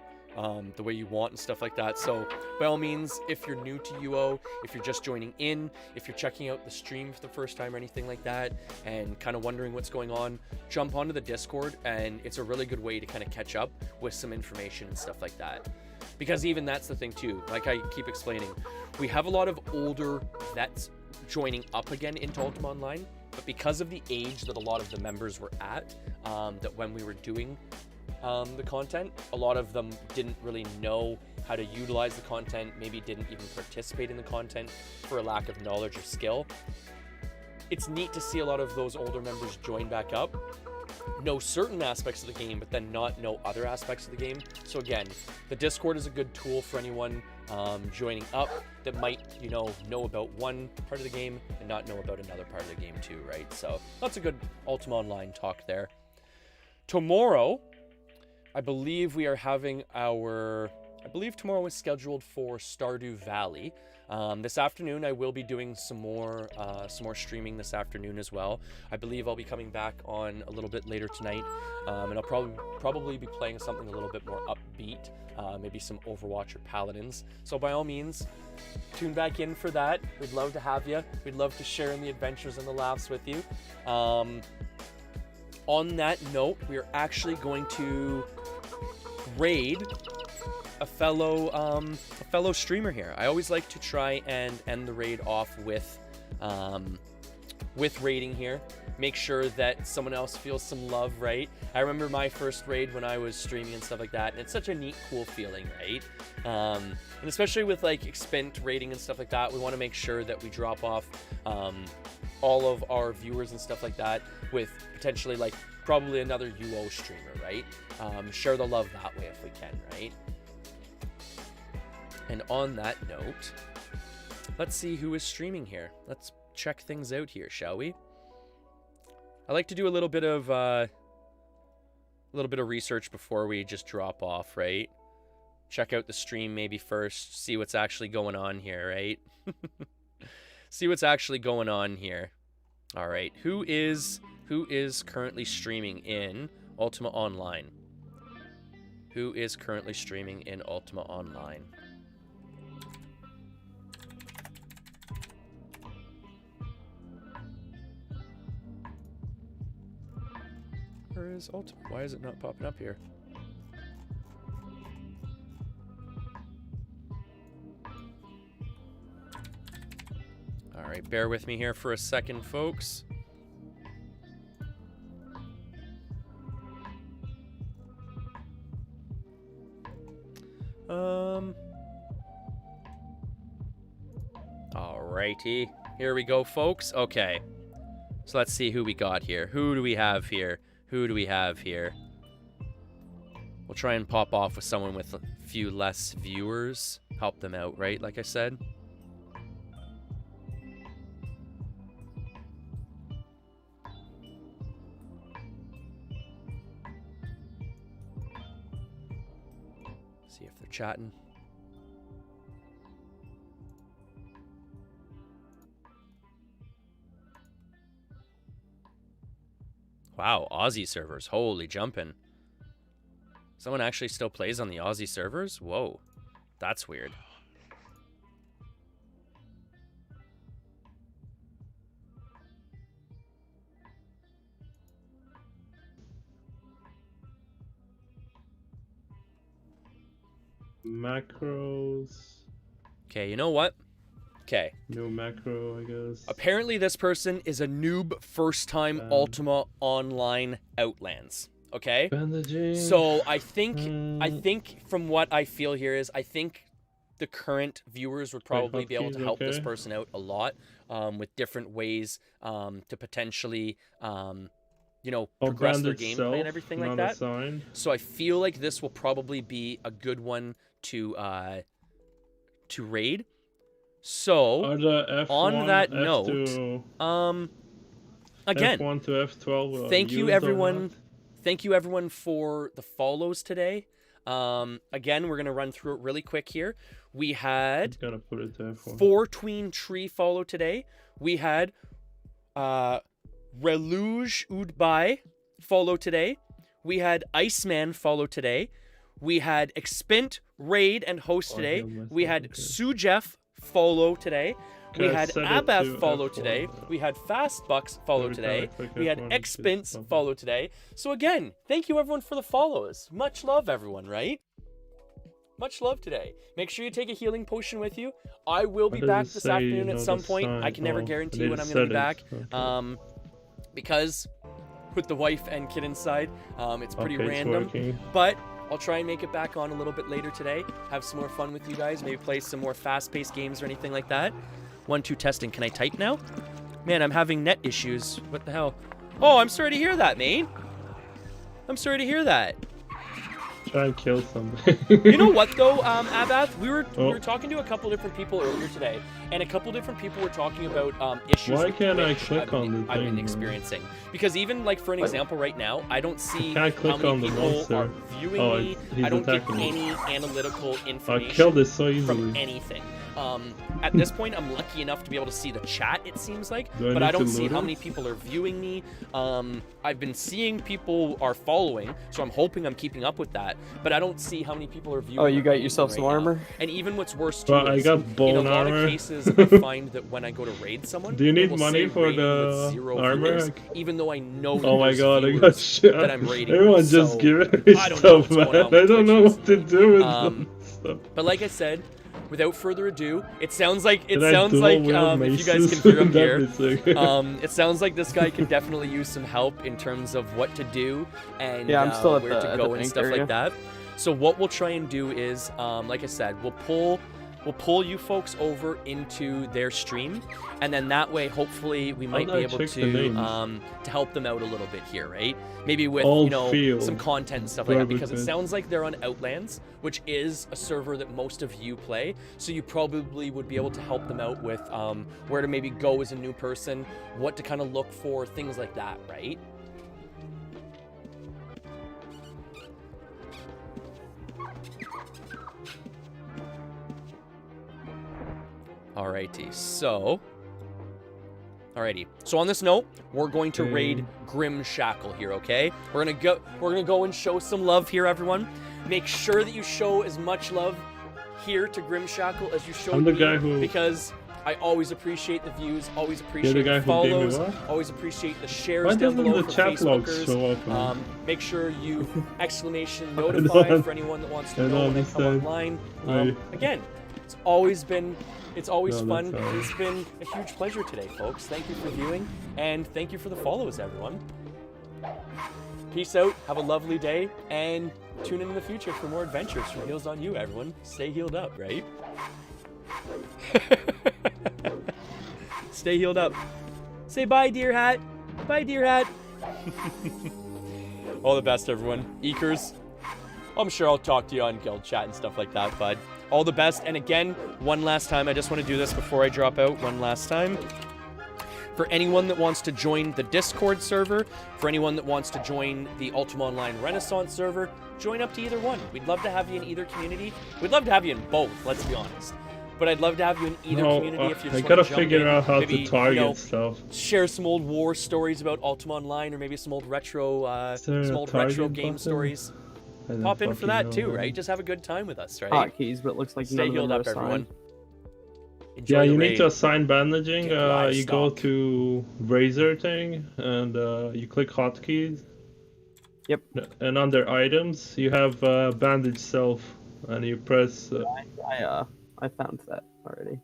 the way you want and stuff like that. So by all means, if you're new to UO, if you're just joining in, if you're checking out the stream for the first time or anything like that and kind of wondering what's going on, jump onto the Discord, and it's a really good way to kind of catch up with some information and stuff like that. Because even that's the thing too, like I keep explaining, we have a lot of older vets joining up again into Ultima Online, but because of the age that a lot of the members were at, that when we were doing the content, a lot of them didn't really know how to utilize the content, maybe didn't even participate in the content for a lack of knowledge or skill. It's neat to see a lot of those older members join back up, know certain aspects of the game, but then not know other aspects of the game. So again, the Discord is a good tool for anyone joining up that might, know about one part of the game and not know about another part of the game too, right? So that's a good Ultima Online talk there. Tomorrow, I believe we are having tomorrow is scheduled for Stardew Valley. This afternoon, I will be doing some more streaming this afternoon as well. I believe I'll be coming back on a little bit later tonight, and I'll probably be playing something a little bit more upbeat, maybe some Overwatch or Paladins. So by all means, tune back in for that. We'd love to have you. We'd love to share in the adventures and the laughs with you. On that note, we are actually going to raid a fellow streamer here. I always like to try and end the raid off with raiding here. Make sure that someone else feels some love, right? I remember my first raid when I was streaming and stuff like that, and it's such a neat, cool feeling, right? And especially with like Expent raiding and stuff like that, we want to make sure that we drop off all of our viewers and stuff like that with potentially like probably another UO streamer, right? Share the love that way if we can, right? And on that note, let's see who is streaming here. Let's check things out here, shall we? I like to do a little bit of research before we just drop off, right? Check out the stream maybe first, see what's actually going on here, right? See what's actually going on here. All right, who is currently streaming in Ultima Online? Who is currently streaming in Ultima Online? Where is Ultima? Why is it not popping up here? All right, bear with me here for a second, folks. Alrighty, here we go, folks. Okay, so let's see who we got here. Who do we have here? Who do we have here? We'll try and pop off with someone with a few less viewers. Help them out, right? Like I said. See if they're chatting. Wow, Aussie servers. Holy jumping. Someone actually still plays on the Aussie servers? Whoa, that's weird. Macros. Okay, you know what? Okay. No macro, I guess. Apparently this person is a noob first time Ultima Online Outlands. Okay? Bandaging. So I think from what I feel here is I think the current viewers would probably be able to help this person out a lot with different ways to potentially you know, Oh, progress their bandit gameplay and self, everything like not that. assigned. So I feel like this will probably be a good one to raid. So Are the F1, on that note, F2, again, F1 to F12 thank you used or everyone. not? Thank you everyone for the follows today. Again, we're gonna run through it really quick here. We had Gotta put it to F1. 4tween Tree follow today. We had Reluge Udbai follow today. We had Iceman follow today. We had Expint raid and host Oh, I today. healed myself, We had okay. Sujef follow today. We Okay, I had set it Abath to follow F1. today. We had Fastbucks follow Every time I today. click We had F1, it just Expints pops up. follow today. So again, thank you everyone for the follows. Much love everyone, right? Much love today. Make sure you take a healing potion with you. I will be Why back does it this say, afternoon you at know, some the point. I sign? can never Oh, guarantee they when I'm going to be back. settings, okay. Because with the wife and kid inside, it's pretty Okay, it's random. working. But I'll try and make it back on a little bit later today. Have some more fun with you guys. Maybe play some more fast-paced games or anything like that. 1, 2 testing. Can I type now? Man, I'm having net issues. What the hell? Oh, I'm sorry to hear that, mate. I'm sorry to hear that. Try and kill somebody. You know what though, Abath? We were Oh. talking to a couple different people earlier today, and a couple different people were talking about issues. Why with can't I Twitch click on the I've been thing, man? experiencing? Because even like for an example right now, I don't see can't how click many on the people monster. are viewing Oh, me. he's I don't get attacking me. any analytical I information killed it so from easily. anything. At this point, I'm lucky enough to be able to see the chat, it seems like, Do I but need I don't to see load how it? many people are viewing me. I've been seeing people are following, so I'm hoping I'm keeping up with that, but I don't see how many people are viewing. Oh, you or got anything yourself some right now. armor? And even what's worse too Well, I is, got in a bone lot armor. of cases, I find that when I go to raid someone, Do you it need will money say for raiding with the 0 armor? viewers, even though I know that Oh my there's god, I got viewers shot. that I'm raiding Everyone with, just so give it me I don't know stuff, what's going man. on with I don't Twitch know what to recently. do with them. stuff. But like I said, without further ado, it sounds like Can I duel with if you guys maces? can hear him That'd here, be sick. it sounds like this guy could definitely use some help in terms of what to do and Yeah, I'm still at where the- to at go the and bank stuff area. like that. So what we'll try and do is, like I said, we'll pull you folks over into their stream, and then that way, hopefully, we might do be I able check the names? to help them out a little bit here, right? Maybe with Old you know field. some content and stuff like that, because it Barbecue. sounds like they're on Outlands, which is a server that most of you play. So you probably would be able to help them out with where to maybe go as a new person, what to kind of look for, things like that, right? Alrighty, so on this note, we're going to raid Grim Shackle here, okay? We're gonna go and show some love here, everyone. Make sure that you show as much love here to Grim Shackle as you showed I'm the me, guy who- because I always appreciate the views, always You're appreciate the guy the who gave me follows, what? always appreciate the shares Why down doesn't below the for chat logs Facebookers. show up? Man? Make sure you exclamation I don't- notified for anyone that wants I to don't know when I come understand. online. Wait. Again, it's always No, fun. that's all right. It's been a huge pleasure today, folks. Thank you for viewing, and thank you for the follows, everyone. Peace out. Have a lovely day, and tune in the future for more adventures from Healzonu, everyone. Stay healed up, right? Stay healed up. Say bye, dear hat. Bye, dear hat. All the best, everyone. Eekers, I'm sure I'll talk to you on guild chat and stuff like that, bud. All the best. And again, one last time, I just want to do this before I drop out. One last time. For anyone that wants to join the Discord server, for anyone that wants to join the Ultima Online Renaissance server, join up to either one. We'd love to have you in either community. We'd love to have you in both, let's be honest. But I'd love to have you in either community if you I just gotta want to jump figure in, out how maybe, to target you know, stuff. share some old war stories about Ultima Online, or maybe some old retro, Is there some a old retro target game button? stories. I don't Pop in for fucking that know, too, man. right? Just have a good time with us, right? Hotkeys, but it looks like Stay none of healed them are up, everyone. assigned. Enjoy Yeah, the you raid. need to assign bandaging. Get live You go stock. to Razor thing, and you click hotkeys. Yep. And under items, you have bandage self, and you press. I found that already.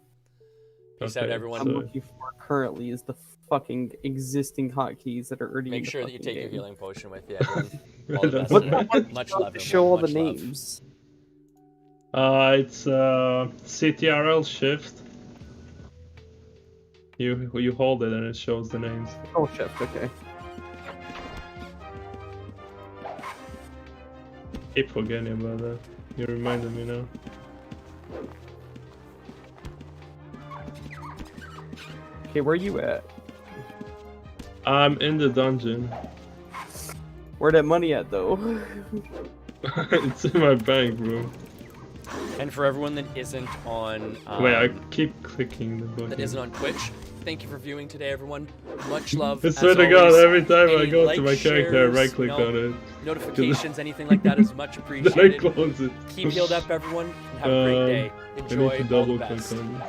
Peace out, Okay, everyone. I'm so- looking for currently is the fucking existing hotkeys that are already in Make the sure that you fucking take your game. healing potion with you, everyone. All the best. What- today. Much love, Show all everyone. the Much love. names. It's CTRL shift. You hold it and it shows the names. Oh, shift. Okay. keep forgetting about that. You reminded me now. Okay, where you at? I'm in the dungeon. Where that money at though? It's in my bank, bro. And for everyone that isn't on Wait, I keep clicking the button. that isn't on Twitch, thank you for viewing today, everyone. Much love. I as swear to God, always. every time I Any go likes, to my character, I shares, right click you know, on it. notifications, anything like that is much Then I appreciated. close it. Keep healed up, everyone, and have a great day. I need Enjoy. to All double the click best. on it.